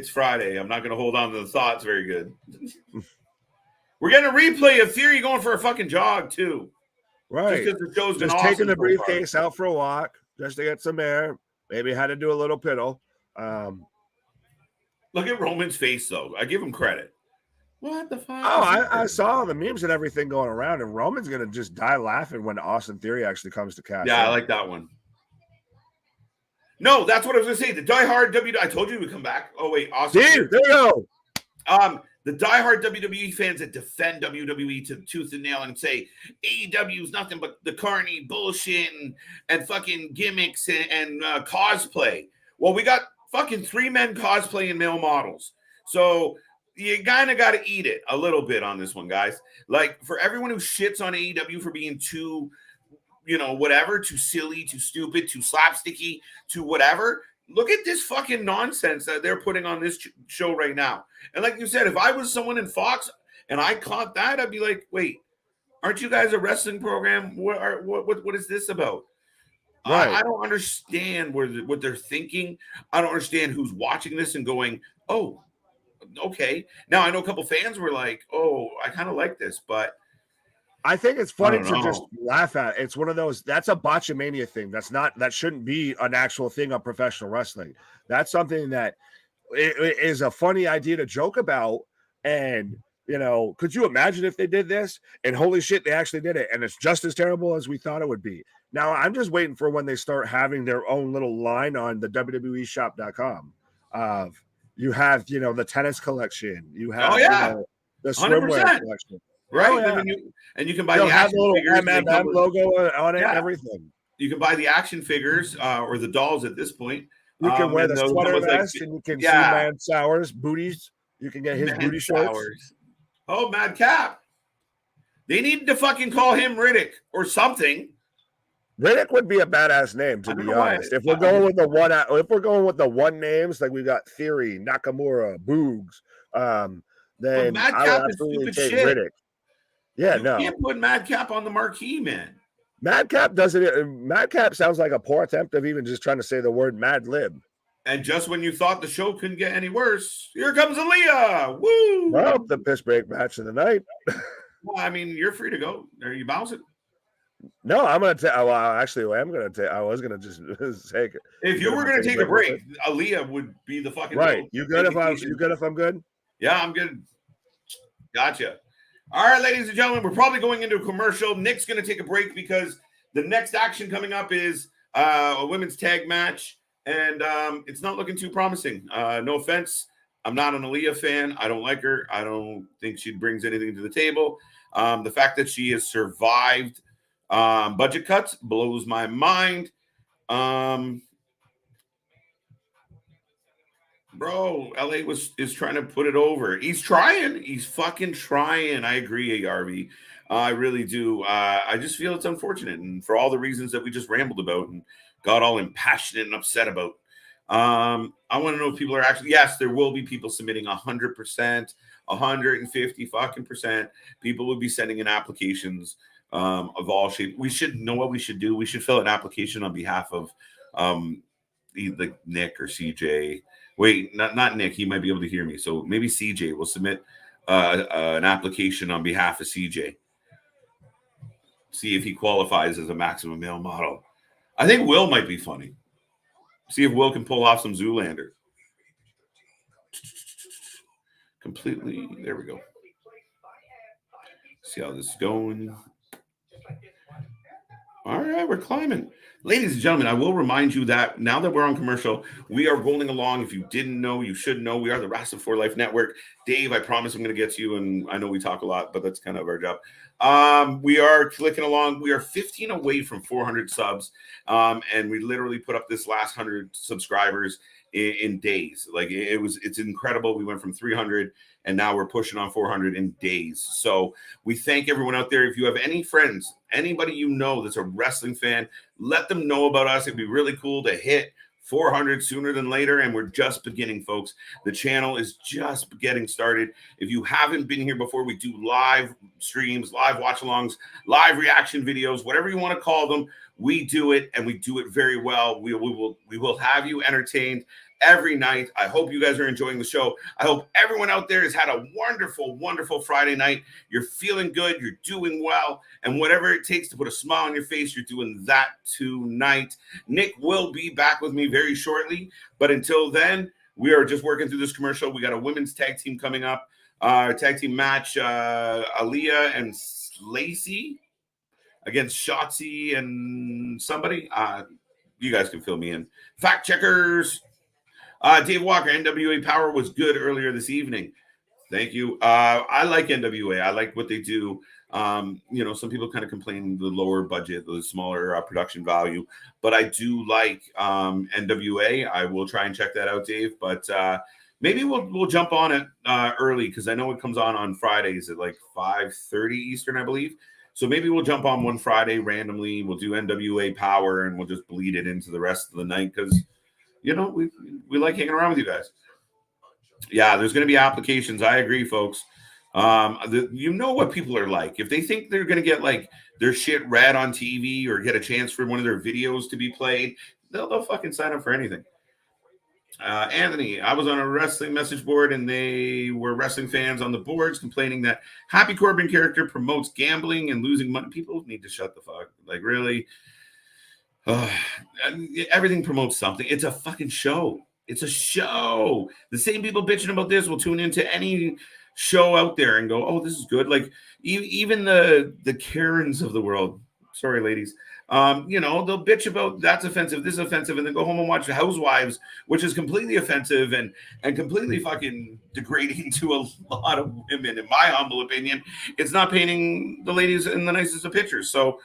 Friday. I'm not going to hold on to the thoughts very good. We're getting a replay of Theory going for a fucking jog, too. Right. Just taking the briefcase out for a walk, just to get some air. Maybe had to do a little piddle. Look at Roman's face, though. I give him credit. What the fuck? Oh, I saw the memes and everything going around, and Roman's going to just die laughing when Austin Theory actually comes to Cassidy. Yeah, I like that one. No, that's what I was going to say. The diehard WWE. I told you we come back. Oh, wait. Austin Theory. There you go. The diehard WWE fans that defend WWE to the tooth and nail and say AEW is nothing but the carny bullshit and fucking gimmicks and cosplay. Well, we got fucking 3 men cosplaying male models. So you kind of got to eat it a little bit on this one, guys. Like, for everyone who shits on AEW for being too, whatever, too silly, too stupid, too slapsticky, too whatever, look at this fucking nonsense that they're putting on this show right now. And like you said, if I was someone in Fox and I caught that, I'd be like, wait, aren't you guys a wrestling program? What is this about? Right. I don't understand what they're thinking. I don't understand who's watching this and going, oh, okay. Now I know a couple fans were like, oh, I kind of like this, but I think it's funny to just laugh at. It's one of those, that's a botchamania thing. That shouldn't be an actual thing on professional wrestling. That's something that it is a funny idea to joke about. And, could you imagine if they did this and holy shit, they actually did it. And it's just as terrible as we thought it would be. Now I'm just waiting for when they start having their own little line on the WWE shop.com. You have, the tennis collection. You have the swimwear collection. right? Oh, yeah. I mean, you can buy They'll the have action a little figures. MMM logo on it and Yeah. everything. You can buy the action figures or the dolls at this point. You can wear and the they'll come sweater with, like, vest, and you can see yeah, Man Sour's booties. You can get his Man booty shorts. Sours. Oh, Madcap. They need to fucking call him Riddick or something. Riddick would be a badass name, to be honest. If we're going with the one names, like we got Theory, Nakamura, Boogs, then I would absolutely take Riddick. Yeah, you can't put Madcap on the marquee, man. Madcap doesn't. Madcap sounds like a poor attempt of even just trying to say the word Mad Lib. And just when you thought the show couldn't get any worse, here comes Aaliyah. Woo! Well, the piss break match of the night. Well, I mean, you're free to go. Are you bouncing? No, I'm gonna take. Well, actually, I'm gonna take. I was gonna just take. If you were gonna take a break, Aaliyah would be the fucking right. Goat. You good? You good if I'm good? Yeah, I'm good. Gotcha. All right, ladies and gentlemen, we're probably going into a commercial. Nick's gonna take a break because the next action coming up is a women's tag match, and it's not looking too promising. No offense. I'm not an Aaliyah fan. I don't like her. I don't think she brings anything to the table. The fact that she has survived budget cuts blows my mind. Bro, LA is trying to put it over. He's trying. He's fucking trying. I agree, ARV. I really do. I just feel it's unfortunate, and for all the reasons that we just rambled about and got all impassioned and upset about. I want to know if people are actually, yes, there will be people submitting 100%, 150 fucking percent. People will be sending in applications of all shapes. We should know what we should do. We should fill an application on behalf of either Nick or CJ. Wait, not Nick. He might be able to hear me. So maybe CJ will submit an application on behalf of CJ. See if he qualifies as a maximum male model. I think Will might be funny. See if Will can pull off some Zoolander. Completely. There we go. See how this is going. All right, we're climbing. Ladies and gentlemen, I will remind you that now that we're on commercial, we are rolling along. If you didn't know, you should know. We are the Wrasslin for Life Network. Dave, I promise I'm going to get to you, and I know we talk a lot, but that's kind of our job. We are clicking along. We are 15 away from 400 subs, and we literally put up this last 100 subscribers in days. Like it's incredible. We went from 300 and now we're pushing on 400 in days. So we thank everyone out there. If you have any friends, anybody you know that's a wrestling fan, let them know about us. It'd be really cool to hit 400 sooner than later, and we're just beginning, folks. The channel is just getting started. If you haven't been here before, we do live streams, live watch-alongs, live reaction videos, whatever you want to call them. We do it, and we do it very well. We will have you entertained every night. I hope you guys are enjoying the show. I hope everyone out there has had a wonderful, wonderful Friday night. You're feeling good. You're doing well. And whatever it takes to put a smile on your face, you're doing that tonight. Nick will be back with me very shortly. But until then, we are just working through this commercial. We got a women's tag team coming up. Tag team match, Aaliyah and Lacey against Shotzi and somebody. You guys can fill me in. Fact checkers. Dave Walker, NWA Power was good earlier this evening. Thank you. I like NWA. I like what they do. Some people kind of complain the lower budget, the smaller production value, but I do like NWA. I will try and check that out, Dave. But maybe we'll jump on it early because I know it comes on Fridays at like 5:30 Eastern, I believe. So maybe we'll jump on one Friday randomly. We'll do NWA Power and we'll just bleed it into the rest of the night because we like hanging around with you guys. Yeah, there's going to be applications. I agree, folks. You know what people are like. If they think they're going to get like their shit read on TV or get a chance for one of their videos to be played, they'll fucking sign up for anything. Anthony, I was on a wrestling message board and they were wrestling fans on the boards complaining that Happy Corbin character promotes gambling and losing money. People need to shut the fuck. Like, really? Everything promotes something. It's a fucking show. It's a show. The same people bitching about this will tune into any show out there and go, oh, this is good. Like even the Karens of the world Sorry, ladies. You know, they'll bitch about that's offensive, this is offensive, and then go home and watch Housewives, which is completely offensive and completely fucking degrading to a lot of women. In my humble opinion, it's not painting the ladies in the nicest of pictures. So,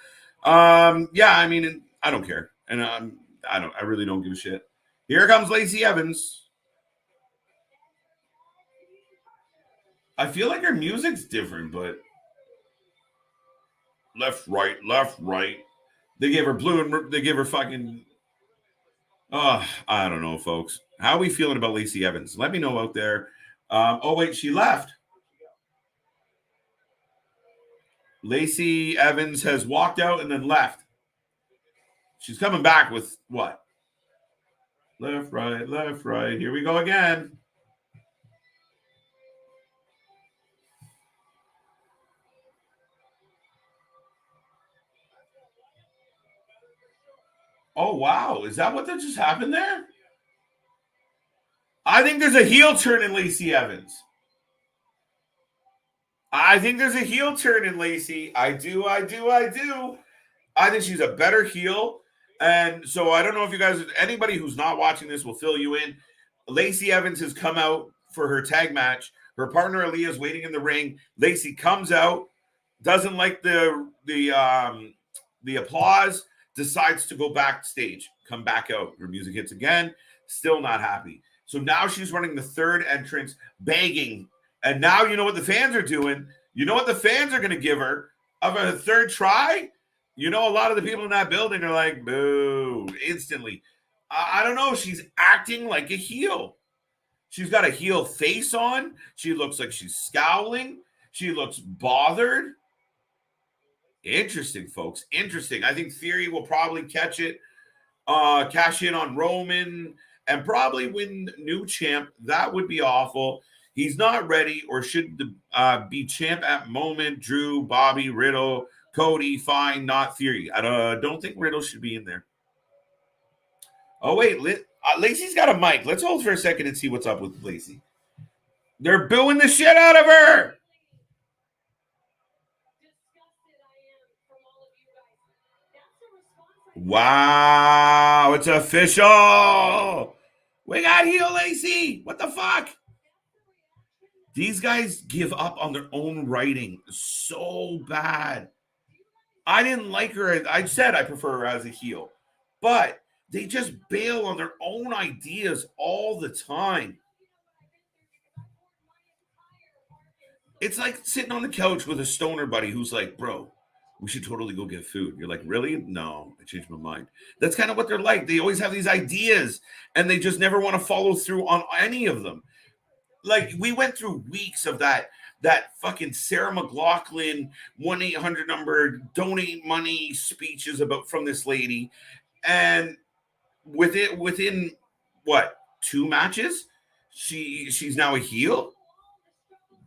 yeah, I mean, I don't care, and I really don't give a shit. Here comes Lacey Evans. I feel like her music's different, but left, right, left, right. They gave her blue and they gave her fucking. I don't know, folks. How are we feeling about Lacey Evans? Let me know out there. Oh, wait, she left. Lacey Evans has walked out and then left. She's coming back with what? Left, right, left, right. Here we go again. Oh, wow. Is that what that just happened there? I think there's a heel turn in Lacey Evans. I think there's a heel turn in Lacey. I do. I think she's a better heel. And so I don't know if you guys, anybody who's not watching this will fill you in. Lacey Evans has come out for her tag match. Her partner Aaliyah is waiting in the ring. Lacey comes out, doesn't like the applause, decides to go backstage, come back out. Her music hits again, still not happy. So now she's running the third entrance, begging. And now you know what the fans are doing. You know what the fans are going to give her of a third try? You know, a lot of the people in that building are like, boo, instantly. I don't know. She's acting like a heel. She's got a heel face on. She looks like she's scowling. She looks bothered. Interesting, folks. Interesting. I think Theory will probably catch it, cash in on Roman, and probably win new champ. That would be awful. He's not ready or should be champ at moment. Drew, Bobby, Riddle, Cody, fine, not Theory. I don't think Riddle should be in there. Oh, wait. Lacey's got a mic. Let's hold for a second and see what's up with Lacey. They're booing the shit out of her. Wow, it's official. We got heel Lacey. What the fuck? These guys give up on their own writing so bad. I didn't like her. I said I prefer her as a heel, but they just bail on their own ideas all the time. It's like sitting on the couch with a stoner buddy who's like, bro, we should totally go get food. You're like, really? No, I changed my mind. That's kind of what they're like. They always have these ideas and they just never want to follow through on any of them. Like, we went through weeks of that fucking Sarah McLachlan 1-800 number donate money speeches from this lady. And within what, 2 matches, she's now a heel.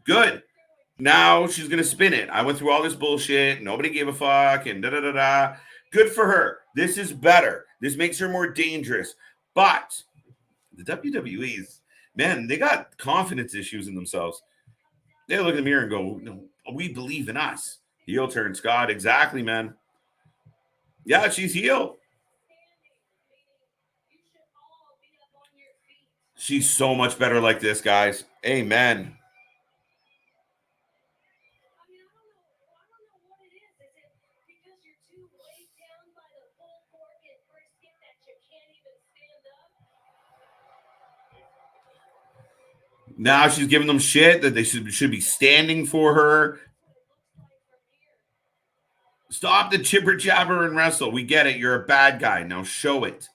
Good. Now she's gonna spin it. I went through all this bullshit. Nobody gave a fuck and da-da-da-da. Good for her. This is better. This makes her more dangerous. But the WWE's, man, they got confidence issues in themselves. They look in the mirror and go, no, we believe in us. Heel turn, Scott. Exactly, man. Yeah, she's heel. She's so much better like this, guys. Amen. Now she's giving them shit that they should be standing for her. Stop the chipper jabber and wrestle. We get it. You're a bad guy. Now show it.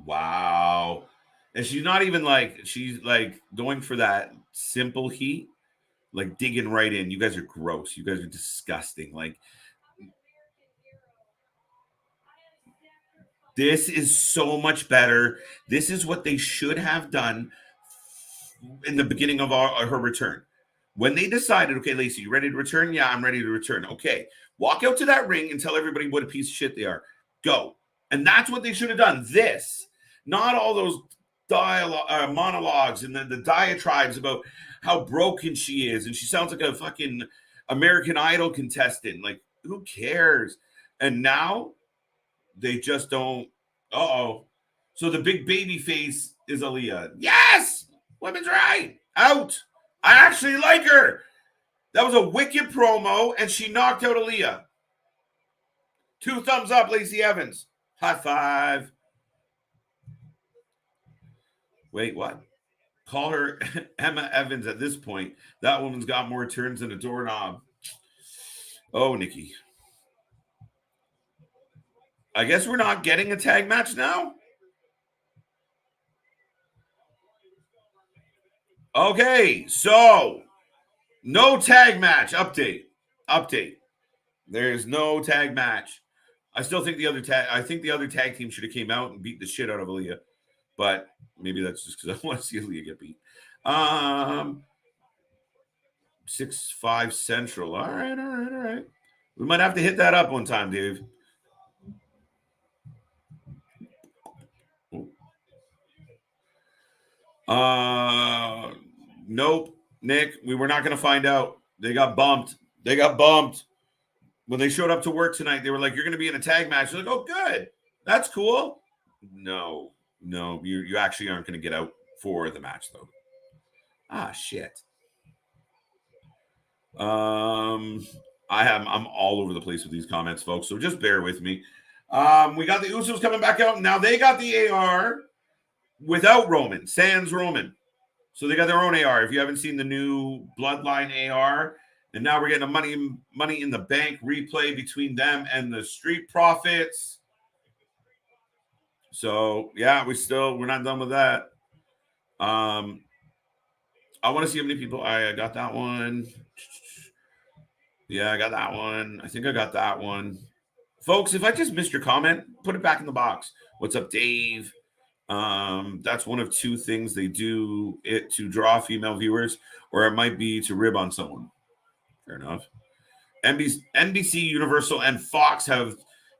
Wow. And she's not even like, she's like going for that simple heat, like digging right in. You guys are gross. You guys are disgusting. Like, this is so much better. This is what they should have done in the beginning of her return. When they decided, okay, Lacey, you ready to return? Yeah, I'm ready to return. Okay, walk out to that ring and tell everybody what a piece of shit they are. Go. And that's what they should have done. This, not all those monologues and the diatribes about how broken she is. And she sounds like a fucking American Idol contestant. Like, who cares? And now they just don't. Uh-oh. So the big baby face is Aaliyah. Yes! Women's right. Out. I actually like her. That was a wicked promo, and she knocked out Aaliyah. 2 thumbs up, Lacey Evans. High five. Wait, what? Call her Emma Evans at this point. That woman's got more turns than a doorknob. Oh, Nikki. I guess we're not getting a tag match now? Okay, so no tag match. Update. There's no tag match. I still think the other tag team should have came out and beat the shit out of Aaliyah. But maybe that's just because I want to see Aaliyah get beat. 6-5 Central. All right. We might have to hit that up one time, Dave. Nope, Nick. We were not going to find out. They got bumped. When they showed up to work tonight, they were like, "You're going to be in a tag match." They're like, "Oh, good. That's cool." No, you actually aren't going to get out for the match, though. Ah, shit. I'm all over the place with these comments, folks, so just bear with me. We got the Usos coming back out. Now they got the AR without Roman, sans Roman. So they got their own AR. If you haven't seen the new Bloodline AR, and now we're getting a money in the bank replay between them and the Street Profits. So yeah, we're not done with that. I want to see how many people. I got that one. Yeah, I got that one. I think I got that one. Folks, if I just missed your comment, put it back in the box. What's up, Dave? That's one of 2 things they do it to draw female viewers, or it might be to rib on someone. Fair enough. NBC, Universal, and Fox have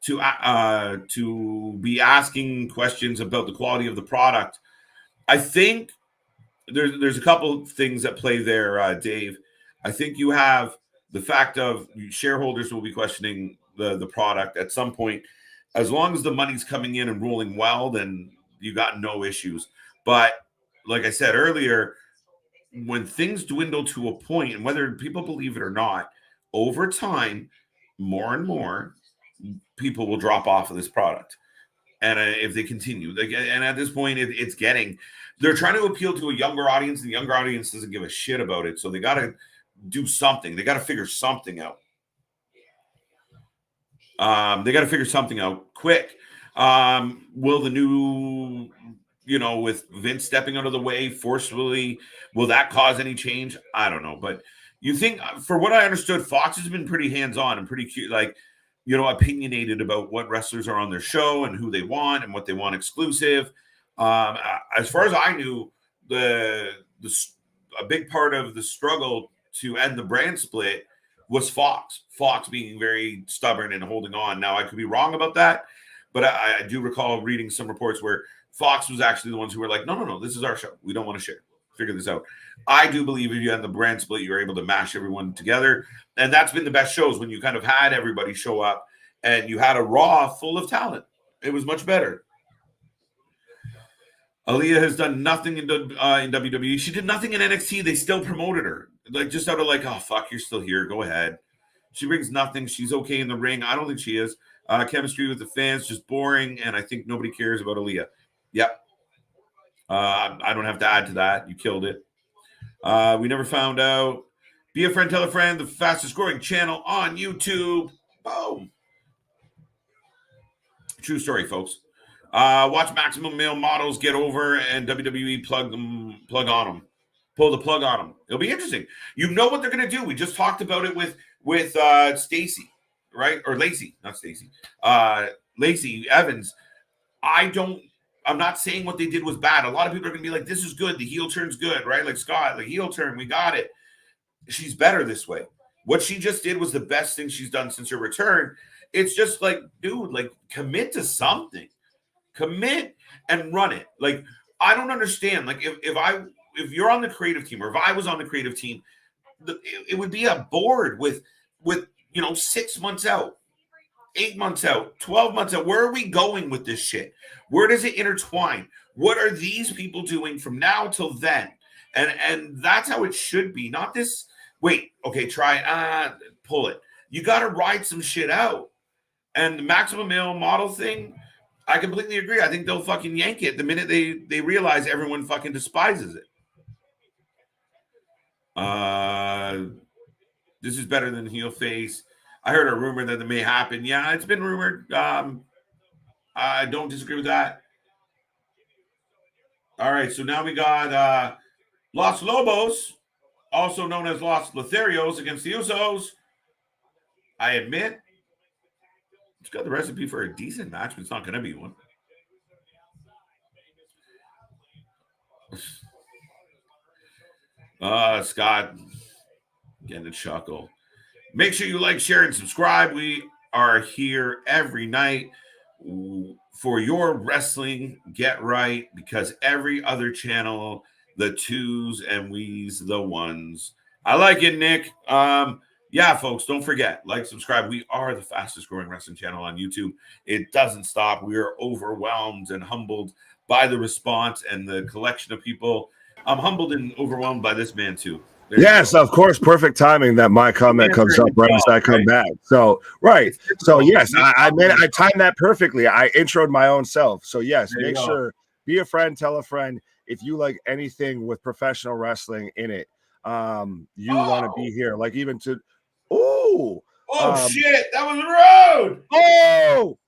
to be asking questions about the quality of the product. I think there's a couple things at play there, Dave. I think you have the fact of shareholders will be questioning the product at some point. As long as the money's coming in and rolling well, then you got no issues. But like I said earlier, when things dwindle to a point, and whether people believe it or not, over time, more and more people will drop off of this product. And if they continue, and at this point, they're trying to appeal to a younger audience, and the younger audience doesn't give a shit about it. So they got to do something. They got to figure something out. They got to figure something out quick. Will the new, with Vince stepping out of the way forcefully, will that cause any change? I don't know. But you think, for what I understood, Fox has been pretty hands-on and pretty cute, opinionated about what wrestlers are on their show and who they want and what they want exclusive. As far as I knew, a big part of the struggle to end the brand split was Fox being very stubborn and holding on. Now, I could be wrong about that, but I do recall reading some reports where Fox was actually the ones who were like, no, this is our show. We don't want to share. Figure this out. I do believe if you had the brand split, you're able to mash everyone together. And that's been the best shows, when you kind of had everybody show up and you had a Raw full of talent. It was much better. Aaliyah has done nothing in WWE. She did nothing in NXT. They still promoted her. Just out of oh, fuck, you're still here. Go ahead. She brings nothing. She's okay in the ring. I don't think she is. Chemistry with the fans, just boring. And I think nobody cares about Aaliyah. Yep. I don't have to add to that. You killed it. We never found out. Be a friend, tell a friend. The fastest growing channel on YouTube. Boom. True story, folks. Watch Maximum Male Models get over and WWE plug on them. Pull the plug on them. It'll be interesting. You know what they're going to do. We just talked about it with Stacy, right? Or Lacey, not Stacy. Lacey Evans. I'm not saying what they did was bad. A lot of people are going to be like, this is good. The heel turn's good, right? Like Scott, heel turn, we got it. She's better this way. What she just did was the best thing she's done since her return. It's just dude, commit to something. Commit and run it. I don't understand. If you're on the creative team, or if I was on the creative team, it would be a board with 6 months out, 8 months out, 12 months out. Where are we going with this shit? Where does it intertwine? What are these people doing from now till then? And that's how it should be. Not this, wait, okay, try it, pull it. You got to ride some shit out. And the maximum male model thing, I completely agree. I think they'll fucking yank it the minute they realize everyone fucking despises it. This is better than heel face. I heard a rumor that it may happen. Yeah, it's been rumored. I don't disagree with that. All right, so now we got Los Lobos, also known as Los Lotharios, against the Usos. I admit, it's got the recipe for a decent match, but it's not going to be one. Scott getting a chuckle. Make sure you like, share, and subscribe. We are here every night for your wrestling get right, because every other channel, the twos and we's the ones. I like it, Nick. Yeah, folks, don't forget, like, subscribe. We are the fastest growing wrestling channel on YouTube. It doesn't stop. We are overwhelmed and humbled by the response and the collection of people. I'm humbled and overwhelmed by this man too. Yes, of course. Perfect timing that my comment comes up right as I come back. So, right. So, yes, I timed that perfectly. I introed my own self. So, yes, make sure, be a friend, tell a friend. If you like anything with professional wrestling in it, you want to be here. Like, even to, shit, that was rude. Oh,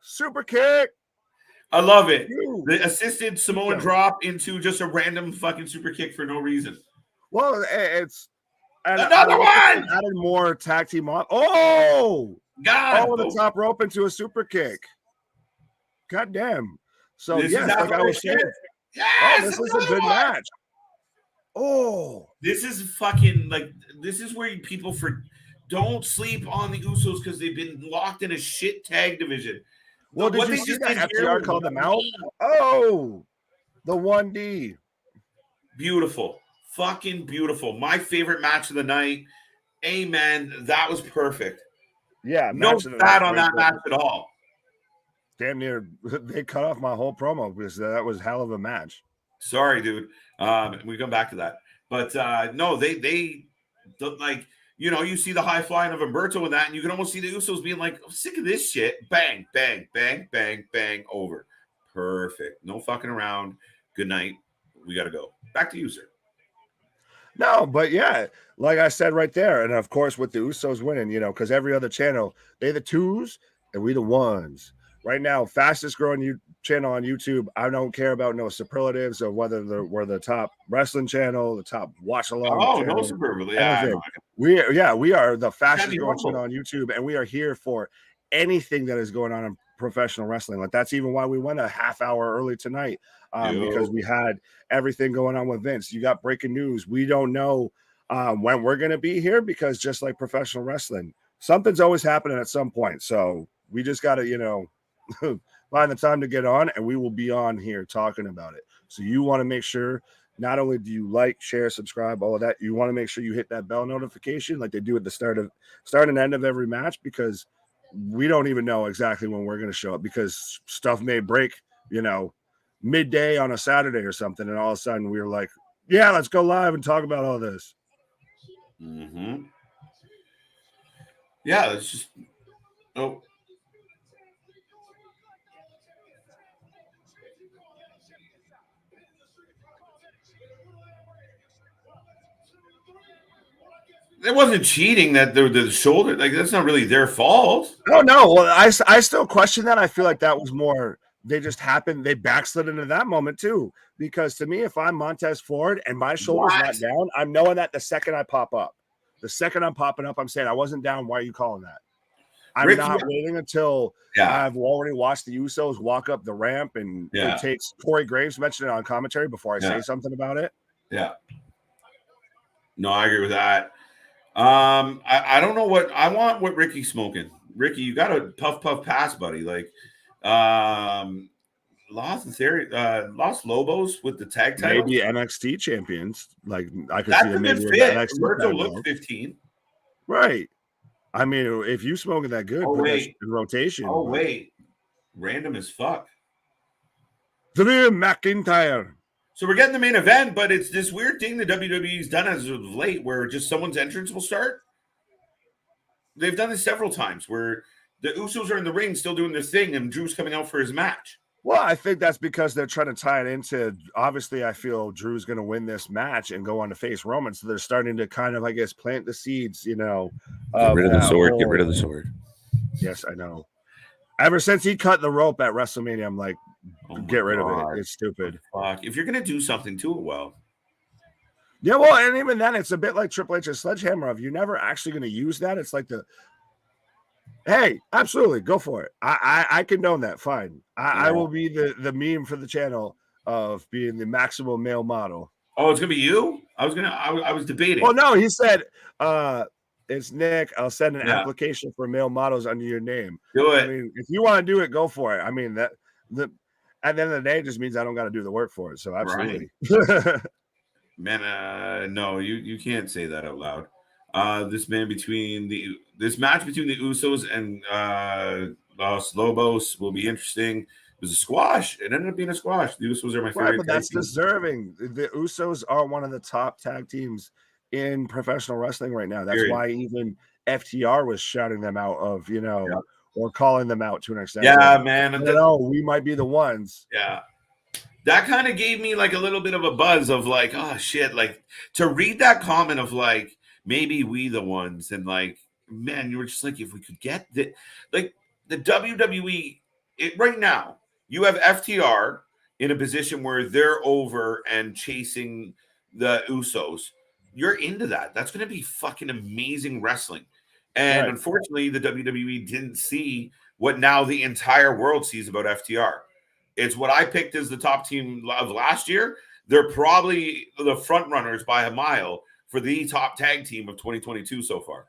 super kick. I love it. The assisted Samoan drop into just a random fucking super kick for no reason. Well, it's another one. Added more tag team on. Oh, God! Over the top rope into a super kick. God damn. So this yes, like I was saying, yes, this is a good match. Oh, this is fucking like this is where people don't sleep on the Usos because they've been locked in a shit tag division. Well, did you see that FTR called them out? Oh, the 1D. Beautiful. Fucking beautiful. My favorite match of the night. Amen. That was perfect. Yeah. No fat on that match at all. Damn near. They cut off my whole promo because that was hell of a match. Sorry, dude. We come back to that. But no, they like, you see the high flying of Humberto in that, and you can almost see the Usos being like, I'm sick of this shit. Bang, bang, bang, bang, bang, over. Perfect. No fucking around. Good night. We got to go. Back to you, sir. No, but yeah, like I said right there, and of course with the Usos winning, because every other channel, they the twos and we the ones. Right now, fastest growing channel on YouTube. I don't care about no superlatives of whether we're the top wrestling channel, the top watch along. Oh, channel, no superlative. Yeah, we are the fastest growing channel on YouTube, and we are here for anything that is going on in professional wrestling. Like that's even why we went a half hour early tonight. Because we had everything going on with Vince. You got breaking news. We don't know when we're going to be here because just like professional wrestling, something's always happening at some point. So we just got to, find the time to get on, and we will be on here talking about it. So you want to make sure not only do you like, share, subscribe, all of that, you want to make sure you hit that bell notification like they do at the start and end of every match, because we don't even know exactly when we're going to show up because stuff may break, midday on a Saturday or something, and all of a sudden we were like, yeah, let's go live and talk about all this. Yeah, it's just it wasn't cheating that the shoulder, like that's not really their fault. Oh no, well I still question that. I feel like that was more they just happened. They backslid into that moment too. Because to me, if I'm Montez Ford and my shoulder's not down, I'm knowing that the second I pop up. The second I'm popping up, I'm saying I wasn't down. Why are you calling that? I'm not waiting until I've already watched the Usos walk up the ramp, and it takes Corey Graves mentioned it on commentary before I say something about it. Yeah. No, I agree with that. I don't know what I want. What Ricky's smoking. Ricky, you got to puff pass, buddy. Like, Los Lobos with the tag title. Maybe NXT champions. Like I could That's see them a maybe good with fit. NXT Roberto title. looks 15. Right. I mean, if you smoking that good, put that in rotation. Oh, wait. Random as fuck. Drew McIntyre. So we're getting the main event, but it's this weird thing that WWE's done as of late where just someone's entrance will start. They've done this several times where the Usos are in the ring still doing their thing and Drew's coming out for his match. Well, I think that's because they're trying to tie it into, obviously, I feel Drew's going to win this match and go on to face Roman. So they're starting to kind of, I guess, plant the seeds, you know. Get rid of the sword. Get rid of the sword. Yes, I know. Ever since he cut the rope at WrestleMania, I'm like, get rid of it. It's stupid. Fuck. If you're going to do something, do it well. Yeah, well, and even then, it's a bit like Triple H's sledgehammer. If you're never actually going to use that, it's like hey, absolutely, go for it. I condone that. Fine. I will be the meme for the channel of being the maximum male model. Oh, it's gonna be you? I was debating. Well, no, he said it's Nick. I'll send an application for male models under your name. Do it. I mean, if you want to do it, go for it. I mean, at the end of the day, it just means I don't got to do the work for it. So absolutely. Right. Man, no, you can't say that out loud. This match between the Usos and Los Lobos will be interesting. It was a squash. It ended up being a squash. The Usos are my favorite. Right, but that's deserving. The Usos are one of the top tag teams in professional wrestling right now. That's why even FTR was shouting them out of, you know, or calling them out to an extent. Yeah, man. We might be the ones. Yeah. That kind of gave me like a little bit of a buzz of like, oh shit, like to read that comment of like, maybe we the ones, and like, man, you were just like, if we could get the WWE right now, you have FTR in a position where they're over and chasing the Usos. You're into that. That's going to be fucking amazing wrestling. And unfortunately, the WWE didn't see what now the entire world sees about FTR. It's what I picked as the top team of last year. They're probably the front runners by a mile for the top tag team of 2022 so far.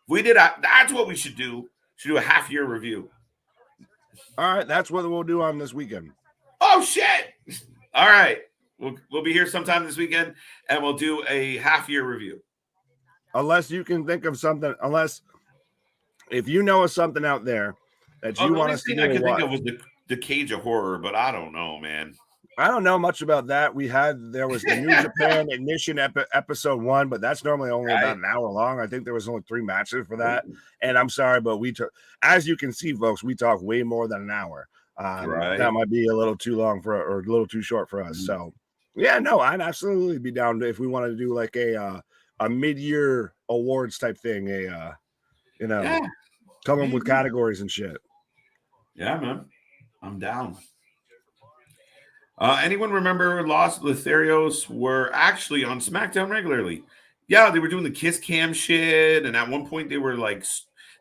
That's what we should do. Should do a half-year review. All right, that's what we'll do on this weekend. Oh shit! All right, we'll be here sometime this weekend, and we'll do a half-year review. Unless you can think of something. Unless if you know of something out there that you want us to do. I could think of was the Cage of Horror, but I don't know, man. I don't know much about that. There was the New Japan Ignition episode 1, but that's normally only about an hour long. I think there was only 3 matches for that. And I'm sorry, but as you can see, folks, we talk way more than an hour. That might be a little too long or a little too short for us. So yeah, no, I'd absolutely be down if we wanted to do like a mid-year awards type thing, come up with categories and shit. Yeah, man. I'm down. Anyone remember Los Lotharios were actually on SmackDown regularly? Yeah, they were doing the kiss cam shit, and at one point they were like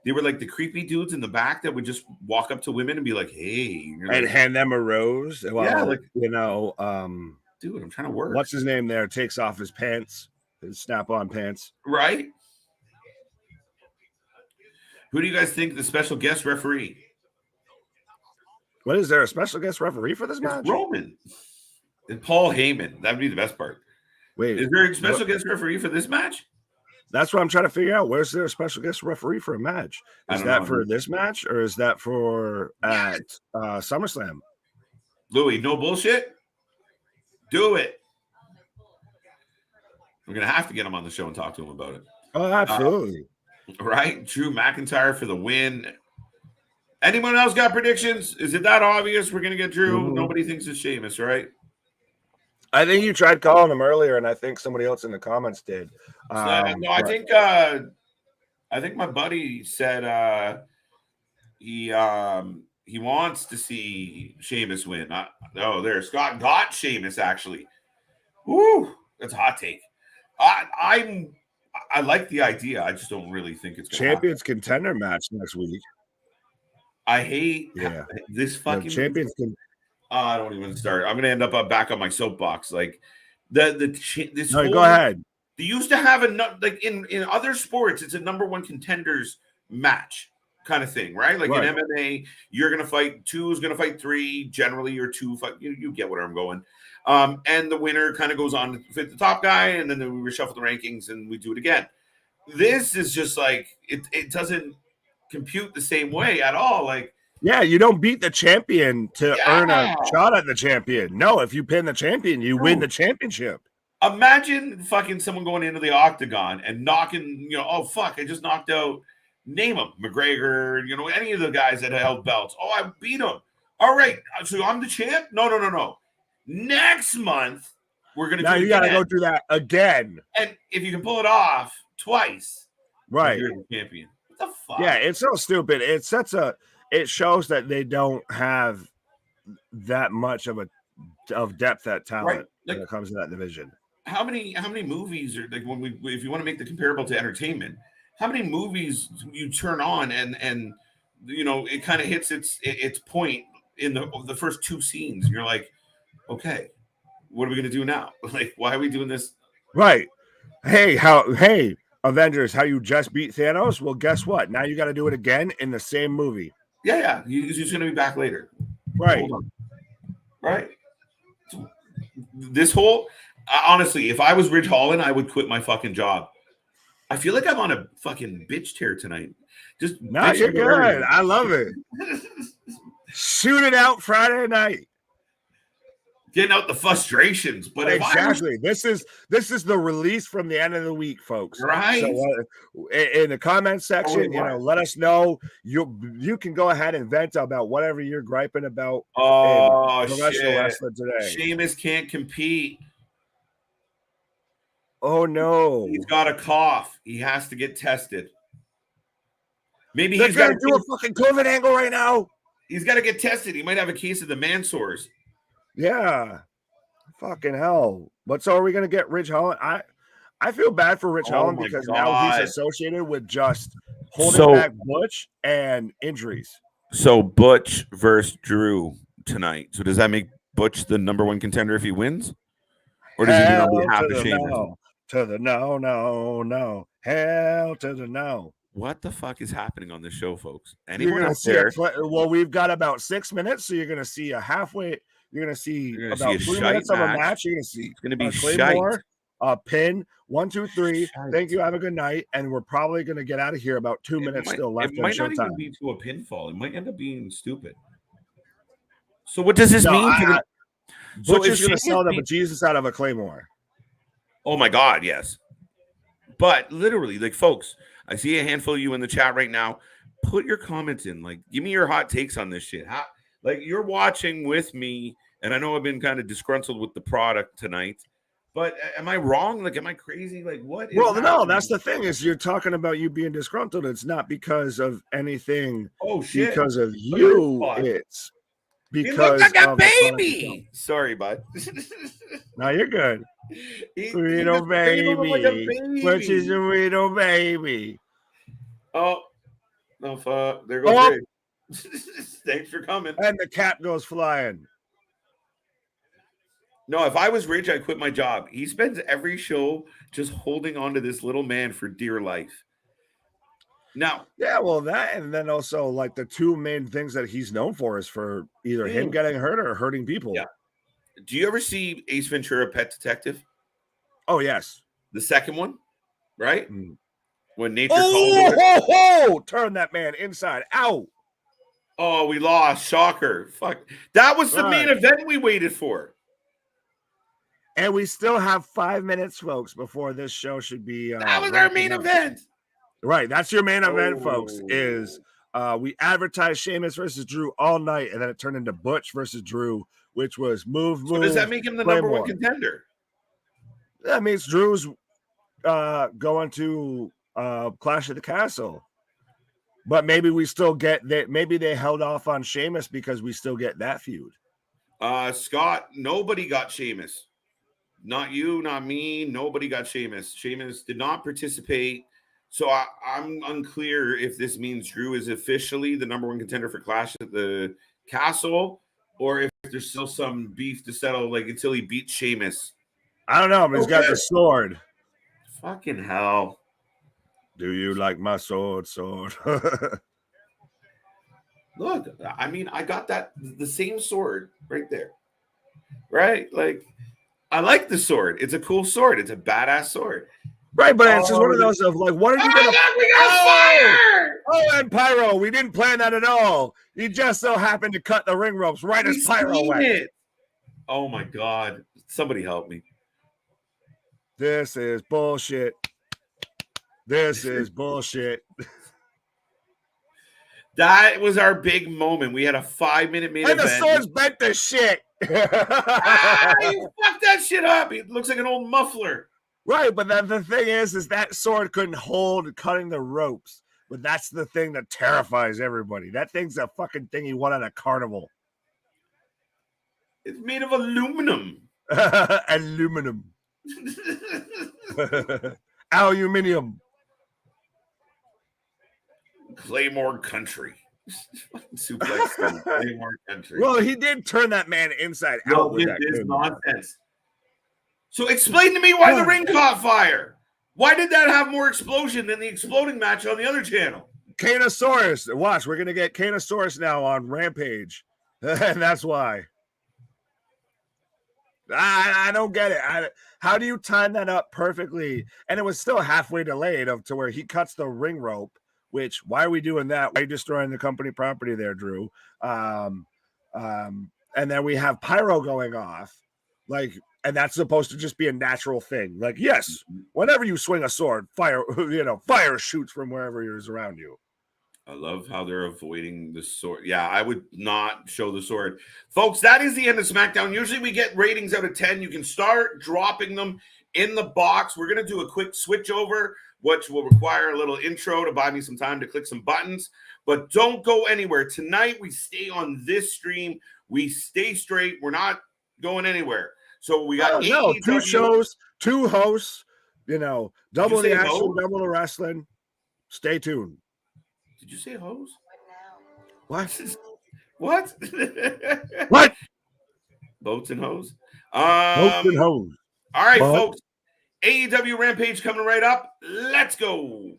the creepy dudes in the back that would just walk up to women and be like, "Hey," and hand them a rose. Well, yeah, dude, I'm trying to work. What's his name? There takes off his pants, his snap-on pants. Right. Who do you guys think the special guest referee? What is there a special guest referee for this match? Roman and Paul Heyman. That'd be the best part. Wait, is there a special guest referee for this match? That's what I'm trying to figure out. Where's there a special guest referee for a match? Is that for this match or is that for at SummerSlam? Louis, no bullshit. Do it. We're gonna have to get him on the show and talk to him about it. Oh, absolutely. Right, Drew McIntyre for the win. Anyone else got predictions? Is it that obvious? We're going to get Drew. Mm-hmm. Nobody thinks it's Sheamus, right? I think you tried calling him earlier, and I think somebody else in the comments did. No, I think my buddy said he wants to see Sheamus win. There, Scott got Sheamus actually. Woo, that's a hot take. I like the idea. I just don't really think it's gonna Champions happen. Contender match next week. I hate this fucking champions can. I don't even start. I'm gonna end up back on my soapbox. Like this. No, go ahead. They used to have in other sports, it's a number 1 contenders match. kind of thing, right? Like in MMA, you're going to fight 2 is going to fight 3. Generally, or 2 fight. You get where I'm going. And the winner kind of goes on to fit the top guy, and then we reshuffle the rankings and we do it again. This is just like it doesn't compute the same way at all. Like, yeah, you don't beat the champion to earn a shot at the champion. No, if you pin the champion, you win the championship. Imagine fucking someone going into the octagon and knocking, oh fuck, I just knocked out, name them, McGregor, any of the guys that held belts. Oh, I beat them. All right, so I'm the champ? No. Next month, we're going to do it again. Now you got to go through that again. And if you can pull it off twice, right, you're the champion. What the fuck? Yeah, it's so stupid. It shows that they don't have that much of depth at talent when it comes to that division. How many movies are like if you want to make the comparable to entertainment, how many movies you turn on and it kind of hits its point in the first 2 scenes, and you're like, okay, what are we gonna do now? Like, why are we doing this? Right. Hey, Avengers, how you just beat Thanos? Well, guess what? Now you got to do it again in the same movie. Yeah. He's gonna be back later. Right. Right. This whole honestly, if I was Ridge Holland, I would quit my fucking job. I feel like I'm on a fucking bitch tear tonight. Just you're good. I love it. Shoot it out Friday night. Getting out the frustrations, but exactly. This is the release from the end of the week, folks. Right. So, in the comment section, let us know. You can go ahead and vent about whatever you're griping about. Oh, professional wrestling today. Sheamus can't compete. Oh no, he's got a cough. He has to get tested. Maybe he's got to do a fucking COVID angle right now. He's got to get tested. He might have a case of the man sores. Yeah, fucking hell. But so are we going to get Ridge Holland? I feel bad for Ridge Holland because now he's associated with just holding back Butch and injuries. So Butch versus Drew tonight. So does that make Butch the number 1 contender if he wins? Or does he do it on behalf of Sheamus? To the no. Hell to the no. What the fuck is happening on this show, folks? Anyone out there? Well, we've got about 6 minutes, so you're going to see a halfway. You're going to see about 3 minutes of a match. You're going to see it's going to be Claymore, a pin, 1, 2, 3. Thank you. Have a good night. And we're probably going to get out of here about 2 minutes still left. It might not even be to a pinfall. It might end up being stupid. So what does this mean? Butch is going to sell the bejesus out of a Claymore. Oh my God, yes. But literally, like, folks, I see a handful of you in the chat right now. Put your comments in. Like, give me your hot takes on this shit. Like, you're watching with me, and I know I've been kind of disgruntled with the product tonight. But am I wrong? Like, am I crazy? Like, what? Well, no, that's the thing is you're talking about you being disgruntled. It's not because of anything. Oh, shit. Because of you. It's because he looks like a baby. Sorry, bud. No, you're good. Little baby. Which is a little baby. Oh, no, fuck. There goes Rig. Thanks for coming. And the cat goes flying. No, if I was Ridge, I'd quit my job. He spends every show just holding on to this little man for dear life. Now, yeah, well, that and then also like the 2 main things that he's known for is for either him getting hurt or hurting people. Yeah. Do you ever see Ace Ventura: Pet Detective? Oh yes, the second one, right? When nature called. Turn that man inside out. Oh, we lost. Shocker. Fuck. That was the main event we waited for. And we still have 5 minutes, folks, before this show should be. That was our main event. Right. That's your main event, folks, is we advertised Sheamus versus Drew all night, and then it turned into Butch versus Drew, which was move. So does that make him the number 1 contender? That means Drew's going to Clash at the Castle. But maybe we still get that. Maybe they held off on Sheamus because we still get that feud. Scott, nobody got Sheamus. Not you, not me. Nobody got Sheamus. Sheamus did not participate. So I'm unclear if this means Drew is officially the number 1 contender for Clash at the Castle, or if there's still some beef to settle, like until he beats Sheamus. I don't know, but he's got the sword. Fucking hell. Do you like my sword? Look, I mean, I got the same sword right there, right? Like, I like the sword. It's a cool sword. It's a badass sword. Right, but it's just one of those of like, what are you gonna? Look, we got fire! Oh, and pyro. We didn't plan that at all. You just so happened to cut the ring ropes right as pyro went. It. Oh my god! Somebody help me. This is bullshit. This is bullshit. That was our big moment. We had a 5-minute main and event. The swords bent to shit. You fucked that shit up. It looks like an old muffler. Right, but the thing is that sword couldn't hold cutting the ropes. But that's the thing that terrifies everybody. That thing's a fucking thing you want at a carnival. It's made of aluminum. Aluminum. Aluminium. Claymore Country. Suplex Claymore Country. Well, he did turn that man inside out with that nonsense. So explain to me why the ring caught fire. Why did that have more explosion than the exploding match on the other channel? Kanosaurus. Watch, we're going to get Kanosaurus now on Rampage. And that's why. I don't get it. How do you time that up perfectly? And it was still halfway delayed to where he cuts the ring rope, which, why are we doing that? Why are you destroying the company property there, Drew? And then we have pyro going off. Like, and that's supposed to just be a natural thing. Like, yes, whenever you swing a sword, fire shoots from wherever is around you. I love how they're avoiding the sword. Yeah, I would not show the sword. Folks, that is the end of SmackDown. Usually we get ratings out of 10. You can start dropping them in the box. We're going to do a quick switch over, which will require a little intro to buy me some time to click some buttons. But don't go anywhere. Tonight, we stay on this stream. We stay straight. We're not going anywhere. So we got 2 shows, 2 hosts, double the action, double the wrestling. Stay tuned. Did you say hose? What? What? What? Boats and hose? Boats and hose. All right, folks. AEW Rampage coming right up. Let's go.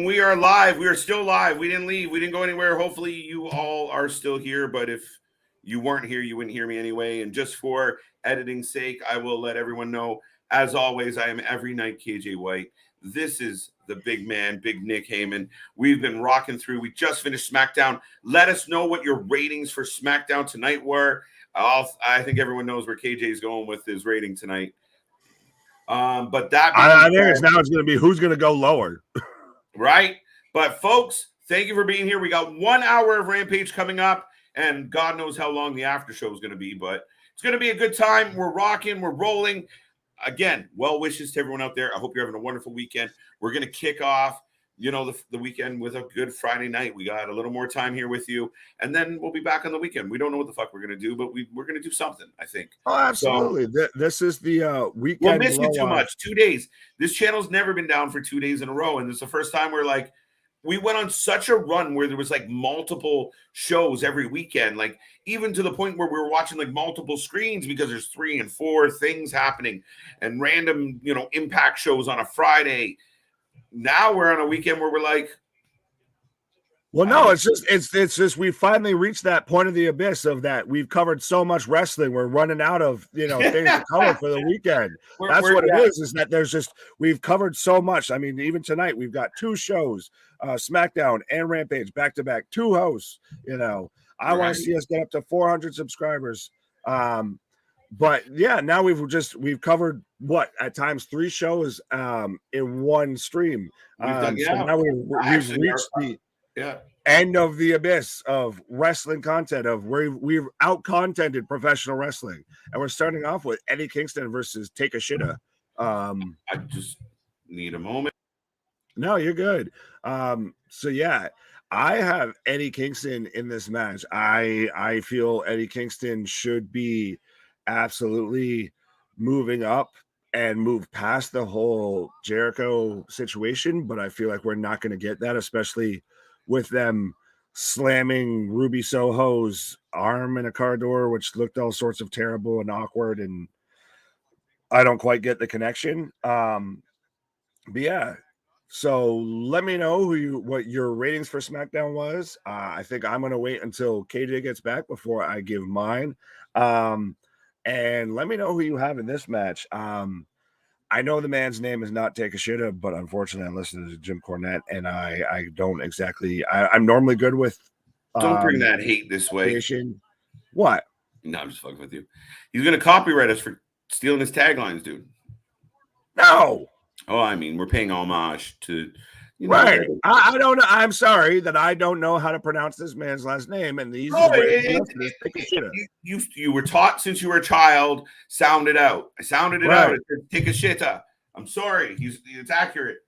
We are live. We are still live. We didn't leave. We didn't go anywhere. Hopefully you all are still here, but if you weren't here, you wouldn't hear me anyway. And just for editing's sake, I will let everyone know, as always, I am every night KJ White. This is the big man, Big Nick Heyman. We've been rocking through. We just finished SmackDown. Let us know what your ratings for SmackDown tonight were. I think everyone knows where KJ is going with his rating tonight. But that I think it's going to be who's going to go lower. Right? But folks, thank you for being here. We got 1 hour of Rampage coming up, and God knows how long the after show is going to be, but it's going to be a good time. We're rocking, we're rolling. Again, well wishes to everyone out there. I hope you're having a wonderful weekend. We're going to kick off, the weekend with a good Friday night. We got a little more time here with you, and then we'll be back on the weekend. We don't know what the fuck we're going to do, but we're going to do something, I think. Oh, absolutely. So, this is the weekend. We'll miss you too much. 2 days. This channel's never been down for 2 days in a row, and this is the first time we went on such a run where there was multiple shows every weekend, even to the point where we were watching multiple screens because there's 3 and 4 things happening and random, Impact shows on a Friday. Now we're on a weekend where we're well, no, it's just we finally reached that point of the abyss of that. We've covered so much wrestling. We're running out of, things to cover for the weekend. That's what it is that we've covered so much. I mean, even tonight we've got 2 shows, SmackDown and Rampage back to back, 2 hosts, I want to see us get up to 400 subscribers. But yeah, now we've covered at times 3 shows in one stream. So now we've reached the end of the abyss of wrestling content of where we've out-contented professional wrestling, and we're starting off with Eddie Kingston versus Takeshita. I just need a moment. No, you're good. So yeah, I have Eddie Kingston in this match. I feel Eddie Kingston should be absolutely moving up and move past the whole Jericho situation, but I feel like we're not going to get that, especially with them slamming Ruby Soho's arm in a car door, which looked all sorts of terrible and awkward, and I don't quite get the connection. But yeah, so let me know what your ratings for SmackDown was. I think I'm gonna wait until KJ gets back before I give mine. And let me know who you have in this match. I know the man's name is not Takeshita, but unfortunately, I'm listening to Jim Cornette, and I don't exactly. I'm normally good with. Don't bring that hate this way. What? No, I'm just fucking with you. He's gonna copyright us for stealing his taglines, dude. No. Oh, I mean, we're paying homage to, right. I don't know. I'm sorry that I don't know how to pronounce this man's last name, and these you were taught since you were a child. Sound it out. I sounded it out. Takeshita. I'm sorry. It's accurate.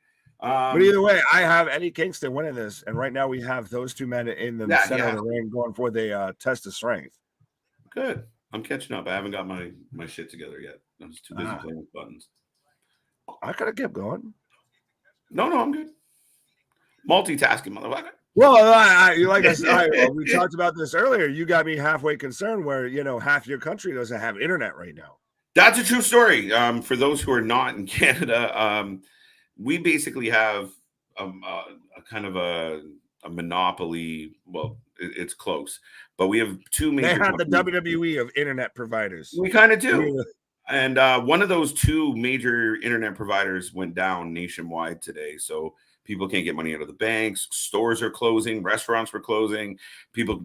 But either way, I have Eddie Kingston winning this, and right now we have those two men in the center of the ring going for the test of strength. Good. I'm catching up. I haven't got my shit together yet. I'm just too busy playing with buttons. I could have kept going. No, I'm good. Multitasking, motherfucker. Well, like I said, we talked about this earlier. You got me halfway concerned where, half your country doesn't have internet right now. That's a true story. For those who are not in Canada, we basically have a kind of a monopoly. Well, it's close, but we have two major. They have the WWE of internet providers. We kind of do. And one of those two major internet providers went down nationwide today. So people can't get money out of the banks. Stores are closing. Restaurants were closing. People,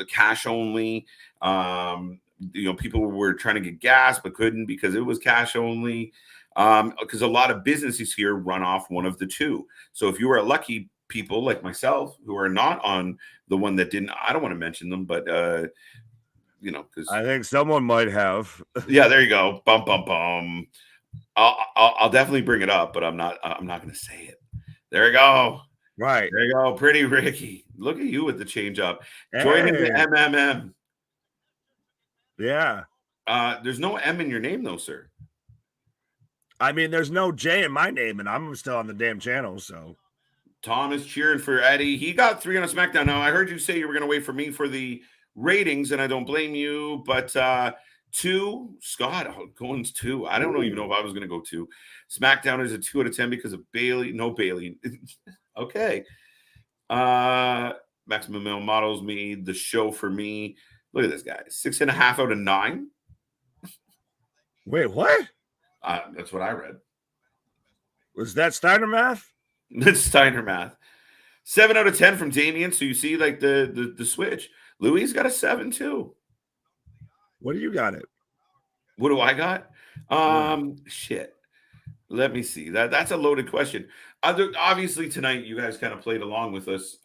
cash only. People were trying to get gas but couldn't because it was cash only. Because a lot of businesses here run off one of the two. So if you were a lucky people like myself who are not on the one that didn't, I don't want to mention them, but because I think someone might have. Yeah, there you go. Bum bum bum. I'll definitely bring it up, but I'm not going to say it. There you go. Right. There you go. Pretty Ricky. Look at you with the change up. Joining the MMM. Yeah. There's no M in your name though, sir. I mean, there's no J in my name, and I'm still on the damn channel. So Tom is cheering for Eddie. He got 3 on a SmackDown. Now I heard you say you were going to wait for me for the ratings, and I don't blame you, but 2, Scott, Cohen's 2. I don't even know if I was going to go 2. SmackDown is a 2 out of 10 because of Bailey. No Bailey. Okay. Maximum Male Models made the show for me. Look at this guy. 6.5 out of 9. Wait, what? That's what I read. Was that Steiner math? That's Steiner math. 7 out of 10 from Damien. So you see like the switch. Louis got a 7 too. What do you got it? What do I got? Shit. Let me see. That's a loaded question. Obviously tonight you guys kind of played along with us.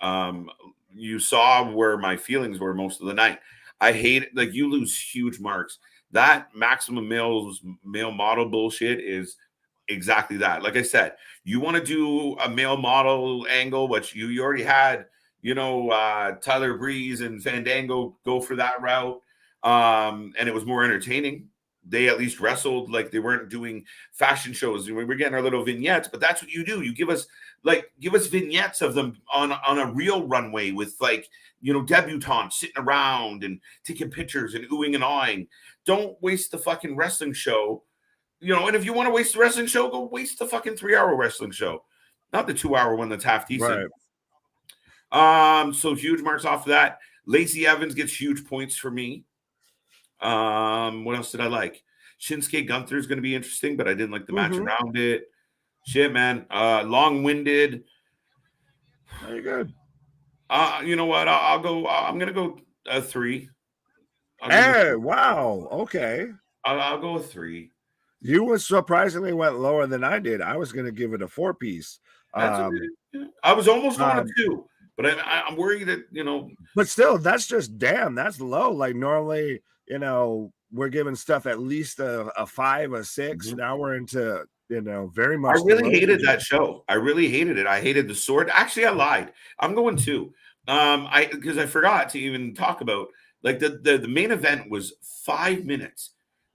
You saw where my feelings were most of the night. I hate it. Like, you lose huge marks. That maximum male model bullshit is exactly that. Like I said, you want to do a male model angle, which you already had, Tyler Breeze and Fandango go for that route. And it was more entertaining. They at least wrestled, like they weren't doing fashion shows. We were getting our little vignettes, but that's what you do. You give us vignettes of them on a real runway with debutantes sitting around and taking pictures and oohing and awing. Don't waste the fucking wrestling show. And if you want to waste the wrestling show, go waste the fucking 3-hour wrestling show, not the 2-hour one that's half decent. Right. So huge marks off of that. Lacey Evans gets huge points for me. What else did I like? Shinsuke Gunther is going to be interesting, but I didn't like the match around it. Shit, man. Long-winded. Very good. You know what? I'll go. I'm going to go a 3. Hey, wow. Okay. I'll go a 3. You surprisingly went lower than I did. I was going to give it a 4-piece. I was almost going to 2, but I'm worried that, But still, that's low. Like, normally, we're giving stuff at least a 5, a 6. Now we're into, very much. I really hated that show. I really hated it. I hated the sword. Actually, I lied. I'm going 2. Because I forgot to even talk about like the main event was 5 minutes.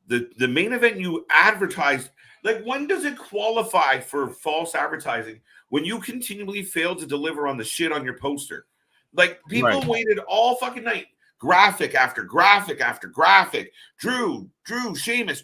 The main event you advertised, like when does it qualify for false advertising when you continually fail to deliver on the shit on your poster? Like people waited all fucking night, graphic after graphic after graphic. Drew, Sheamus.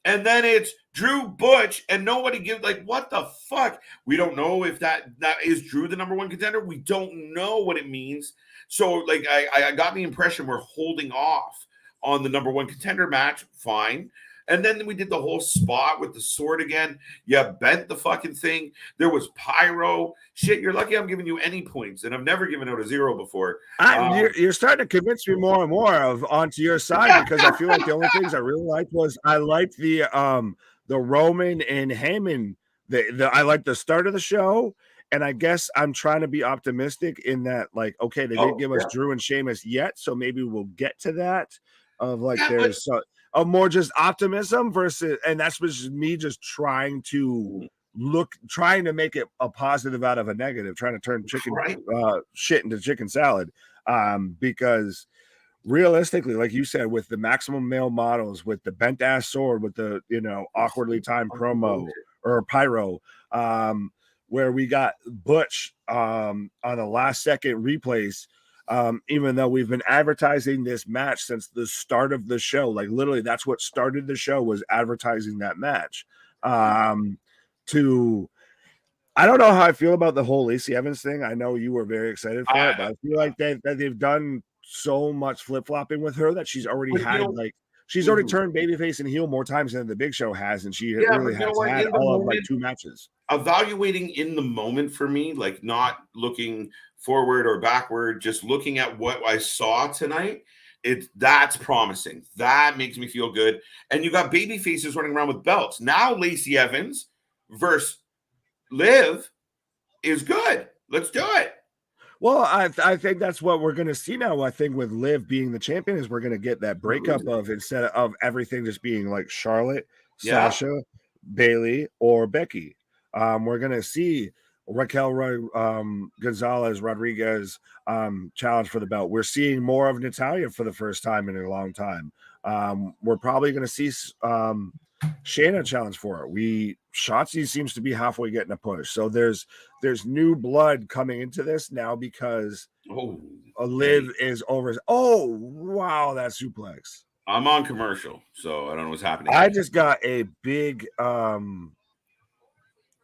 And then it's Drew Butch, and nobody gives like what the fuck. We don't know if that is Drew the number one contender. We don't know what it means. So like I got the impression we're holding off on the number one contender match. Fine. And then we did the whole spot with the sword again. You bent the fucking thing. There was pyro. Shit, you're lucky I'm giving you any points. And I've never given out a 0 before. You're starting to convince me more and more of onto your side because I feel like the only things I really liked was I liked the Roman and Heyman. I liked the start of the show. And I guess I'm trying to be optimistic in that, like, okay, they didn't give us Drew and Sheamus yet. So maybe we'll get to that. Of like there's of more just optimism versus, and that's just me just trying to make it a positive out of a negative, trying to turn shit into chicken salad. Because realistically, like you said, with the maximum male models, with the bent ass sword, with the awkwardly timed promo or pyro, where we got Butch on the last second replays. Even though we've been advertising this match since the start of the show, like literally that's what started the show was advertising that match. I don't know how I feel about the whole Lacey Evans thing. I know you were very excited for it, but I feel like they've done so much flip-flopping with her that she's already she's already turned babyface and heel more times than the Big Show has, and she really has had all of like 2 matches. Evaluating in the moment for me, like not looking forward or backward, just looking at what I saw tonight, that's promising. That makes me feel good. And you got baby faces running around with belts. Now Lacey Evans versus Liv is good. Let's do it. Well, I think that's what we're going to see now. I think with Liv being the champion is we're going to get that breakup of instead of everything just being like Charlotte, Sasha, Bailey, or Becky. We're going to see Raquel Gonzalez Rodriguez challenge for the belt. We're seeing more of Natalya for the first time in a long time. We're probably going to see Shayna challenge for it. Shotzi seems to be halfway getting a push. So there's new blood coming into this now because Liv is over. Oh, wow, that suplex. I'm on commercial, so I don't know what's happening. I just got a big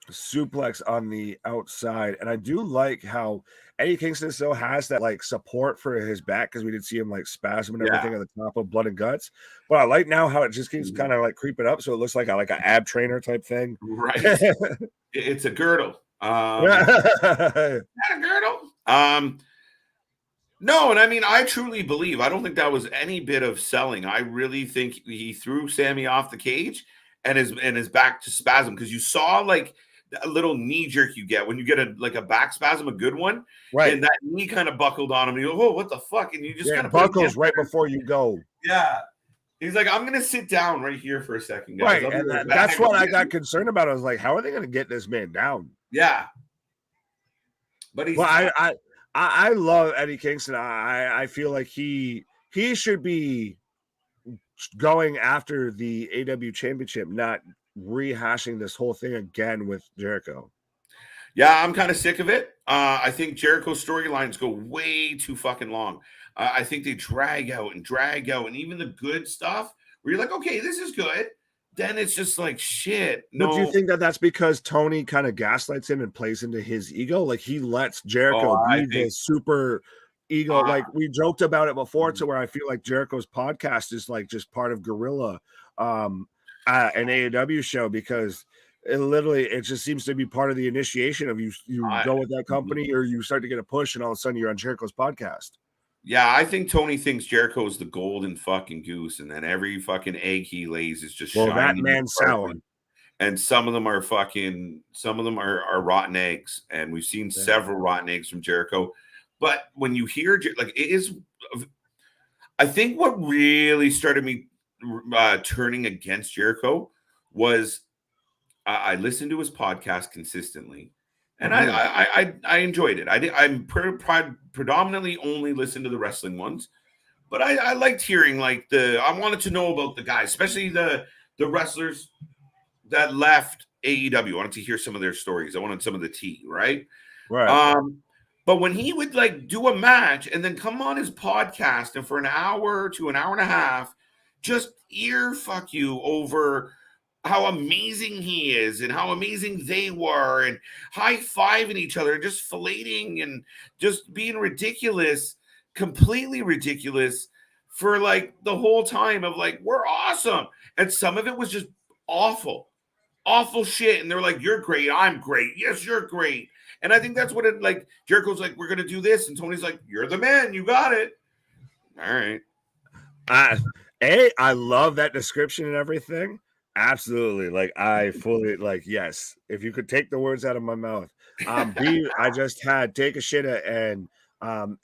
suplex on the outside, and I do like how Eddie Kingston still has that like support for his back because we did see him like spasm and everything at the top of Blood and Guts. But I like now how it just keeps kind of like creeping up, so it looks like an ab trainer type thing. Right, it's a girdle. Not a girdle. No, and I mean, I truly believe. I don't think that was any bit of selling. I really think he threw Sammy off the cage and his back to spasm because you saw like a little knee jerk you get when you get a back spasm, a good one, right? And that knee kind of buckled on him. And you go, oh, what the fuck? And you just kind of buckles right before you go. Yeah, he's like, I'm gonna sit down right here for a second, guys. Right, and that's what I got concerned about. I was like, how are they gonna get this man down? Yeah, but he's. Well, I love Eddie Kingston. I feel like he should be going after the AEW Championship, not rehashing this whole thing again with Jericho. Yeah, I'm kind of sick of it. I think Jericho's storylines go way too fucking long. I think they drag out, and even the good stuff where you're like, okay, this is good. Then it's just like shit. No. But do you think that that's because Tony kind of gaslights him and plays into his ego? Like he lets Jericho be the super ego. Like we joked about it before, to where I feel like Jericho's podcast is like just part of Gorilla, an AEW show, because it just seems to be part of the initiation of you go with that company or you start to get a push, and all of a sudden you're on Jericho's podcast. Yeah, I think Tony thinks Jericho is the golden fucking goose, and then every fucking egg he lays is just shining. That man's sour. And some of them are rotten eggs, and we've seen several rotten eggs from Jericho. But when you hear I think what really started me turning against Jericho was I listened to his podcast consistently, And I enjoyed it. I'm predominantly only listen to the wrestling ones, but I liked hearing like I wanted to know about the guys, especially the wrestlers that left AEW. I wanted to hear some of their stories. I wanted some of the tea, right? Right. But when he would like do a match and then come on his podcast and for an hour to an hour and a half, just ear fuck you over how amazing he is and how amazing they were and high-fiving each other and just filleting and just being ridiculous, completely ridiculous for like the whole time of like, we're awesome. And some of it was just awful shit. And they're like, you're great. I'm great. Yes, you're great. And I think that's what it like. Jericho's like, we're going to do this. And Tony's like, you're the man. You got it. All right. I love that description and everything. Absolutely. Like I fully like, yes, if you could take the words out of my mouth. B, I just had Takeshita and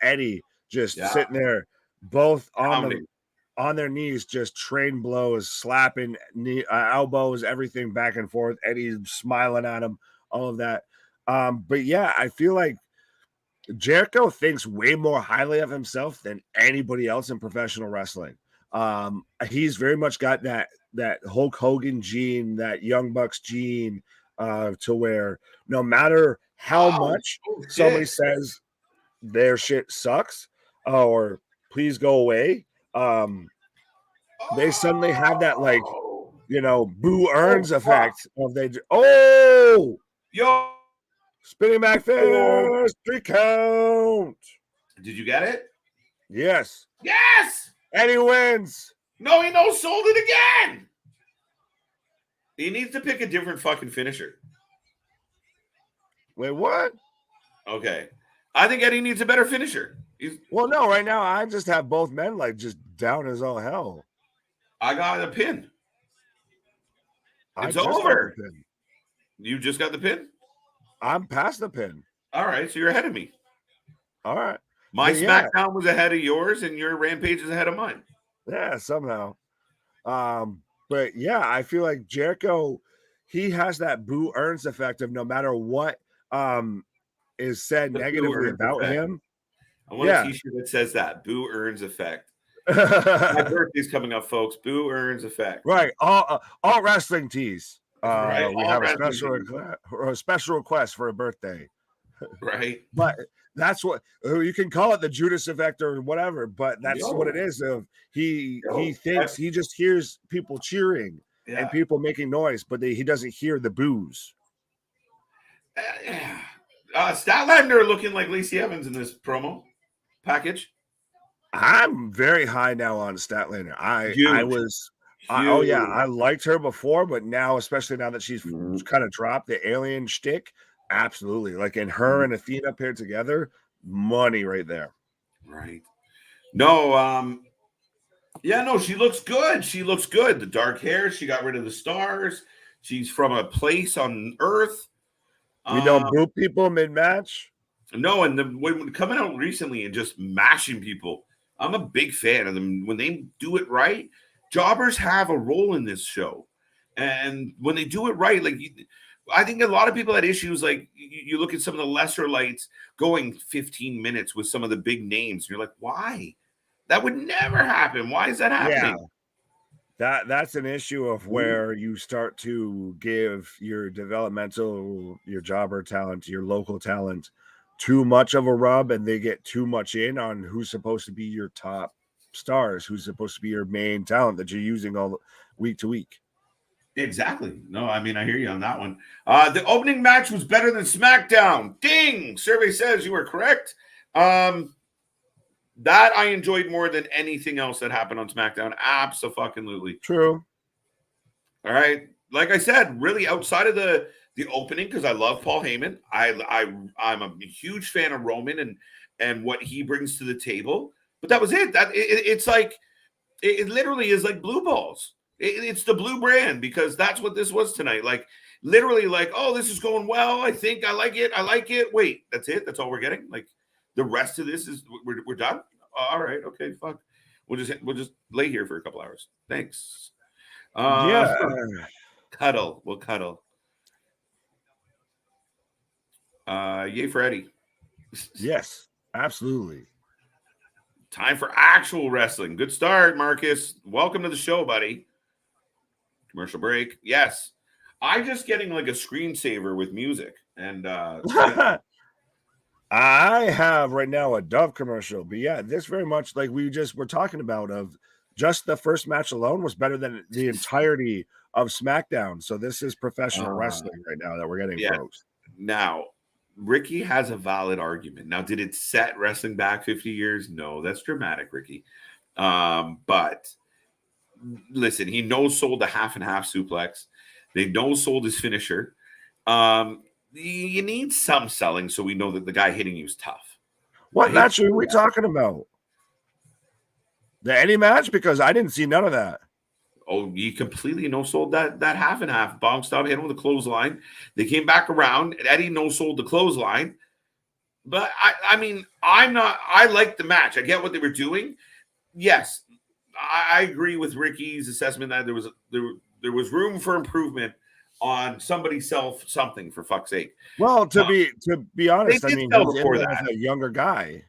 Eddie just sitting there, both on their knees, just train blows, slapping elbows, everything back and forth. Eddie smiling at him, all of that. But yeah, I feel like Jericho thinks way more highly of himself than anybody else in professional wrestling. He's very much got that Hulk Hogan gene, that Young Bucks gene, to where no matter how much somebody says their shit sucks or please go away, they suddenly have that like, Boo Earns effect of yo spinning back fist, 3 count. Did you get it? Yes. Eddie wins. No, he sold it again. He needs to pick a different fucking finisher. Wait, what? Okay. I think Eddie needs a better finisher. Well, no, right now I just have both men like just down as all hell. I got a pin. It's over. Pin. You just got the pin? I'm past the pin. All right, so you're ahead of me. All right. My SmackDown was ahead of yours, and your Rampage is ahead of mine. Yeah, somehow. But yeah, I feel like Jericho, he has that Boo Earns effect of no matter what is said negatively about him. I want a t-shirt that says that. Boo Earns effect. My birthday's coming up, folks. Boo Earns effect. Right. All wrestling tees. Right. We have a special request for a birthday. Right. But that's what you can call it, the Judas effect or whatever, but that's what it is. He thinks he just hears people cheering and people making noise, but he doesn't hear the boos. Statlander looking like Lacey Evans in this promo package. I'm very high now on Statlander. I liked her before, but now, especially now that she's kind of dropped the alien shtick, absolutely. Like in her and Athena paired together, money right there. Right. No, she looks good. She looks good. The dark hair, she got rid of the stars. She's from a place on Earth. We don't boo people mid-match. No, and when coming out recently and just mashing people, I'm a big fan of them. When they do it right, jobbers have a role in this show. And when they do it right, like I think a lot of people had issues. Like you look at some of the lesser lights going 15 minutes with some of the big names. And you're like, why? That would never happen. Why is that happening? Yeah. That's an issue of where you start to give your developmental, your jobber talent, your local talent too much of a rub, and they get too much in on who's supposed to be your top stars, who's supposed to be your main talent that you're using all week to week. Exactly. No, I mean, I hear you on that one. The opening match was better than SmackDown. Ding! Survey says you were correct. That I enjoyed more than anything else that happened on SmackDown. Abso-fucking-lutely. True. All right. Like I said, really outside of the opening, because I love Paul Heyman. I'm a huge fan of Roman and what he brings to the table. But that was it. It's like it literally is like blue balls. It's the blue brand, because that's what this was tonight. Like literally, like, oh, this is going well. I think I like it. Wait, that's it. That's all we're getting. Like the rest of this is we're done. All right, okay, fuck. We'll just lay here for a couple hours. Thanks. Cuddle. We'll cuddle. Yay for Eddie. Yes, absolutely. Time for actual wrestling. Good start, Marcus. Welcome to the show, buddy. Commercial break. Yes. I'm just getting like a screensaver with music. And I have right now a Dove commercial, but yeah, this very much like we just were talking about of just the first match alone was better than the entirety of SmackDown. So this is professional wrestling right now that we're getting, folks. Now, Ricky has a valid argument. Now, did it set wrestling back 50 years? No, that's dramatic, Ricky. But listen, he no-sold the half and half suplex. They no-sold his finisher. You need some selling so we know that the guy hitting you is tough. What match are we talking about? The any match? Because I didn't see none of that. Oh, he completely no-sold that half and half. Bounced out, hit him with a clothesline. They came back around. Eddie no-sold the clothesline. But I mean, I like the match. I get what they were doing. Yes, I agree with Ricky's assessment that there was room for improvement on somebody sell something, for fuck's sake. Well, to be honest, I mean, he's before that a younger guy.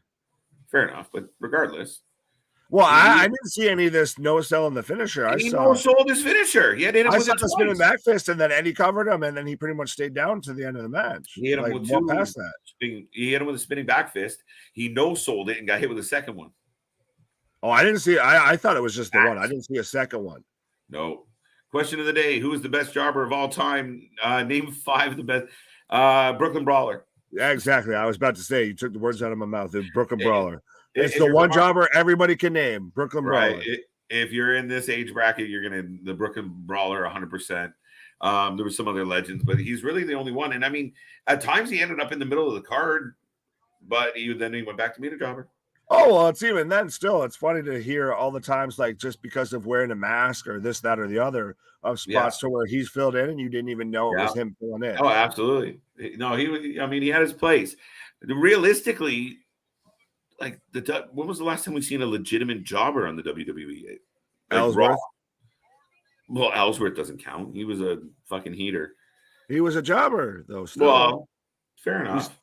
Fair enough, but regardless. Well, I didn't see any of this no selling the finisher. He no-sold his finisher. He had hit him with the spinning back fist, and then Eddie covered him, and then he pretty much stayed down to the end of the match. He hit him with two. Past that. He hit him with a spinning back fist. He no-sold it and got hit with a second one. Oh, I didn't see. I thought it was just the one. I didn't see a second one. No. Question of the day: who is the best jobber of all time? Name 5 of the best. Brooklyn Brawler. Yeah, exactly. I was about to say you took the words out of my mouth. The Brooklyn Brawler. It's the one jobber everybody can name. Brooklyn Brawler. If you're in this age bracket, you're gonna the Brooklyn Brawler 100%. There were some other legends, but he's really the only one. And I mean, at times he ended up in the middle of the card, but then he went back to being a jobber. Oh, well, it's even then still, it's funny to hear all the times, like just because of wearing a mask or this, that, or the other of spots to where he's filled in and you didn't even know it was him filling in. Oh, absolutely. No, he had his place. Realistically, like when was the last time we seen a legitimate jobber on the WWE? Like Ellsworth. Well, Ellsworth doesn't count. He was a fucking heater. He was a jobber, though. Still. Well, fair enough.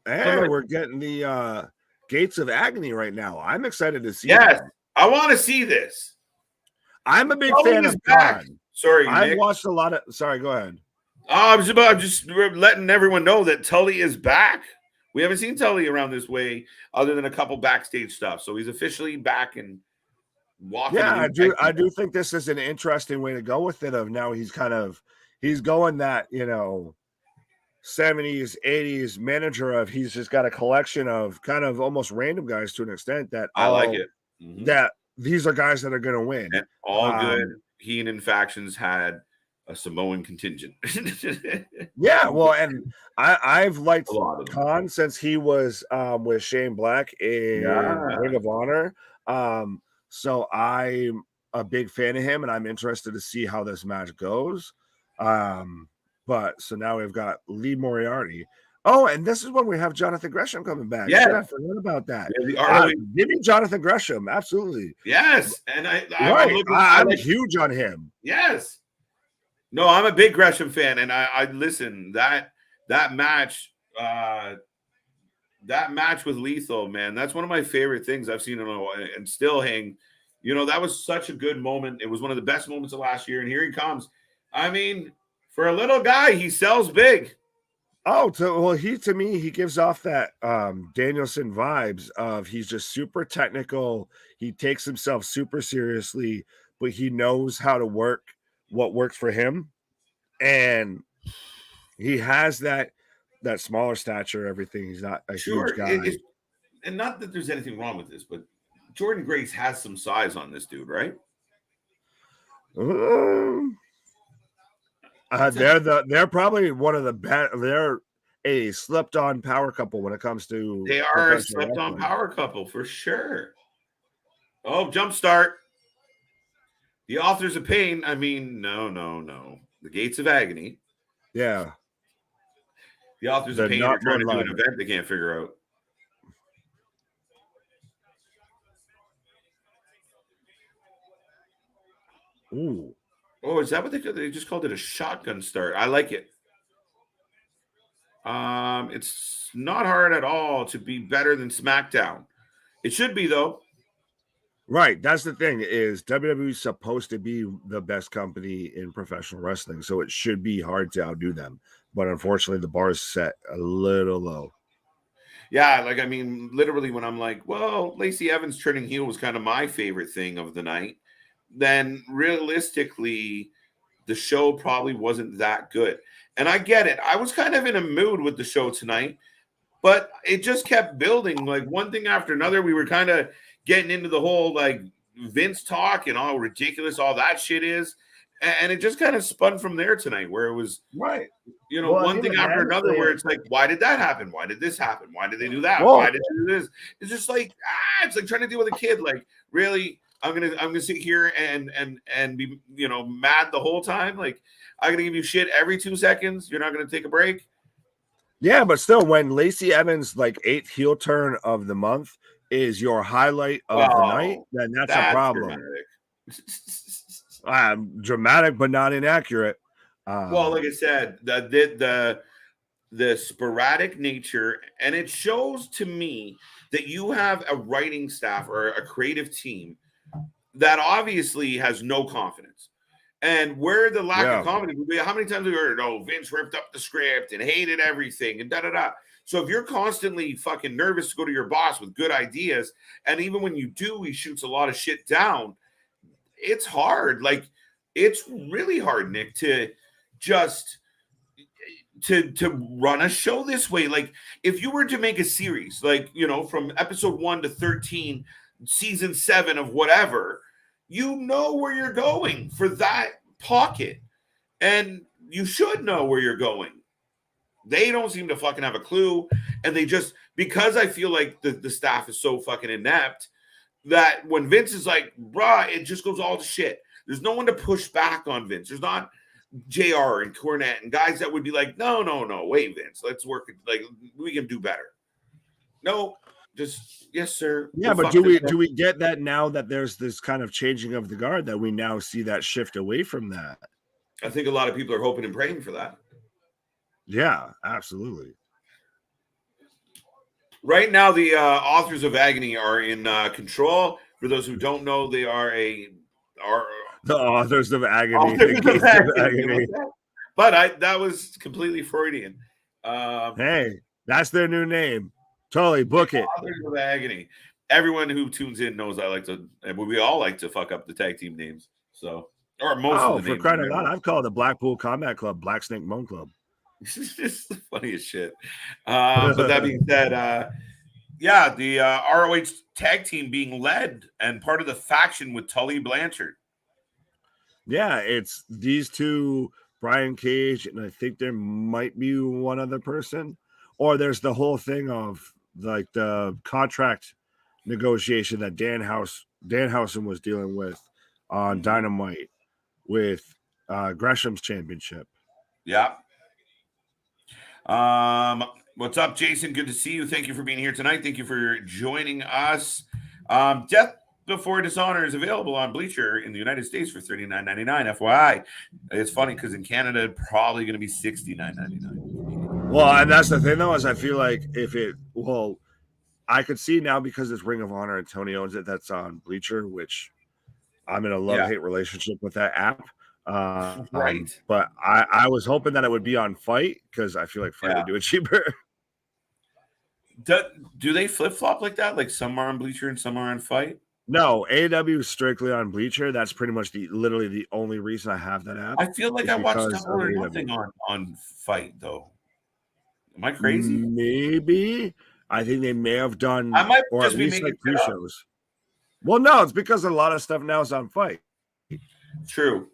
And we're getting the Gates of Agony right now. I'm excited to see. Yes, I want to see this. I'm a big fan of Kaun. Sorry, I've watched a lot of. Sorry, go ahead. I'm just letting everyone know that Tully is back. We haven't seen Tully around this way other than a couple backstage stuff. So he's officially back and walking. Yeah, I do think this is an interesting way to go with it. Of now he's going that 70s, 80s manager of he's just got a collection of kind of almost random guys to an extent that I like it. That these are guys that are going to win. And all good Heenan factions had a Samoan contingent. Yeah, well, and I've liked Kaun since he was with Shane Black in Ring of Honor. So I'm a big fan of him, and I'm interested to see how this match goes. But so now we've got Liv Moriarty. Oh, and this is when we have Jonathan Gresham coming back. Yeah, I forgot about that. Give me Jonathan Gresham, absolutely. Yes, and I'm huge on him. Yes. No, I'm a big Gresham fan, and I listen that match with Lethal, man. That's one of my favorite things I've seen in a while, and still hang. That was such a good moment. It was one of the best moments of last year, and here he comes. I mean, for a little guy, he sells big. Oh, to me, he gives off that Danielson vibes of he's just super technical. He takes himself super seriously, but he knows how to work what works for him. And he has that smaller stature, everything. He's not a huge guy. And not that there's anything wrong with this, but Jordan Grace has some size on this dude, right? They're probably one of the best. They're a slept-on power couple when it comes to. They are a slept-on power couple for sure. Oh, jump start. The Authors of Pain. I mean, no. The Gates of Agony. Yeah. The Authors of Pain are trying to do an event they can't figure out. Ooh. Oh, is that what they just called it? A shotgun start. I like it. It's not hard at all to be better than SmackDown. It should be, though. Right. That's the thing, is WWE is supposed to be the best company in professional wrestling, so it should be hard to outdo them. But unfortunately, the bar is set a little low. Yeah, like, I mean, literally when I'm like, well, Lacey Evans turning heel was kind of my favorite thing of the night, then realistically, the show probably wasn't that good. And I get it. I was kind of in a mood with the show tonight, but it just kept building, like one thing after another. We were kind of getting into the whole like Vince talk and how ridiculous all that shit is. And it just kind of spun from there tonight, where it was right. One thing after another, where it's like, why did that happen? Why did this happen? Why did they do that? Whoa. Why did they do this? It's just like, it's like trying to deal with a kid. Like, really, I'm gonna sit here and be mad the whole time. Like, I'm gonna give you shit every 2 seconds. You're not gonna take a break. Yeah, but still, when Lacey Evans' like 8th heel turn of the month is your highlight of the night, then that's a problem. Dramatic, but not inaccurate. Well, like I said, the sporadic nature, and it shows to me that you have a writing staff or a creative team that obviously has no confidence. And where the lack of confidence would be, how many times have we heard, oh, Vince ripped up the script and hated everything and da-da-da. So if you're constantly fucking nervous to go to your boss with good ideas, and even when you do, he shoots a lot of shit down, it's hard. Like, it's really hard, Nick, to just to run a show this way. Like, if you were to make a series, like, from episode 1 to 13, season 7 of whatever, where you're going for that pocket, and you should know where you're going. They don't seem to fucking have a clue, and they just, because I feel like the staff is so fucking inept, that when Vince is like, bruh, it just goes all to shit. There's no one to push back on Vince. There's not JR and Cornette and guys that would be like, no, wait, Vince, let's work it. Like, we can do better. No, just, yes, sir. Yeah, but do we get that now that there's this kind of changing of the guard, that we now see that shift away from that? I think a lot of people are hoping and praying for that. Yeah, absolutely. Right now, the authors of Agony are in control. For those who don't know, they are the authors of Agony. But that was completely Freudian. Hey, that's their new name. Totally, book it. Authors of Agony. Everyone who tunes in knows we all like to fuck up the tag team names. So, or most of the names. For crying out loud, I've called the Blackpool Combat Club Black Snake Moan Club. It's just the funniest shit. But that being said, the ROH tag team being led and part of the faction with Tully Blanchard. Yeah, it's these two, Brian Cage, and I think there might be one other person. Or there's the whole thing of like the contract negotiation that Danhausen was dealing with on Dynamite with Gresham's championship. Yeah. What's up, Jason? Good to see you. Thank you for being here tonight. Thank you for joining us. Death Before Dishonor is available on Bleacher in the United States for $39.99. FYI, it's funny because in Canada, it's probably going to be $69.99. Well, and that's the thing, though, is I feel like I could see now, because it's Ring of Honor and Tony owns it, that's on Bleacher, which I'm in a love-hate relationship with that app. Right. But I was hoping that it would be on Fight, because I feel like Fight would do it cheaper. Do they flip-flop like that? Like some are on Bleacher and some are on Fight? No, AEW is strictly on Bleacher. That's pretty much literally the only reason I have that app. I feel like I watched Double or Nothing on Fight, though. Am I crazy? Maybe. I think they may have done, I might or just at be least making like pre-shows. Well, no, it's because a lot of stuff now is on Fight. True.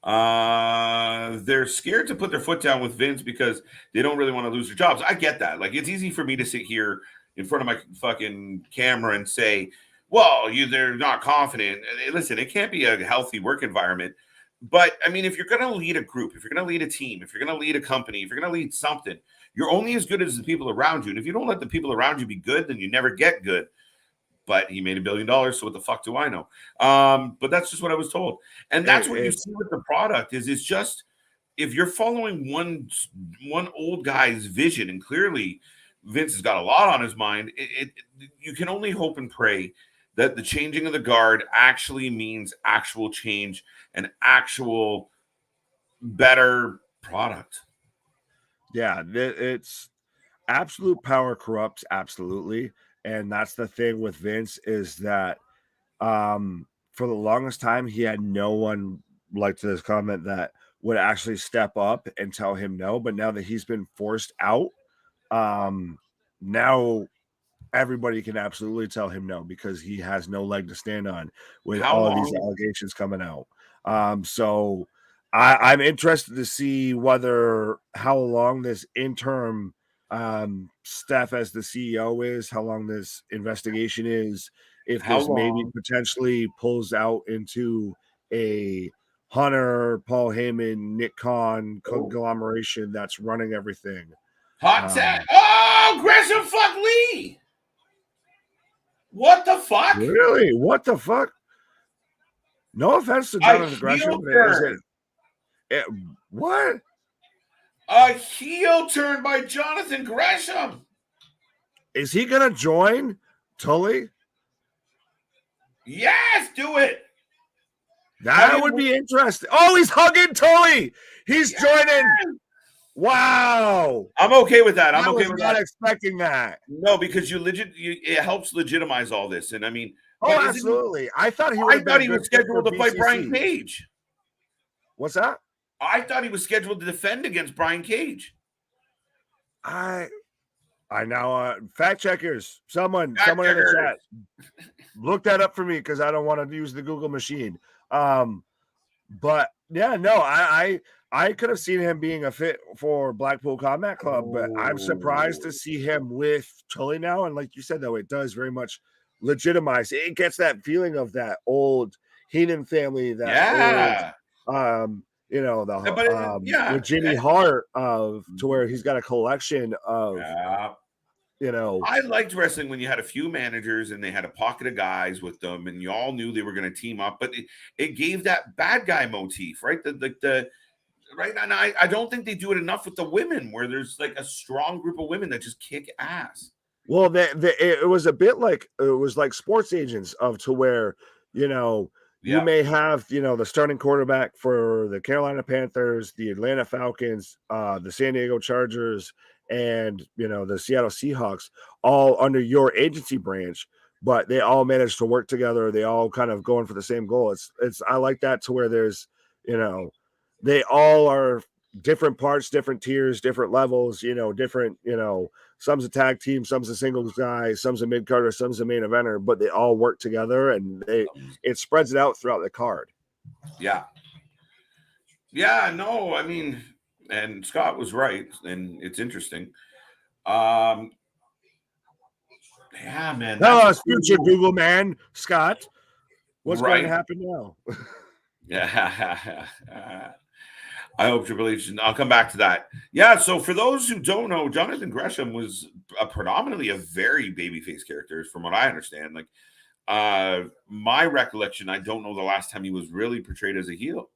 They're scared to put their foot down with Vince because they don't really want to lose their jobs. I get that. Like, it's easy for me to sit here in front of my fucking camera and say, well, they're not confident. Listen, it can't be a healthy work environment. But, I mean, if you're going to lead a group, if you're going to lead a team, if you're going to lead a company, if you're going to lead something, you're only as good as the people around you. And if you don't let the people around you be good, then you never get good. But he made $1 billion, so what the fuck do I know? But that's just what I was told. And that's what you see with the product is it's just if you're following one old guy's vision, and clearly Vince has got a lot on his mind, you can only hope and pray that the changing of the guard actually means actual change and actual better product. Yeah, it's absolute power corrupts, absolutely. And that's the thing with Vince, is that for the longest time he had no one, like to this comment, that would actually step up and tell him no. But now that he's been forced out, now everybody can absolutely tell him no, because he has no leg to stand on with all of these allegations coming out. So I'm interested to see how long this interim Steph as the CEO is, how long this investigation is, if this maybe potentially pulls out into a Hunter, Paul Heyman, Nick Khan conglomeration that's running everything. Hot set. Oh, Gresham fuck Lee. What the fuck? Really? What the fuck? No offense to Jonathan Gresham, what? A heel turn by Jonathan Gresham. Is he gonna join Tully? Yes, do it. That would be interesting. Oh, he's hugging Tully. He's joining. Wow. I'm okay with that. I'm okay with not expecting that. No, because it helps legitimize all this. And I mean, absolutely. I thought he was scheduled to fight Brian Cage. What's that? I thought he was scheduled to defend against Brian Cage. I now fact checkers, someone in the chat, look that up for me, because I don't want to use the Google machine. But yeah, no, I could have seen him being a fit for Blackpool Combat Club, but I'm surprised to see him with Tully now. And like you said, though, it does very much legitimize. It gets that feeling of that old Heenan family, that old, with Jimmy Hart, to where he's got a collection of, I liked wrestling when you had a few managers and they had a pocket of guys with them, and you all knew they were going to team up, but it gave that bad guy motif, right? Right now, I don't think they do it enough with the women, where there's like a strong group of women that just kick ass. Well, it was a bit like, it was like sports agents, to where, you may have, the starting quarterback for the Carolina Panthers, the Atlanta Falcons, the San Diego Chargers, and, the Seattle Seahawks, all under your agency branch, but they all managed to work together. They all kind of going for the same goal. I like that, to where there's, they all are different parts, different tiers, different levels, different, some's a tag team, some's a singles guy, some's a mid-carder, some's a main eventer, but they all work together, and it spreads it out throughout the card. Yeah. Yeah, no, I mean, and Scott was right, and it's interesting. Yeah, man. Tell us, future Google man, Scott, what's going to happen now? Yeah. I hope Triple H. I'll come back to that. Yeah, so for those who don't know, Jonathan Gresham was predominantly a very babyface character, from what I understand. Like, my recollection, I don't know the last time he was really portrayed as a heel.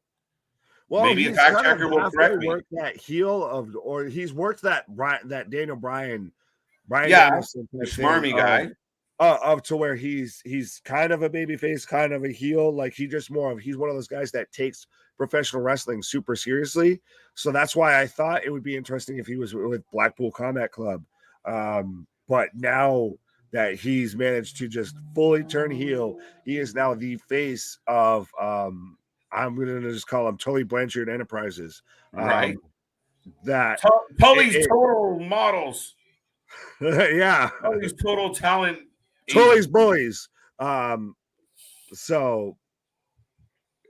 Well, maybe a fact checker will correct me. That heel or he's worked that Daniel Bryan Danielson, smarmy guy. Up to where he's kind of a babyface, kind of a heel. Like he's one of those guys that takes professional wrestling super seriously. So that's why I thought it would be interesting if he was with Blackpool Combat Club. But now that he's managed to just fully turn heel, he is now the face of I'm going to just call him Tully Blanchard Enterprises. Right. That Tully's total models. Yeah. Tully's total talent. Tully's bullies. So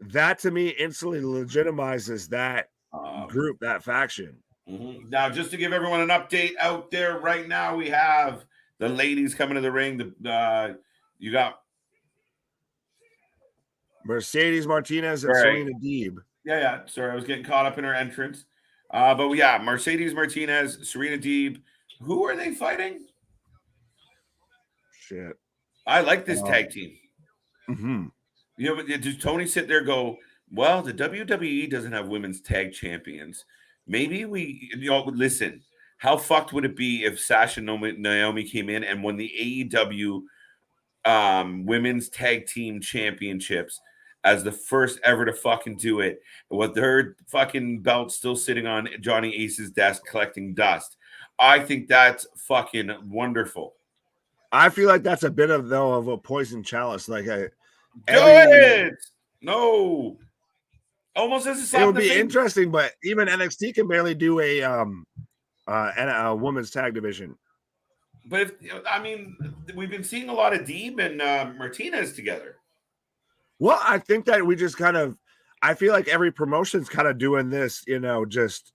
that to me instantly legitimizes that group, that faction. Mm-hmm. Now, just to give everyone an update out there right now, we have the ladies coming to the ring. You got Mercedes Martinez and Serena Deeb. Yeah. Sorry, I was getting caught up in her entrance. But yeah, Mercedes Martinez, Serena Deeb. Who are they fighting? Shit. I like this tag team. Mm-hmm. Does Tony sit there and go, Well, the WWE doesn't have women's tag champions. Maybe listen. How fucked would it be if Sasha and Naomi came in and won the AEW women's tag team championships as the first ever to fucking do it, with their fucking belt still sitting on Johnny Ace's desk collecting dust? I think that's fucking wonderful. I feel like that's a bit of a poison chalice. Like do it. No. Almost as a slap it would in the be face. Interesting, but even NXT can barely do a women's tag division. But we've been seeing a lot of Deeb and Martinez together. Well, I think that we just I feel like every promotion's kind of doing this, just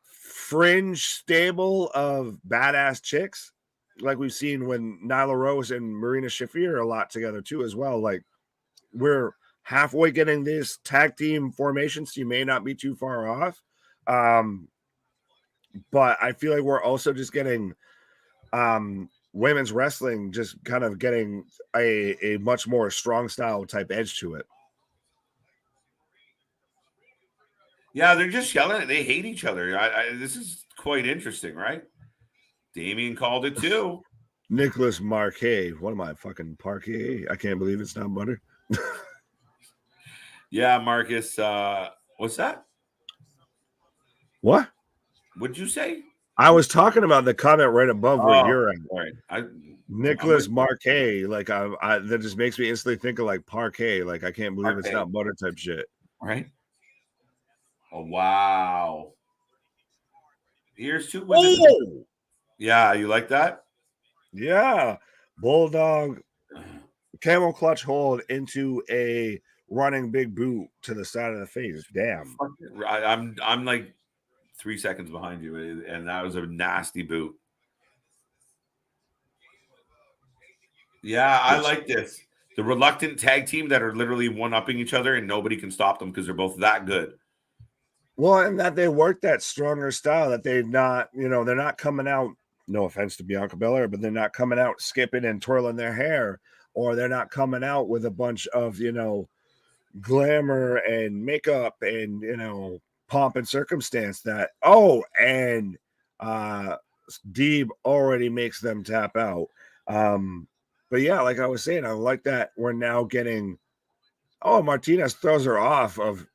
fringe stable of badass chicks. Like we've seen when Nyla Rose and Marina Shafir a lot together too, as well. Like we're halfway getting this tag team formation, so you may not be too far off. But I feel like we're also just getting women's wrestling just kind of getting a much more strong style type edge to it. Yeah, they're just yelling it. They hate each other. This is quite interesting, right? Damien called it too. Nicholas Marquet. What am I fucking parquet? I can't believe it's not butter. Yeah, Marcus. What's that? What? What'd you say? I was talking about the comment right above where you're at. Right. Nicholas Marquet. Like that just makes me instantly think of like parquet. Like I can't believe it's not butter type shit. Right. Oh wow. Here's two. Oh! Yeah, you like that? Yeah. Bulldog camel clutch hold into a running big boot to the side of the face. Damn. I'm like 3 seconds behind you, and that was a nasty boot. Yeah, I like this. The reluctant tag team that are literally one-upping each other, and nobody can stop them because they're both that good. Well, and that they work that stronger style, that they're not coming out, no offense to Bianca Belair, but they're not coming out skipping and twirling their hair, or they're not coming out with a bunch of, glamour and makeup and, pomp and circumstance that, and Deeb already makes them tap out. But yeah, like I was saying, I like that we're now getting, Martinez throws her off of,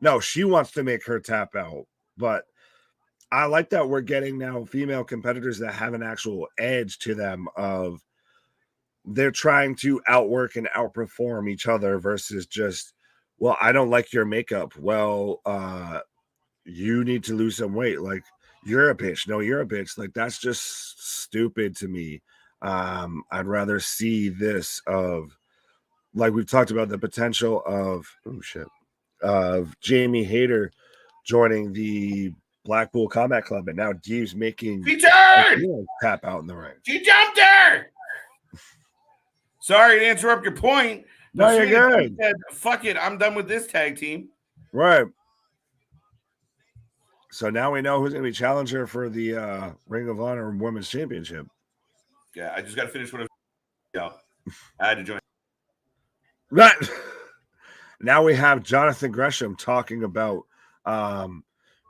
no, she wants to make her tap out. But I like that we're getting now female competitors that have an actual edge to them of they're trying to outwork and outperform each other versus just, well, I don't like your makeup. Well, you need to lose some weight. Like, you're a bitch. No, you're a bitch. Like, that's just stupid to me. I'd rather see this of, like we've talked about, the potential of Jamie Hayter joining the Blackpool Combat Club, and now Deeb's making tap out in the ring. She jumped her. Sorry to interrupt your point. No, you're good. Said, fuck it, I'm done with this tag team. Right. So now we know who's going to be challenger for the Ring of Honor Women's Championship. Yeah, I just got to finish what I had to join. Right. Now we have Jonathan Gresham talking about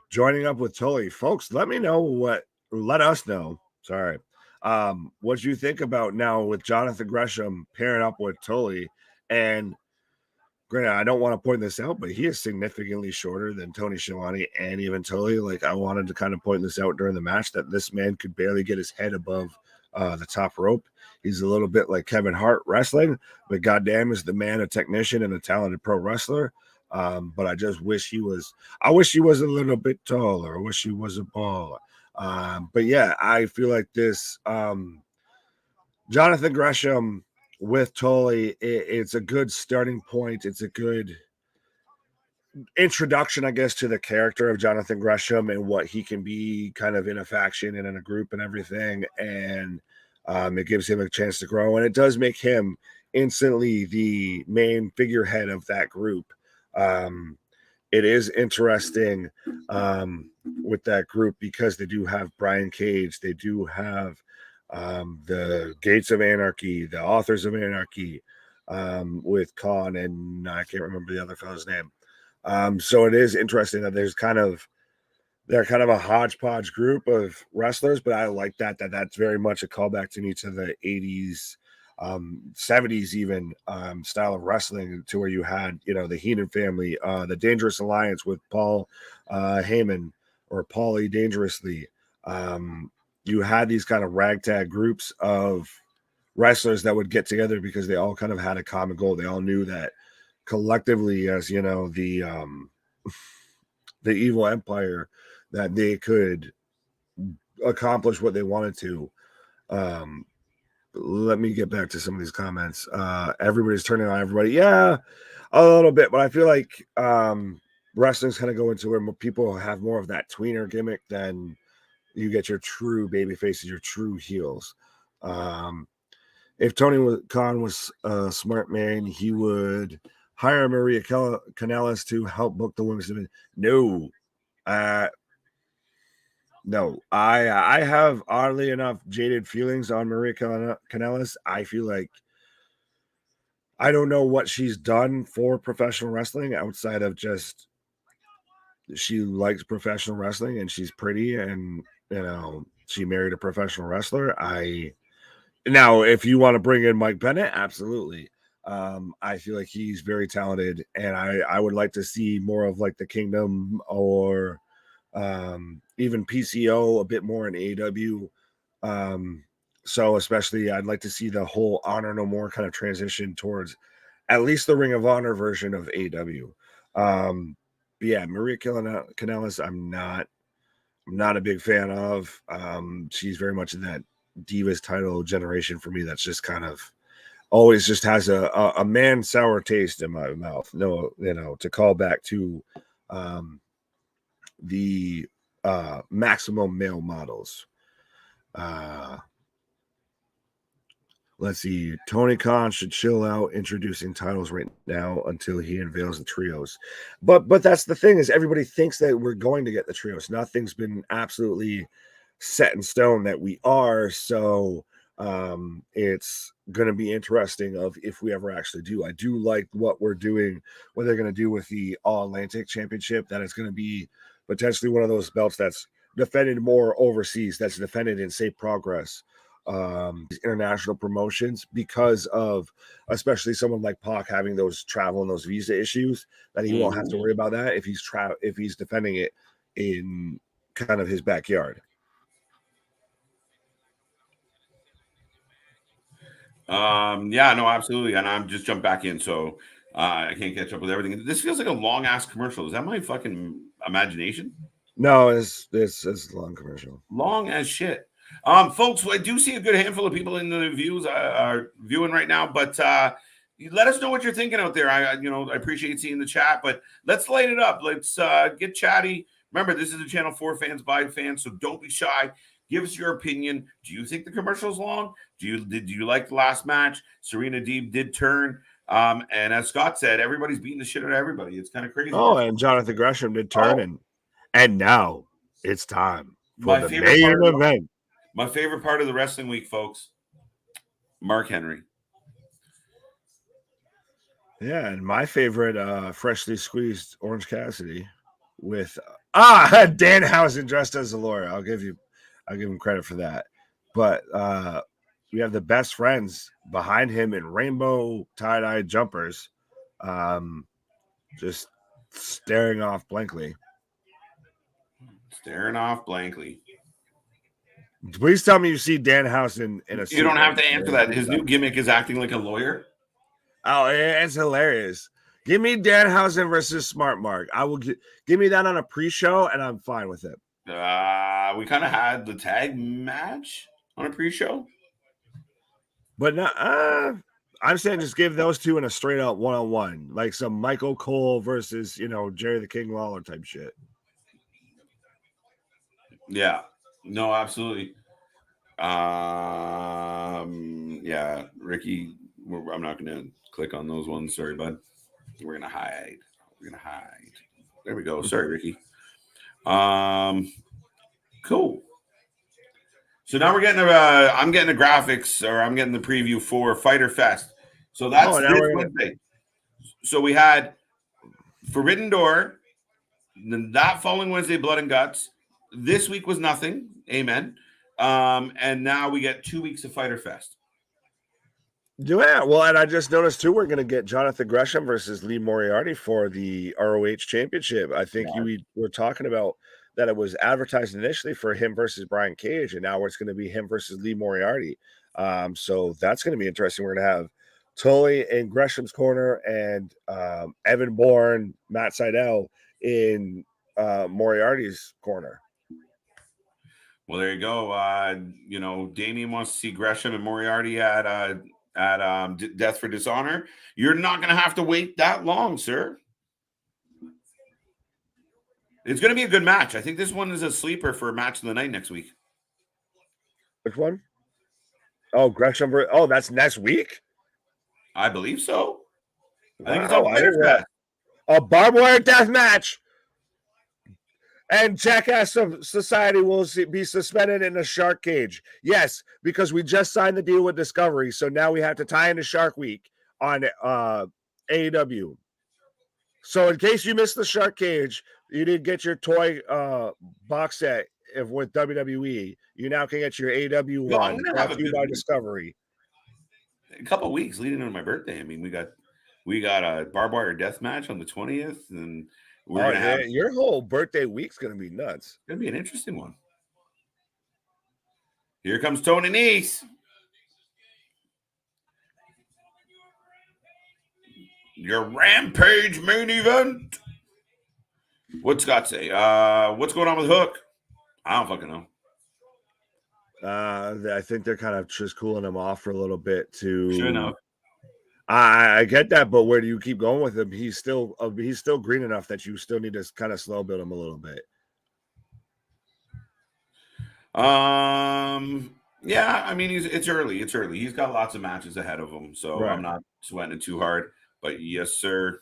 joining up with Tully. Folks, let us know. Sorry. What you think about now with Jonathan Gresham pairing up with Tully. And granted, I don't want to point this out, but he is significantly shorter than Tony Schiavone and even Tully. Like, I wanted to kind of point this out during the match that this man could barely get his head above the top rope. He's a little bit like Kevin Hart wrestling, but goddamn is the man a technician and a talented pro wrestler. But I just wish he was a little bit taller. I wish he was a baller. But yeah, I feel like this Jonathan Gresham with Tully, it's a good starting point. It's a good introduction, I guess, to the character of Jonathan Gresham and what he can be kind of in a faction and in a group and everything. And it gives him a chance to grow. And it does make him instantly the main figurehead of that group. It is interesting with that group because they do have Brian Cage. They do have the Gates of Anarchy, the Authors of Anarchy. with Kaun, and I can't remember the other fellow's name. So it is interesting that they're kind of a hodgepodge group of wrestlers, but I like that's very much a callback to me to the 80s, 70s even style of wrestling, to where you had, the Heenan family, the Dangerous Alliance with Paul Heyman, or Paulie Dangerously. You had these kind of ragtag groups of wrestlers that would get together because they all kind of had a common goal. They all knew that collectively, as the evil empire, that they could accomplish what they wanted to. Let me get back to some of these comments. Everybody's turning on everybody. Yeah, a little bit, but I feel like wrestling's kind of going to where people have more of that tweener gimmick than you get your true baby faces, your true heels. If Tony Khan was a smart man, he would hire Maria Kanellis to help book the women's division. No, I have, oddly enough, jaded feelings on Maria Kanellis. I feel like I don't know what she's done for professional wrestling outside of just she likes professional wrestling and she's pretty, and she married a professional wrestler. Now, if you want to bring in Mike Bennett, absolutely. I feel like he's very talented, and I would like to see more of like the Kingdom, or even PCO a bit more in AEW. So especially I'd like to see the whole Honor No More kind of transition towards at least the Ring of Honor version of AEW. Yeah, Maria Kanellis, I'm not a big fan of. She's very much in that Divas title generation for me. That's just kind of always just has a man sour taste in my mouth. No, to call back to the maximum male models. Let's see. Tony Khan should chill out introducing titles right now until he unveils the trios. But that's the thing, is everybody thinks that we're going to get the trios. Nothing's been absolutely set in stone that we are. So it's going to be interesting of if we ever actually do. I do like what we're doing, what they're going to do with the All Atlantic Championship. That is going to be potentially one of those belts that's defended more overseas, that's defended in safe progress. International promotions, because of especially someone like Pac having those travel and those visa issues, that he won't have to worry about that if he's defending it in kind of his backyard. Yeah, no, absolutely. And I'm just jumped back in, so I can't catch up with everything. This feels like a long ass commercial. Is that my fucking imagination? No, it's a long commercial. Long as shit. Folks, I do see a good handful of people in the views are viewing right now, but let us know what you're thinking out there. I appreciate seeing the chat, but let's light it up. Let's get chatty. Remember, this is a channel for fans by fans, so don't be shy. Give us your opinion. Do you think the commercial's long? Did you like the last match? Serena Deeb did turn. And as Scott said, everybody's beating the shit out of everybody. It's kind of crazy. Oh, and Jonathan Gresham did turn, and now it's time for the main event. My favorite part of the wrestling week, folks. Mark Henry. Yeah, and my favorite, freshly squeezed Orange Cassidy with Danhausen dressed as a lawyer. I'll give him credit for that. But we have the best friends behind him in rainbow tie-dye jumpers, just staring off blankly. Please tell me you see Danhausen in a suit. You don't have to answer that. His new gimmick is acting like a lawyer. Oh, it's hilarious. Give me Danhausen versus Smart Mark. I will give me that on a pre-show, and I'm fine with it. We kind of had the tag match on a pre-show, but not. I'm saying just give those two in a straight-out one-on-one, like some Michael Cole versus Jerry the King Lawler type shit. Yeah. No, absolutely. Yeah, Ricky, I'm not going to click on those ones. Sorry, bud. We're going to hide. There we go. Sorry, Ricky. Cool. So now we're getting I'm getting the graphics, or I'm getting the preview for Fighter Fest. So that's this Wednesday. So we had Forbidden Door. Then that following Wednesday, Blood and Guts. This week was nothing. Amen. And now we get 2 weeks of Fighter Fest. Yeah, well, and I just noticed too, we're going to get Jonathan Gresham versus Lee Moriarty for the ROH Championship. I think we were talking about that it was advertised initially for him versus Brian Cage, and now it's going to be him versus Lee Moriarty. So that's going to be interesting. We're going to have Tully in Gresham's corner and Evan Bourne, Matt Sydal in Moriarty's corner. Well, there you go. You know, Damien wants to see Gresham and Moriarty at Death for Dishonor. You're not going to have to wait that long, sir. It's going to be a good match. I think this one is a sleeper for a match of the night next week. Which one? Oh, Gresham. Oh, that's next week? I believe so. Wow, I think it's on a barbed wire death match. And Jackass Society will be suspended in a shark cage. Yes, because we just signed the deal with Discovery, so now we have to tie into Shark Week on AEW. So in case you missed the shark cage, you didn't get your toy box set with WWE, you now can get your AEW one brought to you by Discovery. A couple of weeks leading into my birthday. I mean, we got a barbed wire death match on the 20th, and we're gonna have your whole birthday week's gonna be nuts. It's gonna be an interesting one. Here comes Tony Nese. Your Rampage main event. What's Scott say? What's going on with Hook? I don't fucking know. I think they're kind of just cooling him off for a little bit to. Sure enough. I get that, but where do you keep going with him? He's still green enough that you still need to kind of slow build him a little bit. Yeah, I mean it's early. It's early. He's got lots of matches ahead of him, so I'm not sweating it too hard. But yes, sir.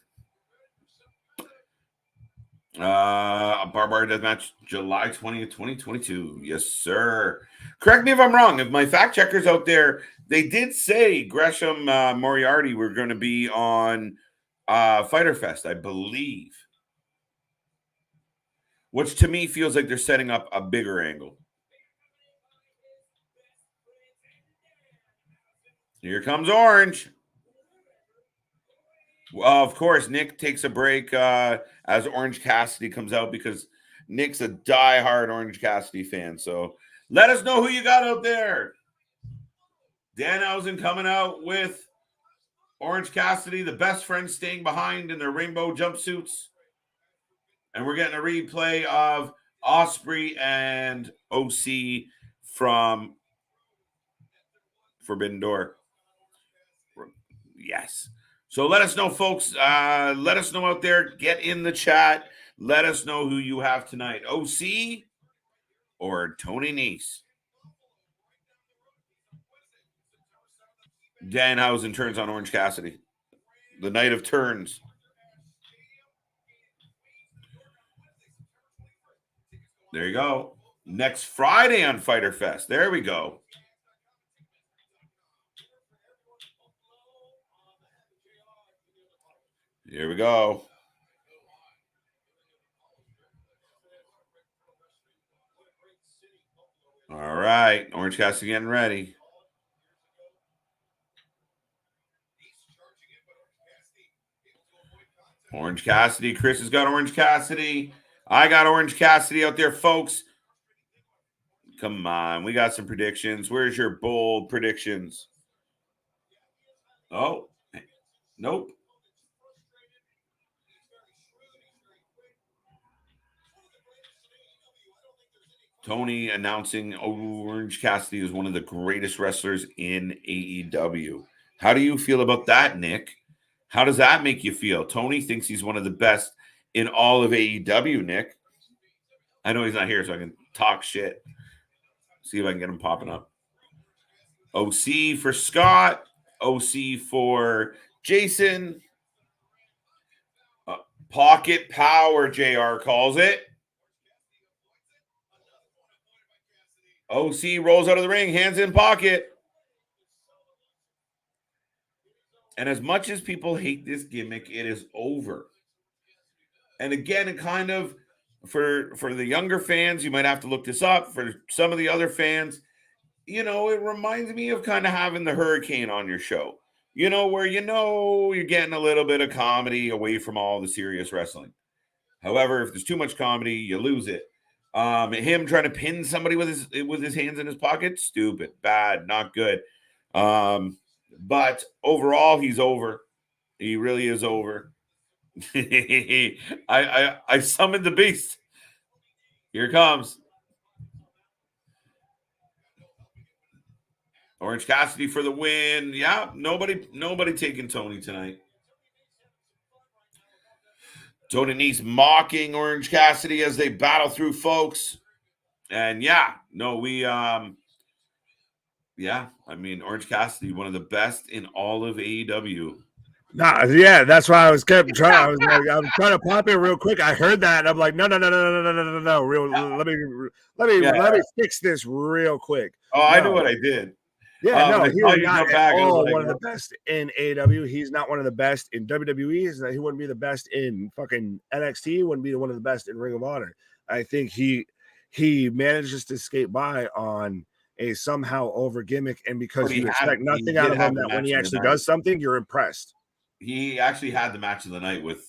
Barbed wire death match, July 20th, 2022. Yes, sir. Correct me if I'm wrong. If my fact checkers out there, they did say Gresham Moriarty were going to be on Fighter Fest, I believe. Which to me feels like they're setting up a bigger angle. Here comes Orange. Well, of course, Nick takes a break as Orange Cassidy comes out because Nick's a diehard Orange Cassidy fan. So let us know who you got out there. Danhausen coming out with Orange Cassidy, the best friends staying behind in their rainbow jumpsuits. And we're getting a replay of Osprey and OC from Forbidden Door. Yes. So let us know, folks. Let us know out there. Get in the chat. Let us know who you have tonight. OC or Tony Nese. Danhausen turns on Orange Cassidy. The night of turns. There you go. Next Friday on Fighter Fest. There we go. Here we go. All right. Orange Cassidy getting ready. Orange Cassidy. Chris has got Orange Cassidy. I got Orange Cassidy out there, folks. Come on. We got some predictions. Where's your bold predictions? Oh, nope. Tony announcing Orange Cassidy is one of the greatest wrestlers in AEW. How do you feel about that, Nick? How does that make you feel? Tony thinks he's one of the best in all of AEW, Nick. I know he's not here, so I can talk shit. See if I can get him popping up. OC for Scott. OC for Jason. Pocket power, JR calls it. OC rolls out of the ring, hands in pocket. And as much as people hate this gimmick, it is over. And again, it kind of, for the younger fans, you might have to look this up. For some of the other fans, it reminds me of kind of having the Hurricane on your show. Where you're getting a little bit of comedy away from all the serious wrestling. However, if there's too much comedy, you lose it. Him trying to pin somebody with his hands in his pocket, stupid, bad, not good. But overall, he's over. He really is over. I summoned the beast. Here it comes. Orange Cassidy for the win. Yeah, nobody taking Tony tonight. Tony Nese mocking Orange Cassidy as they battle through, folks. And Orange Cassidy, one of the best in all of AEW. Nah, yeah, that's why I was trying to pop in real quick. I heard that and I'm like, no. Let me fix this real quick. Oh, I know what I did. Yeah, he was not at all one of the best in AEW. He's not one of the best in WWE. He wouldn't be the best in fucking NXT. He wouldn't be one of the best in Ring of Honor. I think he manages to skate by on a somehow over gimmick, and because you expect nothing out of him, that when he actually does something, you're impressed. He actually had the match of the night with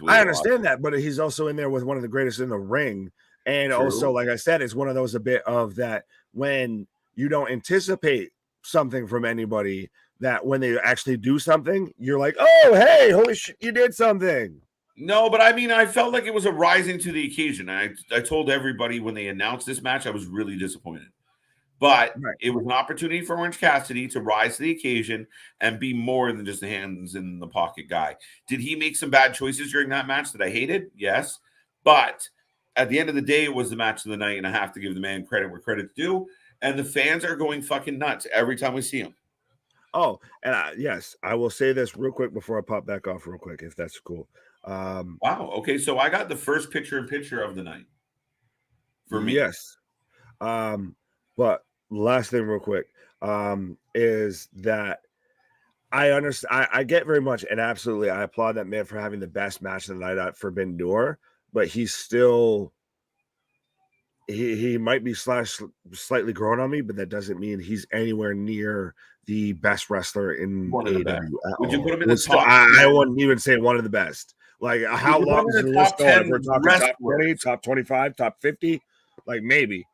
I understand that, but he's also in there with one of the greatest in the ring. And also, like I said, it's one of those a bit of that when you don't anticipate something from anybody, that when they actually do something, you're like, oh, hey, holy shit, you did something. No, but I felt like it was a rising to the occasion. I told everybody when they announced this match, I was really disappointed. But It was an opportunity for Orange Cassidy to rise to the occasion and be more than just a hands in the pocket guy. Did he make some bad choices during that match that I hated? Yes. But at the end of the day, it was the match of the night, and I have to give the man credit where credit's due. And the fans are going fucking nuts every time we see him. Oh, and yes, I will say this real quick before I pop back off real quick, if that's cool. Wow. Okay, so I got the first picture of the night for me. Yes. But last thing real quick is that I understand. I get very much, and absolutely, I applaud that man for having the best match of the night at Forbidden Door, but he's still. He might be slightly grown on me, but that doesn't mean he's anywhere near the best wrestler in AEW. Would you put him in the top? I wouldn't even say one of the best. Like, how long is the list going? If we're talking top 20, top 25, top 50, like maybe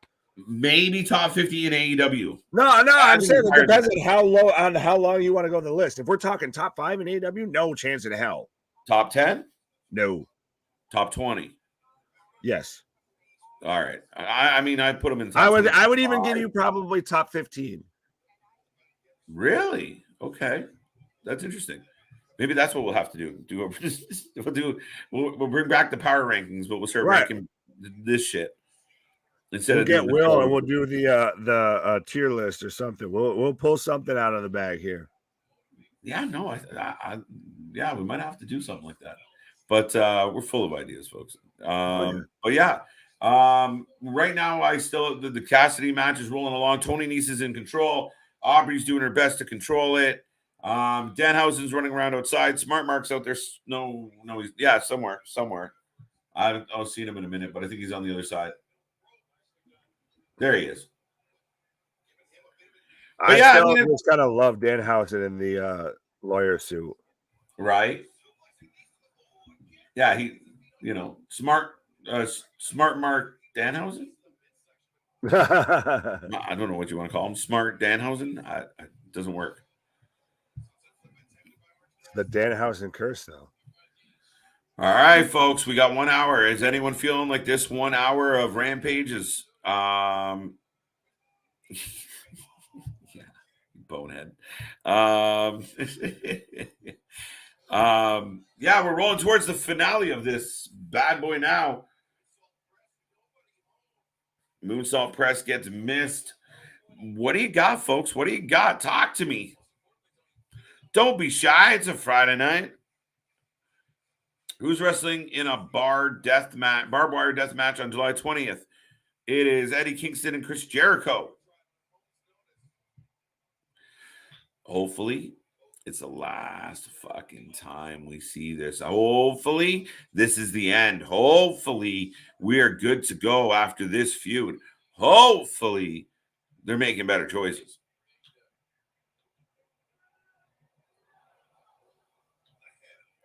top 50 in AEW. No, I'm saying it depends on how long you want to go on the list. If we're talking top 5 in AEW, no chance in hell. Top 10? No. Top 20? Yes. All right. I'd put him in. I would even give you probably top 15. Really? Okay, that's interesting. Maybe that's what we'll have to do. We'll bring back the power rankings, but we'll start ranking this shit instead of get Will, and we'll do the tier list or something. We'll pull something out of the bag here. Yeah, no, we might have to do something like that. But we're full of ideas, folks. But yeah. Right now, the Cassidy match is rolling along. Tony Nese is in control. Aubrey's doing her best to control it. Danhausen's running around outside. Smart Mark's out there. No, he's somewhere. I'll see him in a minute, but I think he's on the other side. There he is. But I just kind of love Danhausen in the lawyer suit. Right? Yeah, smart Mark Danhausen. I don't know what you want to call him. Smart Danhausen. It doesn't work. The Danhausen curse, though. All right, folks. We got 1 hour. Is anyone feeling like this 1 hour of Rampage is? Yeah, bonehead. Yeah, we're rolling towards the finale of this bad boy now. Moonsault press gets missed. What do you got, folks? What do you got? Talk to me. Don't be shy. It's a Friday night. Who's wrestling in a barbed wire death match on July 20th? It is Eddie Kingston and Chris Jericho. Hopefully, It's the last fucking time we see this. Hopefully, this is the end. Hopefully, we are good to go after this feud. Hopefully, they're making better choices.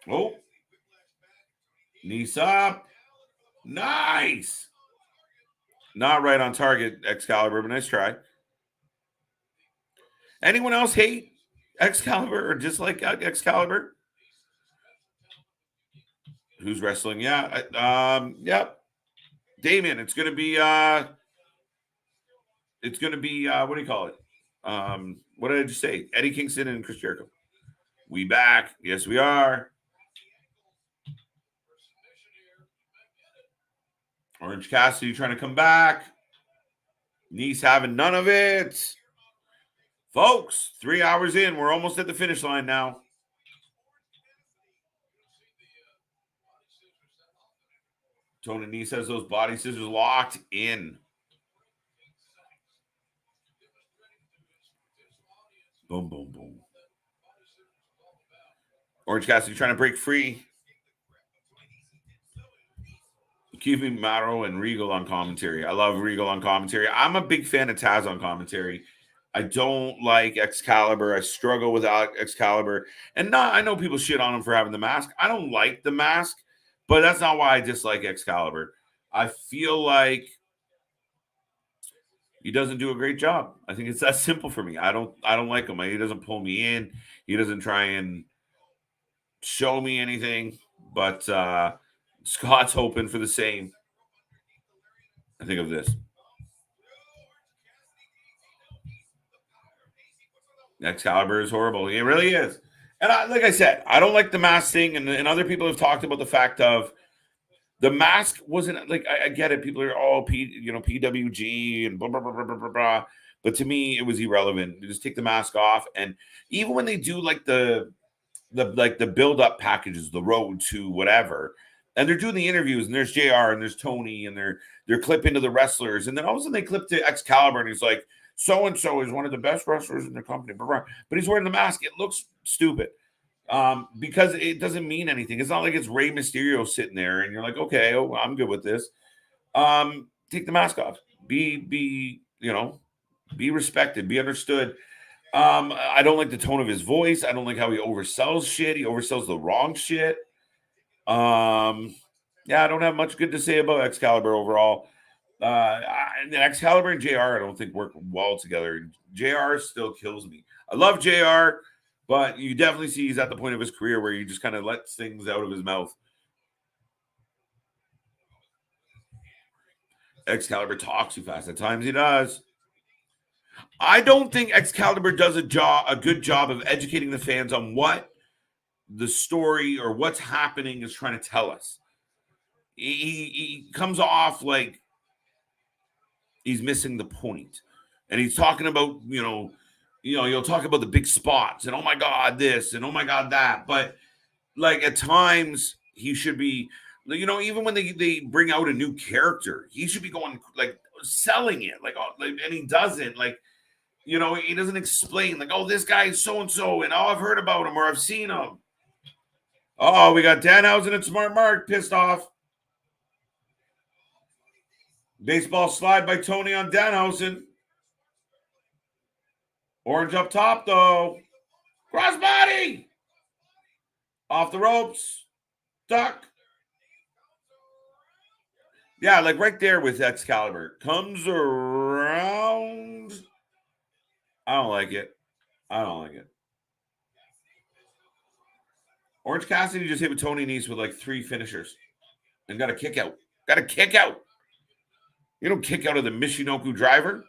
Oh, Nese up. Nice. Not right on target, Excalibur, but nice try. Anyone else hate Excalibur or dislike Excalibur? Who's wrestling? Yeah. Yep. Damien, it's gonna be what do you call it? What did I just say? Eddie Kingston and Chris Jericho. We back. Yes, we are. Orange Cassidy trying to come back. Nese having none of it. Folks, 3 hours in. We're almost at the finish line now. Tony Nese has those body scissors locked in. Boom, boom, boom. Orange Cassidy trying to break free. Keeping Maro and Regal on commentary. I love Regal on commentary. I'm a big fan of Taz on commentary. I don't like Excalibur. I struggle with Excalibur. And I know people shit on him for having the mask. I don't like the mask, but that's not why I dislike Excalibur. I feel like he doesn't do a great job. I think it's that simple for me. I don't like him. He doesn't pull me in. He doesn't try and show me anything. But Scott's hoping for the same. I think of this. Excalibur is horrible. It really is. And like I said, I don't like the mask thing. And other people have talked about the fact of the mask wasn't like, I get it. People are all PWG and blah, blah, blah, blah, blah, blah. But to me, it was irrelevant. You just take the mask off. And even when they do like the build-up packages, the road to whatever, and they're doing the interviews, and there's JR and there's Tony, and they're clipping to the wrestlers, and then all of a sudden they clip to Excalibur, and he's like, so-and-so is one of the best wrestlers in the company, but he's wearing the mask. It looks stupid because it doesn't mean anything. It's not like it's Rey Mysterio sitting there, and you're like, okay, I'm good with this. Take the mask off. Be respected. Be understood. I don't like the tone of his voice. I don't like how he oversells shit. He oversells the wrong shit. I don't have much good to say about Excalibur overall. And Excalibur and JR, I don't think work well together. JR still kills me. I love JR, but you definitely see he's at the point of his career where he just kind of lets things out of his mouth. Excalibur talks too fast. At times he does. I don't think Excalibur does a good job of educating the fans on what the story or what's happening is trying to tell us. He comes off like he's missing the point. And he's talking about, you'll talk about the big spots and oh my God, this and oh my God, that. But like at times he should be, even when they bring out a new character, he should be going like selling it. And he doesn't he doesn't explain like, oh, this guy is so-and-so and oh, I've heard about him or I've seen him. Oh, we got Danhausen and Smart Mark pissed off. Baseball slide by Tony on Danhausen. Orange up top, though. Crossbody. Off the ropes. Duck. Yeah, like right there with Excalibur. Comes around. I don't like it. Orange Cassidy just hit with Tony Nese with like 3 finishers. And got a kick out. You don't kick out of the Michinoku driver.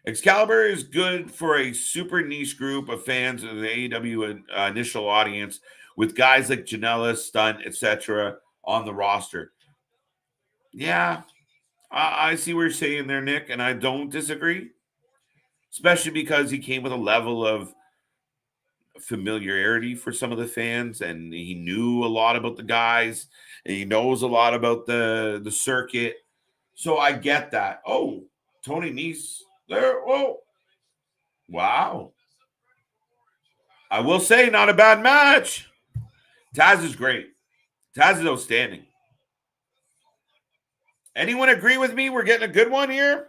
Excalibur is good for a super niche group of fans of the AEW initial audience with guys like Janela, Stunt, etc. on the roster. Yeah, I see what you're saying there, Nick, and I don't disagree. Especially because he came with a level of familiarity for some of the fans, and he knew a lot about the guys, and he knows a lot about the circuit. So I get that. Oh, Tony Nese there. Oh, wow. I will say, not a bad match. Taz is great. Taz is outstanding. Anyone agree with me? We're getting a good one here.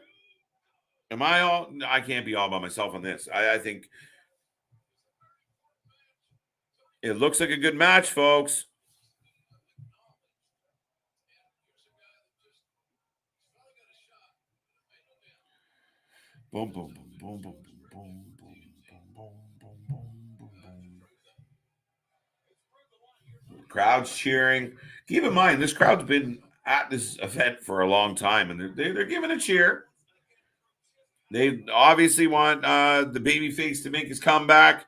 Am I all? I can't be all by myself on this. I think it looks like a good match, folks. Boom, boom, boom, boom, boom, boom, boom, boom, boom, boom, boom, boom, boom. Crowd's cheering. Keep in mind, this crowd's been at this event for a long time, and they're giving a cheer. They obviously want the babyface to make his comeback.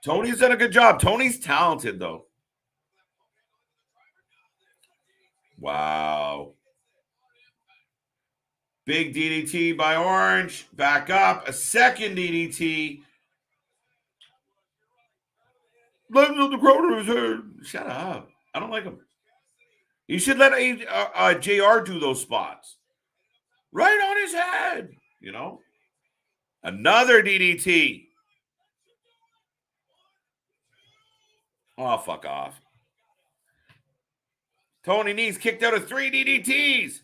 Tony's done a good job. Tony's talented, though. Wow. Big DDT by Orange. Back up. A second DDT. Let the crowd his head. Shut up. I don't like him. You should let JR do those spots. Right on his head. You know? Another DDT. Oh, fuck off. Tony Nese kicked out of 3 DDTs.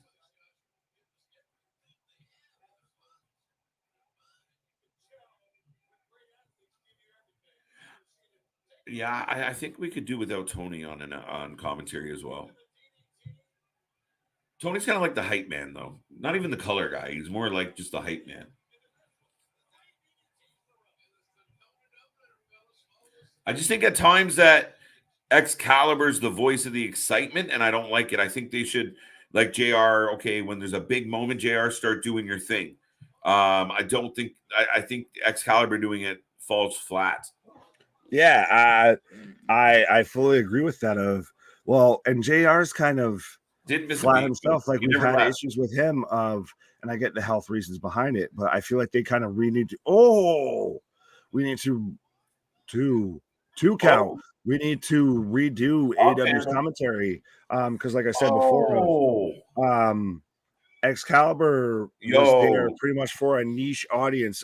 Yeah, I think we could do without Tony on commentary as well. Tony's kind of like the hype man, though. Not even the color guy. He's more like just the hype man. I just think at times that Excalibur's the voice of the excitement, and I don't like it. I think they should, like JR, okay, when there's a big moment, JR, start doing your thing. I don't think, I think Excalibur doing it falls flat. Yeah, I fully agree with that. And JR's kind of didn't miss flat himself. Like we've had issues with him and I get the health reasons behind it, but I feel like they kind of we need to two count. We need to redo AEW's commentary because, like I said before, Excalibur was there pretty much for a niche audience.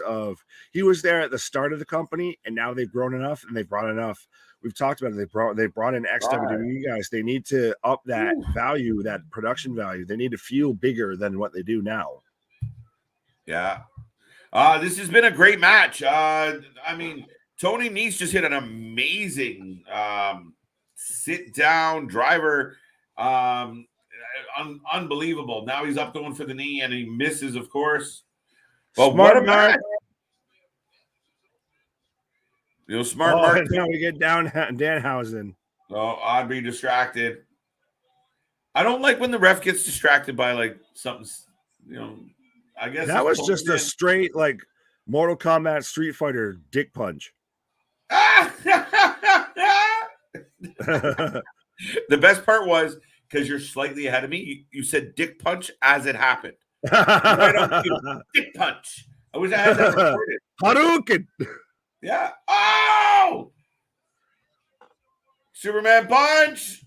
He was there at the start of the company, and now they've grown enough and they've brought enough. We've talked about it. They brought in ex-WWE guys. They need to up that value, that production value. They need to feel bigger than what they do now. Yeah. This has been a great match. I mean, Tony Nese just hit an amazing sit-down driver. Unbelievable. Now he's up going for the knee, and he misses, of course. But smart Mark. You know, smart Mark. Now we get down Danhausen. Oh, I'd be distracted. I don't like when the ref gets distracted by like something, you know. I guess that was just a straight like Mortal Kombat Street Fighter dick punch. The best part was because you're slightly ahead of me. You said dick punch as it happened. Right on cue. Dick punch. I wish I had that recorded. Hadouken. Yeah. Oh! Superman punch.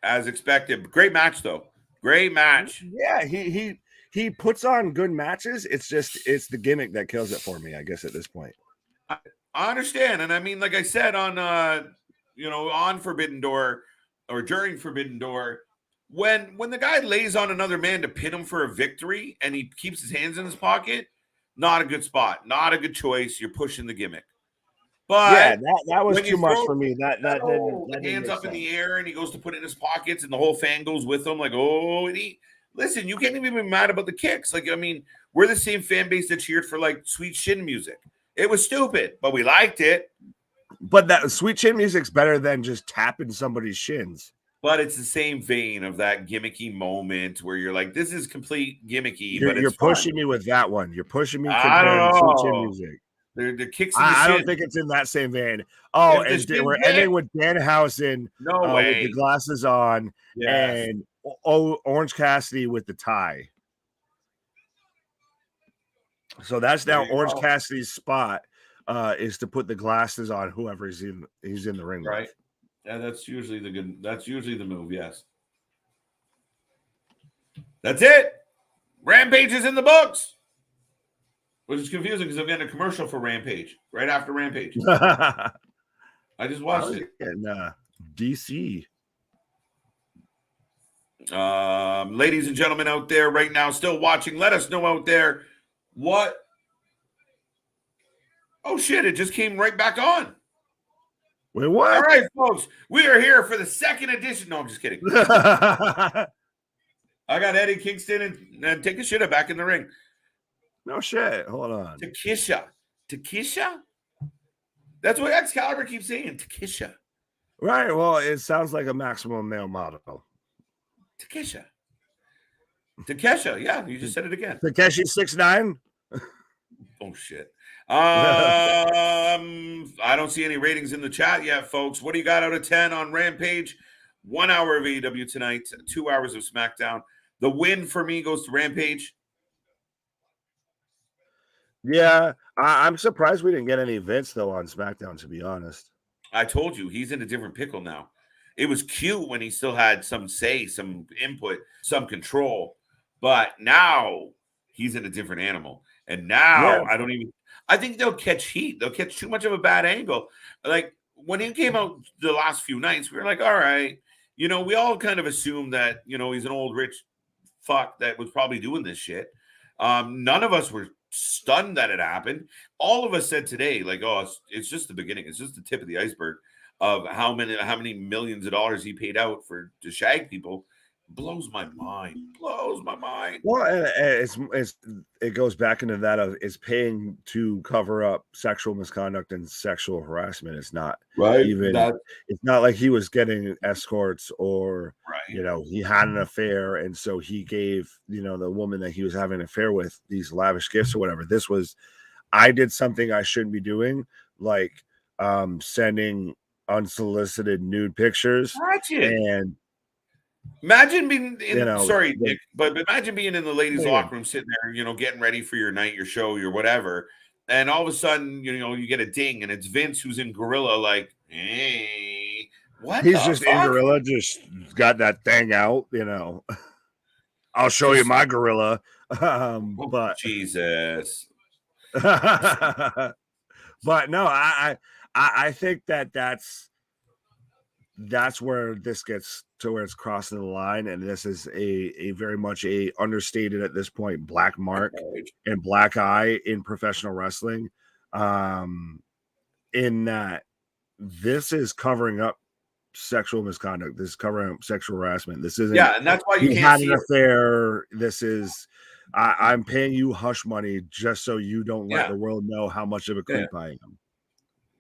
As expected. Great match, though. Great match. Yeah, he puts on good matches. It's the gimmick that kills it for me, I guess, at this point. I understand. And I mean, like I said on on Forbidden Door or during Forbidden Door, when the guy lays on another man to pin him for a victory and he keeps his hands in his pocket, not a good spot, not a good choice. You're pushing the gimmick. But yeah, that was too much for me. That hands up in the air and he goes to put it in his pockets and the whole fan goes with him like, oh, and listen, you can't even be mad about the kicks. Like, I mean, we're the same fan base that cheered for like Sweet Chin music. It was stupid, but we liked it. But that Sweet Chin music's better than just tapping somebody's shins. But it's the same vein of that gimmicky moment where you're like, this is complete gimmicky. You're pushing me with that one. You're pushing me comparing Sweet Chin music. The kicks. I don't think it's in that same vein. Oh, and we're ending with Danhausen with the glasses on, and Orange Cassidy with the tie. So that's now Orange Cassidy's spot is to put the glasses on whoever he's in the ring right. with. Yeah, that's usually the move. Yes, that's it. Rampage is in the books. which is confusing because I'm getting a commercial for Rampage right after Rampage. I just watched it. In DC. Ladies and gentlemen out there right now still watching, let us know out there what. Oh shit, it just came right back on. Wait, what? All right, folks, we are here for the second edition. No, I'm just kidding. I got Eddie Kingston and Takeshita back in the ring. No shit. Hold on. Takeshita? That's what Excalibur keeps saying. Takeshita. Right. Well, it sounds like a maximum male model. Takeshita. Yeah, you just said it again. Takeshi 6'9". Oh shit. I don't see any ratings in the chat yet, folks. What do you got out of 10 on Rampage? 1 hour of AEW tonight, 2 hours of SmackDown. The win for me goes to Rampage. Yeah, I'm surprised we didn't get any Vince though on SmackDown, to be honest. I told you he's in a different pickle now. It was cute when he still had some say, some input, some control, but now he's in a different animal. And now I think they'll catch heat. They'll catch too much of a bad angle. Like when he came out the last few nights, we were like, all right, we all kind of assumed that, he's an old rich fuck that was probably doing this shit. None of us were stunned that it happened. All of us said today, like, oh, it's just the beginning. It's just the tip of the iceberg of how many millions of dollars he paid out to shag people. Blows my mind. Well, it goes back into that of is paying to cover up sexual misconduct and sexual harassment. It's not right. It's not like he was getting escorts or he had an affair, and so he gave the woman that he was having an affair with these lavish gifts or whatever. This was, I did something I shouldn't be doing, like sending unsolicited nude pictures. And imagine being sorry, Nick, but imagine being in the ladies' locker room, sitting there, getting ready for your night, your show, your whatever, and all of a sudden, you get a ding, and it's Vince who's in Gorilla, like, hey, what? He's just in Gorilla, just got that thing out, I'll show you my Gorilla, but Jesus. But no, I think that's where this gets to where it's crossing the line, and this is a very much a understated at this point black mark and black eye in professional wrestling, in that this is covering up sexual misconduct. This is covering up sexual harassment. This isn't. Yeah, and that's why you can't see an affair. This is. I'm paying you hush money just so you don't let the world know how much of a creep I am.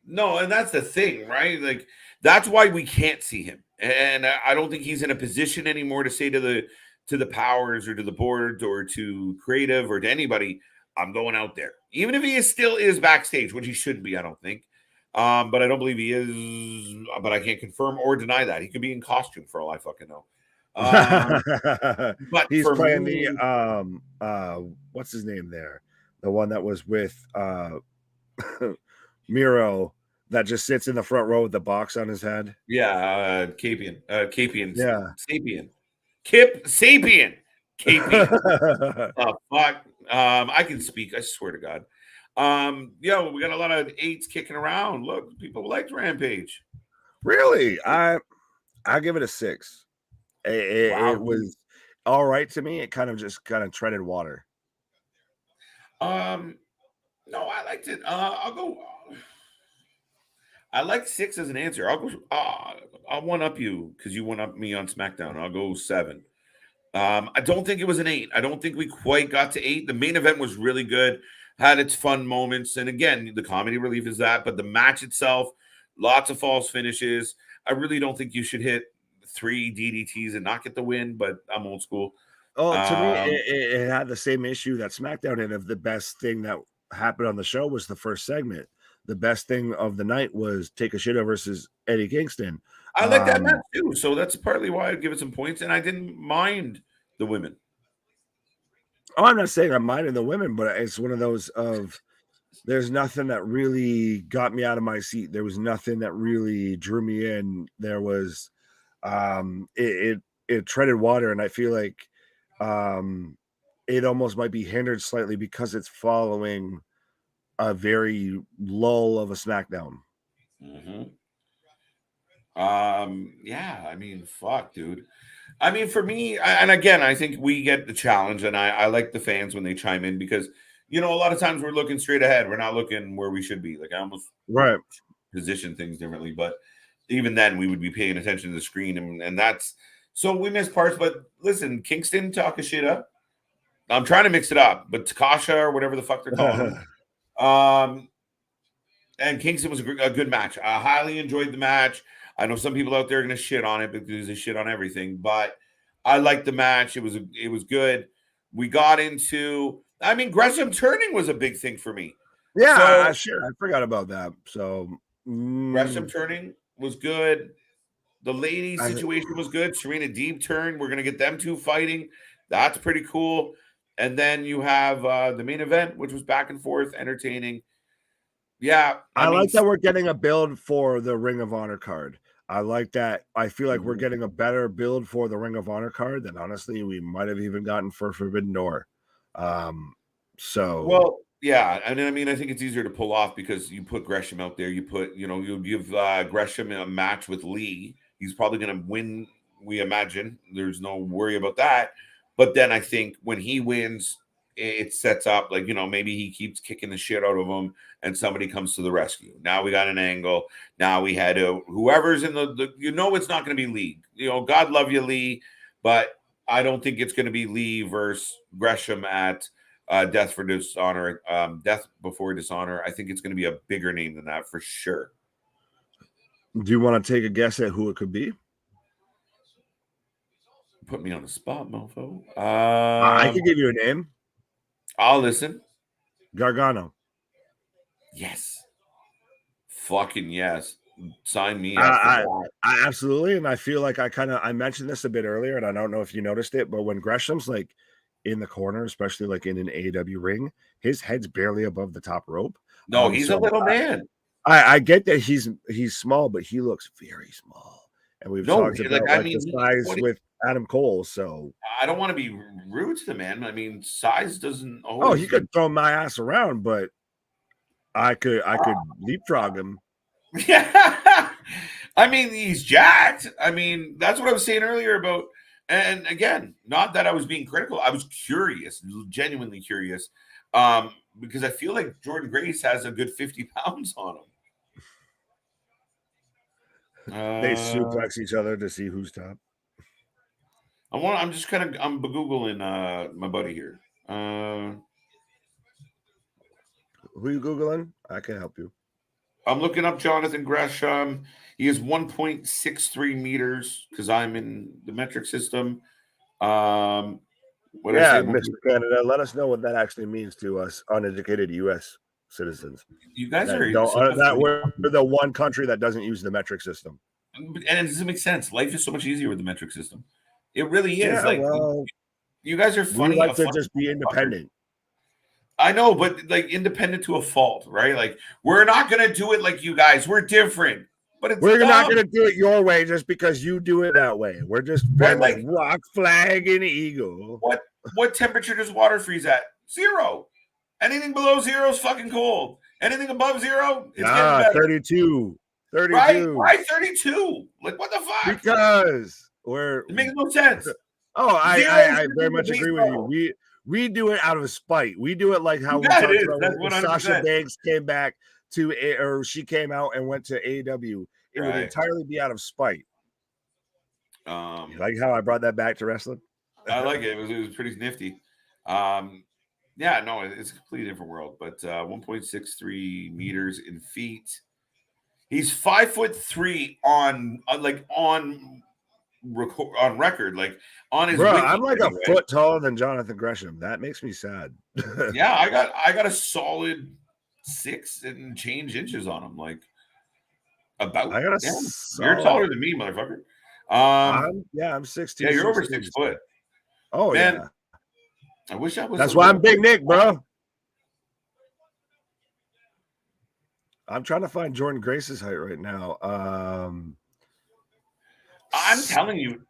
No, and that's the thing, right? Like, that's why we can't see him. And I don't think he's in a position anymore to say to the powers or to the board or to creative or to anybody, I'm going out there. Even if he still is backstage, which he shouldn't be, I don't think. But I don't believe he is. But I can't confirm or deny that. He could be in costume for all I fucking know. But he's playing the what's his name there? The one that was with Miro that just sits in the front row with the box on his head. Yeah, Capian. Yeah. Sapien. Sapien. Capian. Fuck. I can speak, I swear to God. We got a lot of 8s kicking around. Look, people liked Rampage. Really? I give it a 6. It was all right to me. It kind of treaded water. No, I liked it. I'll go. I like 6 as an answer. I'll go. I'll one up you because you one up me on SmackDown. I'll go 7. I don't think it was an 8. I don't think we quite got to 8. The main event was really good, had its fun moments, and again, the comedy relief is that. But the match itself, lots of false finishes. I really don't think you should hit 3 DDTs and not get the win. But I'm old school. Oh, to me, it had the same issue that SmackDown had of the best thing that happened on the show was the first segment. The best thing of the night was Takeshita versus Eddie Kingston. I like that match too, so that's partly why I'd give it some points, and I didn't mind the women. Oh, I'm not saying I'm minding the women, but it's one of those of there's nothing that really got me out of my seat. There was nothing that really drew me in. There was it treaded water, and I feel like it almost might be hindered slightly because it's following a very lull of a SmackDown. Yeah, I mean, fuck, dude. I mean, for me, and again, I think we get the challenge, and I like the fans when they chime in because, you know, a lot of times we're looking straight ahead. We're not looking where we should be. Like, I almost position things differently, but even then, we would be paying attention to the screen, and that's so we miss parts. But listen, Kingston, Takeshita, I'm trying to mix it up, but Takasha or whatever the fuck they're calling him. And Kingston was a good match. I highly enjoyed the match. I know some people out there are going to shit on it because they shit on everything, but I liked the match. It was good. We got into, I mean, Gresham turning was a big thing for me. Yeah, sure. I forgot about that. So Gresham turning was good. The lady situation was good. Serena Deeb turn. We're going to get them two fighting. That's pretty cool. And then you have the main event, which was back and forth, entertaining. Yeah. I like that we're getting a build for the Ring of Honor card. I like that. I feel like we're getting a better build for the Ring of Honor card than honestly we might have even gotten for Forbidden Door. Well, yeah, and I mean, I think it's easier to pull off because you put Gresham out there. You give Gresham a match with Lee. He's probably going to win. We imagine there's no worry about that. But then I think when he wins, it sets up like, you know, maybe he keeps kicking the shit out of him and somebody comes to the rescue. Now we got an angle. Now we had whoever's in the you know, it's not going to be Lee. You know, God love you, Lee, but I don't think it's going to be Lee versus Gresham at Death for Dishonor, Death Before Dishonor. I think it's going to be a bigger name than that for sure. Do you want to take a guess at who it could be? Put me on the spot, mofo. I can give you a name. I'll listen. Gargano. Yes. Fucking yes. Sign me up for that. I absolutely. And I feel like I mentioned this a bit earlier, and I don't know if you noticed it, but when Gresham's like in the corner, especially like in an AEW ring, his head's barely above the top rope. No, he's a little man. I get that he's small, but he looks very small. And we've talked about the size with Adam Cole. So I don't want to be rude to the man. I mean, size doesn't always. Oh, he could throw my ass around, but I could leapfrog him. Yeah. I mean, he's jacked. I mean, that's what I was saying earlier about. And again, not that I was being critical. I was curious, genuinely curious, because I feel like Jordan Grace has a good 50 pounds on him. They suplex each other to see who's top. I'm Googling my buddy here. Who you Googling? I can help you. I'm looking up Jonathan Gresham. He is 1.63 meters because I'm in the metric system. Mr. Canada, let us know what that actually means to us uneducated U.S. citizens. You guys we're the one country that doesn't use the metric system. And it doesn't make sense. Life is so much easier with the metric system. It really is. You guys are funny. We like to just be independent. I know, but like independent to a fault, right? Like we're not gonna do it like you guys. We're different, but we're not gonna do it your way just because you do it that way. We're just like rock, flag, and eagle. What temperature does water freeze at? 0. Anything below 0 is fucking cold. Anything above 0, it's getting better. 32. 32. Right? Why 32? Like what the fuck? Because it makes no sense. Oh, I very much agree with you. We do it out of spite. We do it like how we talked about when Sasha Banks came back or she came out and went to AEW. It would entirely be out of spite. Like how I brought that back to wrestling. I like it. It was pretty nifty. Yeah, no, it's a completely different world. But 1.63 meters in feet. He's 5'3" on record, like on his. Bro, I'm like a foot taller than Jonathan Gresham. That makes me sad. Yeah, I got a solid 6 and change inches on him. Like about. You're taller than me, motherfucker. I'm 6'2". Yeah, you're over 6 foot. Oh man, yeah. I wish I was. That's why I'm Big Nick, bro. I'm trying to find Jordan Grace's height right now. I'm telling you,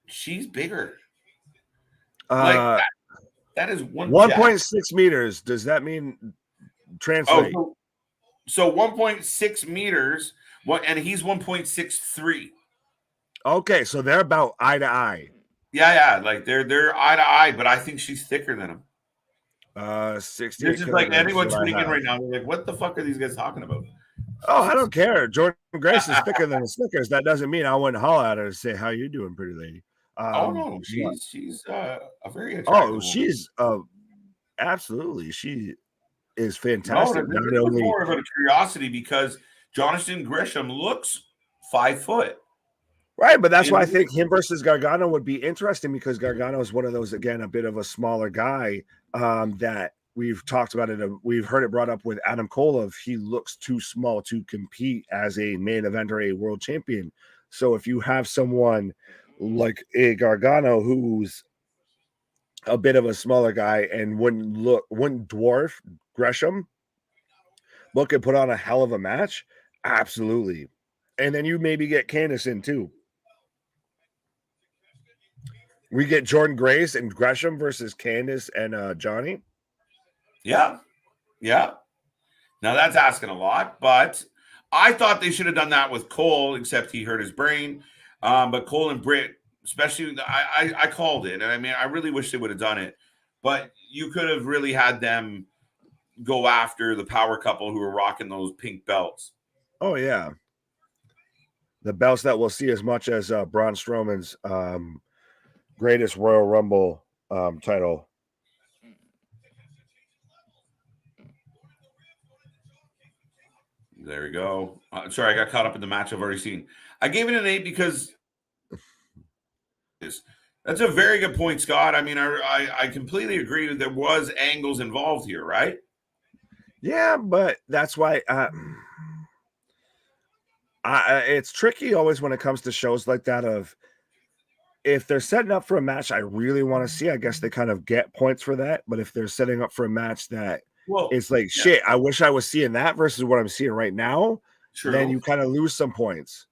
she's bigger. That is 1.6 meters. Does that mean translate? Oh, so 1.6 meters. What? And he's 1.63. Okay, so they're about eye to eye. Yeah, like they're eye to eye, but I think she's thicker than him. 60. This is like anyone tuning in right now. They're like, what the fuck are these guys talking about? Oh, I don't care. Jordan Grace is thicker than a Snickers. That doesn't mean I wouldn't holler at her and say, "How you doing, pretty lady?" Oh no, she's a very attractive. Oh, she's absolutely. She is fantastic. No, this is more of a curiosity because Jonathan Gresham looks 5 foot. Right, but that's why I think him versus Gargano would be interesting because Gargano is one of those, again, a bit of a smaller guy that we've talked about it. We've heard it brought up with Adam Cole of he looks too small to compete as a main event or a world champion. So if you have someone like a Gargano who's a bit of a smaller guy and wouldn't dwarf Gresham, but could put on a hell of a match, absolutely. And then you maybe get Candice in too. We get Jordan Grace and Gresham versus Candice and Johnny. Yeah. Now that's asking a lot, but I thought they should have done that with Cole, except he hurt his brain. But Cole and Britt, especially, I called it. And I mean, I really wish they would have done it, but you could have really had them go after the power couple who were rocking those pink belts. Oh, yeah. The belts that we'll see as much as Braun Strowman's greatest Royal Rumble title. There we go. Sorry, I got caught up in the match I've already seen. I gave it an 8 because that's a very good point, Scott. I mean, I completely agree that there was angles involved here, right? Yeah, but that's why it's tricky always when it comes to shows like that of if they're setting up for a match I really want to see, I guess they kind of get points for that. But if they're setting up for a match that it's like, shit, I wish I was seeing that versus what I'm seeing right now, then you kind of lose some points.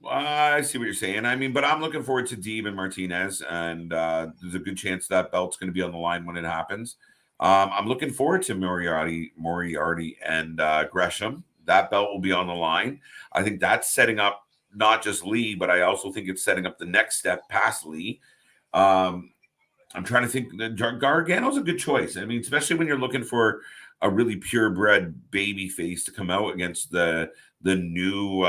I see what you're saying. I mean, but I'm looking forward to Deeb and Martinez, and there's a good chance that belt's going to be on the line when it happens. I'm looking forward to Moriarty and Gresham. That belt will be on the line. I think that's setting up not just Lee, but I also think it's setting up the next step past Lee. I'm trying to think. Gargano's a good choice. I mean, especially when you're looking for a really purebred baby face to come out against the new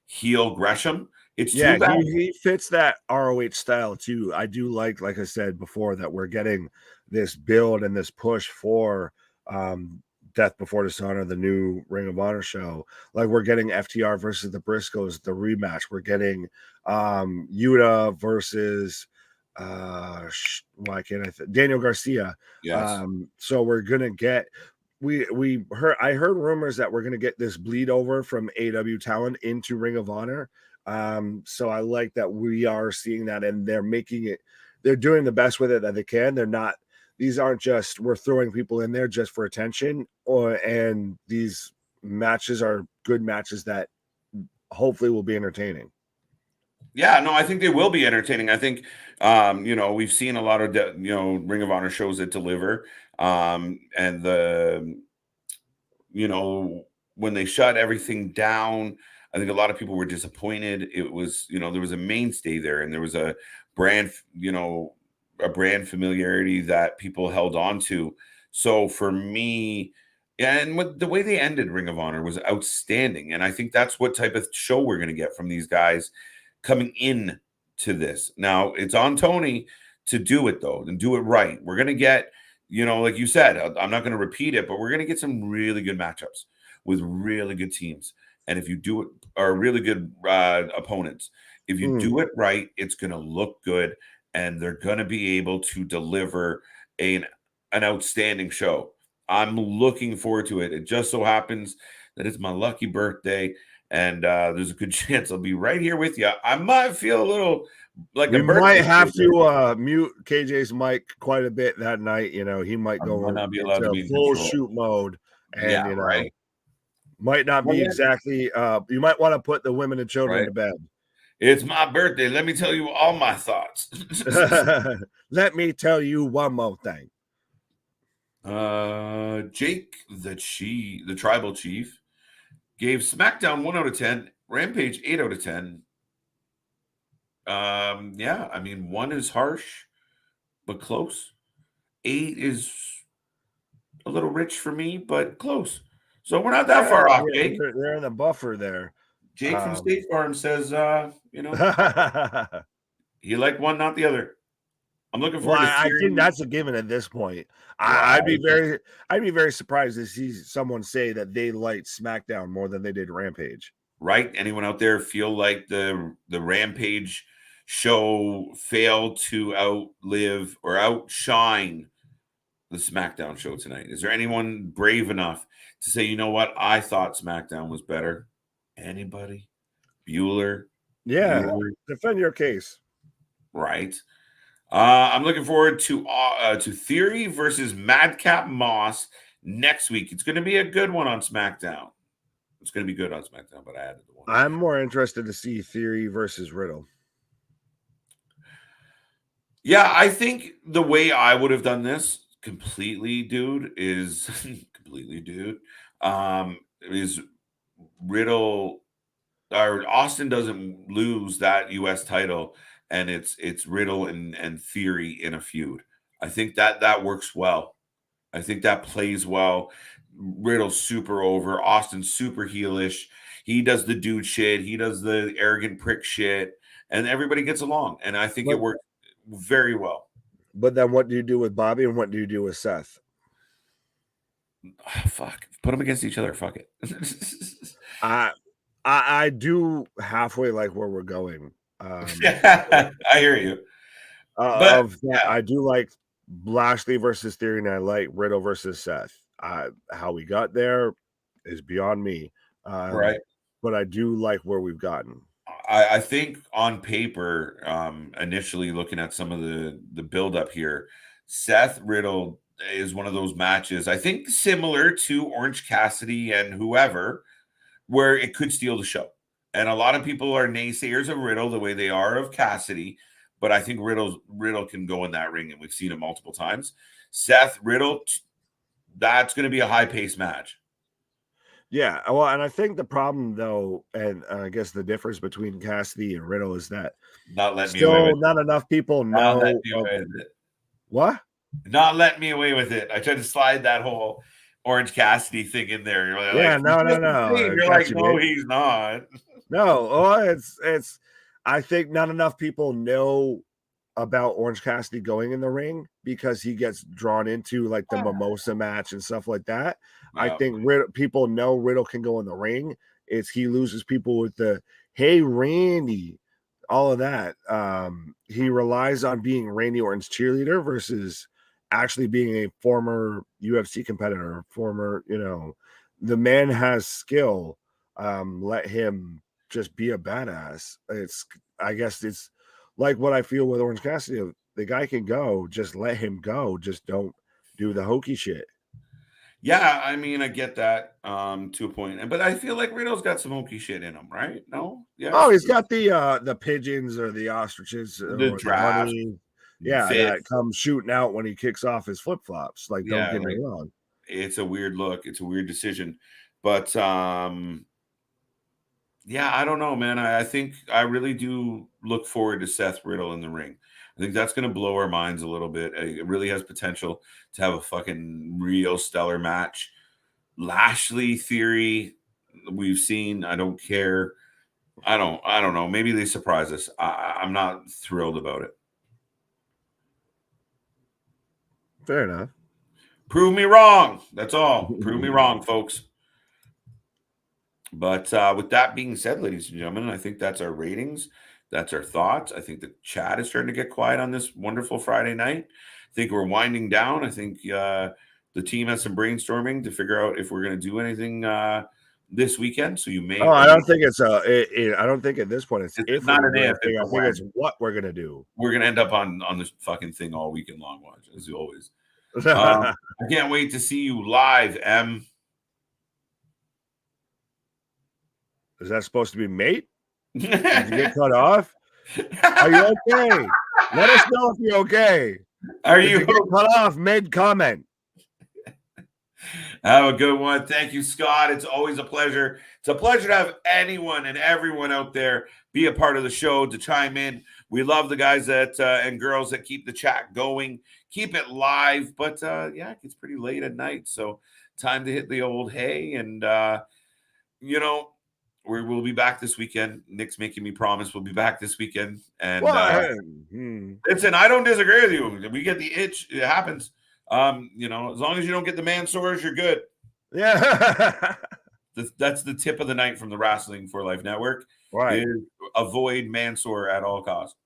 heel Gresham. It's too bad. He fits that ROH style too. I do like I said before, that we're getting this build and this push for Death Before Dishonor, the new Ring of Honor show. Like we're getting FTR versus the Briscoes, the rematch. We're getting Yuta versus why can't I Daniel Garcia. Yes. So we're gonna get I heard rumors that we're gonna get this bleed over from AEW talent into Ring of Honor. So I like that we are seeing that, and they're doing the best with it that they can. These aren't just we're throwing people in there just for attention, and these matches are good matches that hopefully will be entertaining. Yeah, no, I think they will be entertaining. I think, we've seen a lot of, Ring of Honor shows that deliver. And when they shut everything down, I think a lot of people were disappointed. It was, there was a mainstay there, and there was a brand familiarity that people held on to. So for me, and the way they ended Ring of Honor was outstanding. And I think that's what type of show we're going to get from these guys coming in to this. Now it's on Tony to do it though, and do it right. We're going to get, like you said, I'm not going to repeat it, but we're going to get some really good matchups with really good teams. And if you do it, or really good opponents, if you do it right, it's going to look good, and they're going to be able to deliver an outstanding show. I'm looking forward to it. It just so happens that it's my lucky birthday, and there's a good chance I'll be right here with you. I might feel a little like we might have to mute KJ's mic quite a bit that night. He might go into full shoot mode, and right. Might not be exactly. You might want to put the women and children to bed. It's my birthday. Let me tell you all my thoughts. Let me tell you one more thing. Jake, the tribal chief, gave SmackDown 1 out of 10, Rampage 8 out of 10. Yeah, I mean, 1 is harsh, but close. 8 is a little rich for me, but close. So we're not that far off, Jake. They're in the buffer there. Jake from State Farm says, you like one, not the other. I'm looking forward to I think that's a given at this point. I'd be very surprised to see someone say that they liked SmackDown more than they did Rampage. Right? Anyone out there feel like the Rampage show failed to outlive or outshine the SmackDown show tonight? Is there anyone brave enough to say, you know what? I thought SmackDown was better. Anybody? Bueller? Yeah. Bueller? Defend your case. Right. I'm looking forward to Theory versus Madcap Moss next week. It's going to be a good one on SmackDown. It's going to be good on SmackDown, but I added the one. I'm more interested to see Theory versus Riddle. Yeah, I think the way I would have done this completely, dude, is Riddle or Austin doesn't lose that US title, and it's Riddle and Theory in a feud. I think that works well. I think that plays well. Riddle's super over. Austin's super heelish. He does the dude shit. He does the arrogant prick shit, and everybody gets along. And I think it works very well. But then what do you do with Bobby and what do you do with Seth? Oh, fuck. Put them against each other. Fuck it. I do halfway like where we're going. I hear you. I do like Lashley versus Theory, and I like Riddle versus Seth. How we got there is beyond me. Right. But I do like where we've gotten. I think on paper, initially looking at some of the build-up here, Seth Riddle is one of those matches, I think similar to Orange Cassidy and whoever, where it could steal the show. And a lot of people are naysayers of Riddle the way they are of Cassidy, but I think Riddle can go in that ring, and we've seen it multiple times. Seth Riddle, that's going to be a high-paced match. Yeah, well, and I think the problem, though, and I guess the difference between Cassidy and Riddle is that not enough people know. What? Not letting me away with it. I tried to slide that whole Orange Cassidy thing in there. You're like, no. You're like, no, he's not. No, it's. I think not enough people know about Orange Cassidy going in the ring because he gets drawn into like the mimosa match and stuff like that. No. I think people know Riddle can go in the ring. It's he loses people with the hey Randy, all of that. He relies on being Randy Orton's cheerleader versus actually being a former UFC competitor, the man has skill. Let him just be a badass. I guess it's like what I feel with Orange Cassidy. The guy can go, just let him go. Just don't do the hokey shit. Yeah, I mean, I get that to a point, but I feel like Riddle's got some hokey shit in him, right? No, yeah. Oh, he's got the pigeons or the ostriches, the draft. That comes shooting out when he kicks off his flip flops. Like, don't get me wrong. It's a weird look. It's a weird decision, but yeah, I don't know, man. I think I really do look forward to Seth Riddle in the ring. I think that's going to blow our minds a little bit. It really has potential to have a fucking real stellar match. Lashley Theory, we've seen. I don't care. I don't know. Maybe they surprise us. I'm not thrilled about it. Fair enough. Prove me wrong. That's all. Prove me wrong, folks. But with that being said, ladies and gentlemen, I think that's our ratings. That's our thoughts. I think the chat is starting to get quiet on this wonderful Friday night. I think we're winding down. I think the team has some brainstorming to figure out if we're going to do anything this weekend. So you may. Oh, I don't think it's I don't think at this point it's not an if. I think it's what we're going to do. We're going to end up on this fucking thing all weekend long, watch as always. I can't wait to see you live, M. Is that supposed to be mate? Did you get cut off? Are you okay? Let us know if you're okay. Are you cut off mid comment? Have a good one. Thank you, Scott. It's always a pleasure. It's a pleasure to have anyone and everyone out there be a part of the show to chime in. We love the guys that and girls that keep the chat going, keep it live. But yeah, it gets pretty late at night, so time to hit the old hay. And you know, we'll be back this weekend. Nick's making me promise we'll be back this weekend. And listen, I don't disagree with you. We get the itch. It happens. You know, as long as you don't get the man sores, you're good. Yeah. That's the tip of the night from the Wrasslin for Life Network. Right. Is avoid mansore at all costs.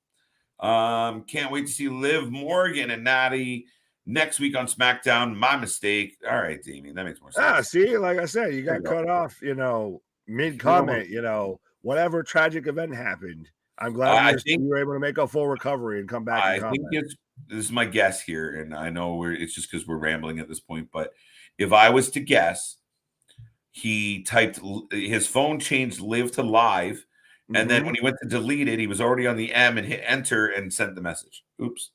Can't wait to see Liv Morgan and Natty next week on SmackDown. My mistake. All right, Damien, that makes more sense. Yeah, see, like I said, you got cut off, you know, mid-comment, you know, whatever tragic event happened. I'm glad you were able to make a full recovery and come back. I think this is my guess here, and I know it's just because we're rambling at this point, but if I was to guess, he typed his phone changed live to live, and then when he went to delete it, he was already on the M and hit enter and sent the message. Oops.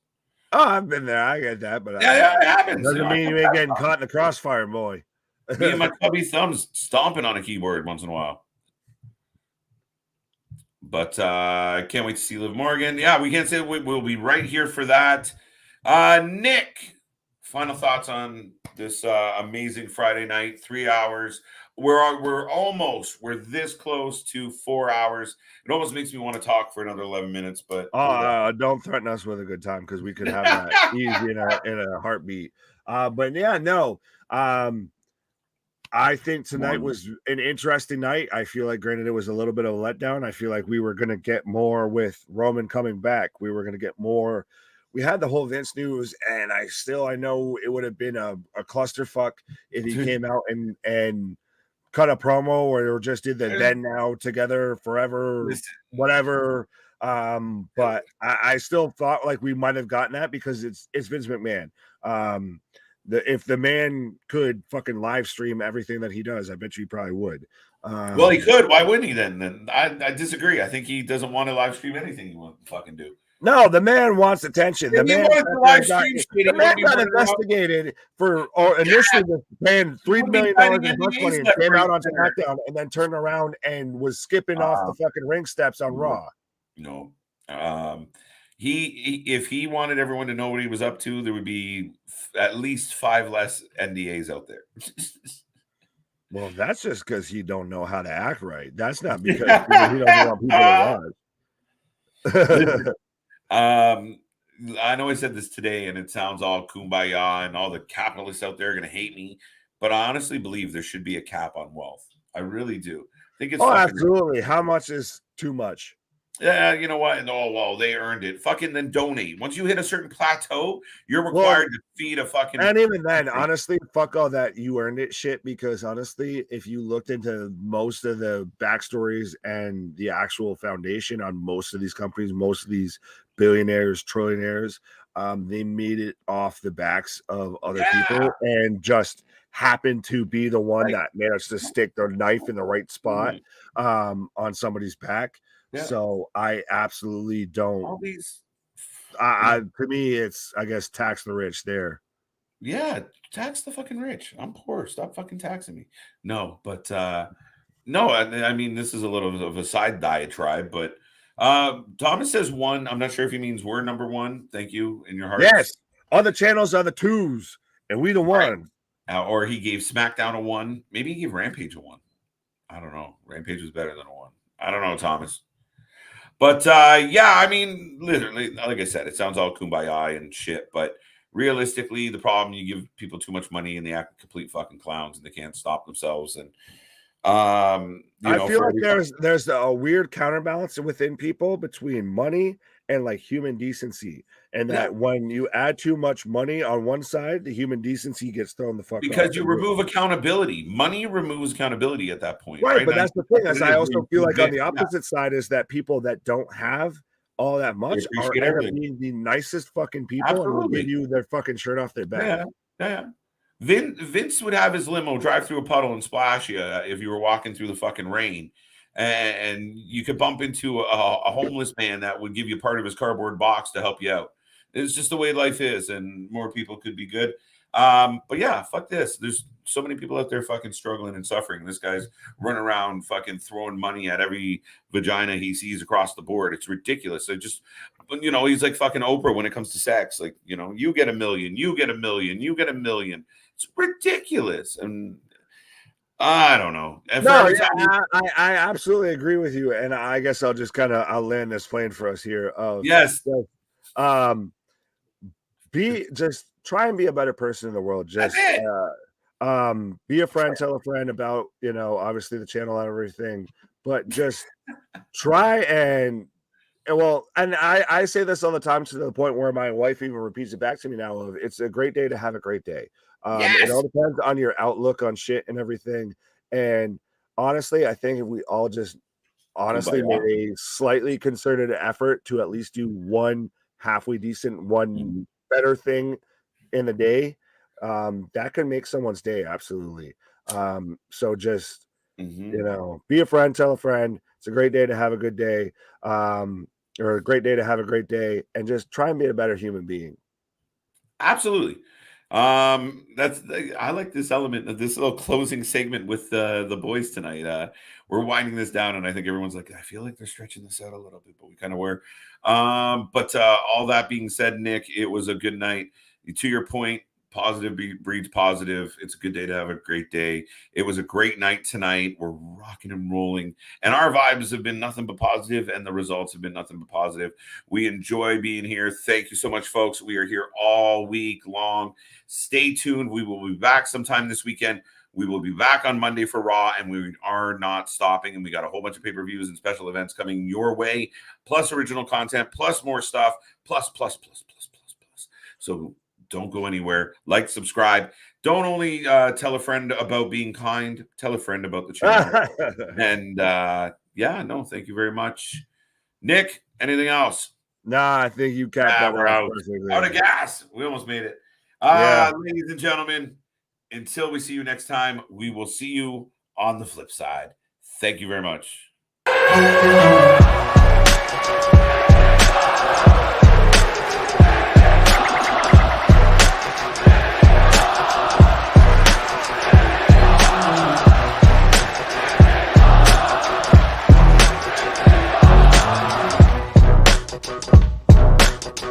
Oh, I've been there. I get that, but yeah, it happens. Doesn't mean you ain't getting caught in the crossfire, boy. Me and my chubby thumbs stomping on a keyboard once in a while. But I can't wait to see Liv Morgan. Yeah, we can't say we'll be right here for that. Nick, final thoughts on this amazing Friday night, 3 hours. We're this close to 4 hours. It almost makes me want to talk for another 11 minutes, but don't threaten us with a good time because we could have that easy in a heartbeat. But yeah, no. I think tonight was an interesting night. I feel like, granted, it was a little bit of a letdown. I feel like we were going to get more with Roman coming back. We were going to get more. We had the whole Vince news, and I know it would have been a clusterfuck if he came out and cut a promo or just did the then now together forever, whatever. But I still thought like we might have gotten that because it's Vince McMahon. If the man could fucking live stream everything that he does, I bet you he probably would. Well, he could. Why wouldn't he then? I disagree. I think he doesn't want to live stream anything he wants to fucking do. No, the man wants attention. The man got investigated for initially paying $3 million in hush money and came out on SmackDown and then turned around and was skipping off the fucking ring steps on Raw. No. If he wanted everyone to know what he was up to, there would be at least 5 less NDAs out there. Well, that's just because he don't know how to act right. That's not because he doesn't want people to watch. I know I said this today, and it sounds all kumbaya, and all the capitalists out there are going to hate me, but I honestly believe there should be a cap on wealth. I really do. I think it's absolutely. How much is too much? Yeah, you know what? Oh, well, they earned it. Fucking then donate. Once you hit a certain plateau, you're required to feed a fucking. And even then, honestly, fuck all that you earned it shit. Because honestly, if you looked into most of the backstories and the actual foundation on most of these companies, most of these billionaires, trillionaires, they made it off the backs of other people and just happened to be the one that managed to stick their knife in the right spot on somebody's back. Yeah. So I absolutely don't. All these, to me, it's I guess tax the rich there. Yeah, tax the fucking rich. I'm poor. Stop fucking taxing me. No, but no. I mean, this is a little of a side diatribe, but Thomas says 1. I'm not sure if he means we're number 1. Thank you in your heart. Yes, other channels are the 2s, and we the 1. Or he gave SmackDown a 1. Maybe he gave Rampage a 1. I don't know. Rampage was better than a 1. I don't know, Thomas. But yeah, I mean, literally, like I said, it sounds all kumbaya and shit. But realistically, the problem, you give people too much money and they act complete fucking clowns and they can't stop themselves. And I feel like there's a weird counterbalance within people between money and like human decency, and that when you add too much money on one side, the human decency gets thrown the fuck because you remove accountability. Money removes accountability at that point, right? But that's the thing. As I also feel like on the opposite side is that people that don't have all that much are being the nicest fucking people and will give you their fucking shirt off their back. Yeah. Vince would have his limo drive through a puddle and splash you if you were walking through the fucking rain. And you could bump into a homeless man that would give you part of his cardboard box to help you out. It's just the way life is, and more people could be good. But yeah, fuck this. There's so many people out there fucking struggling and suffering. This guy's running around fucking throwing money at every vagina he sees across the board. It's ridiculous. I just, he's like fucking Oprah when it comes to sex. Like, you get $1 million, you get $1 million, you get $1 million. It's ridiculous. And I don't know. No, yeah, I absolutely agree with you. And I guess I'll just I'll land this plane for us here. Yes. Just try and be a better person in the world. Just be a friend, tell a friend about, obviously the channel and everything, but just try and I say this all the time to the point where my wife even repeats it back to me now of it's a great day to have a great day. It all depends on your outlook on shit and everything. And honestly, I think if we all just made a slightly concerted effort to at least do one halfway decent, one better thing in the day, that can make someone's day. Absolutely. So just, be a friend, tell a friend. It's a great day to have a good day, or a great day to have a great day, and just try and be a better human being. Absolutely. I like this element of this little closing segment with the boys tonight. We're winding this down, and I think everyone's like, I feel like they're stretching this out a little bit, but we kind of were. But all that being said, Nick, it was a good night. To your point, positive breeds positive. It's a good day to have a great day. It was a great night tonight. We're rocking and rolling, and our vibes have been nothing but positive, and the results have been nothing but positive. We enjoy being here. Thank you so much, folks. We are here all week long. Stay tuned. We will be back sometime this weekend. We will be back on Monday for Raw, and we are not stopping. And we got a whole bunch of pay-per-views and special events coming your way, plus original content, plus more stuff, plus. So don't go anywhere. Like, subscribe. Don't only tell a friend about being kind. Tell a friend about the channel. And thank you very much. Nick, anything else? Nah, I think you capped that. We're out of gas. We almost made it. Ladies and gentlemen, until we see you next time, we will see you on the flip side. Thank you very much.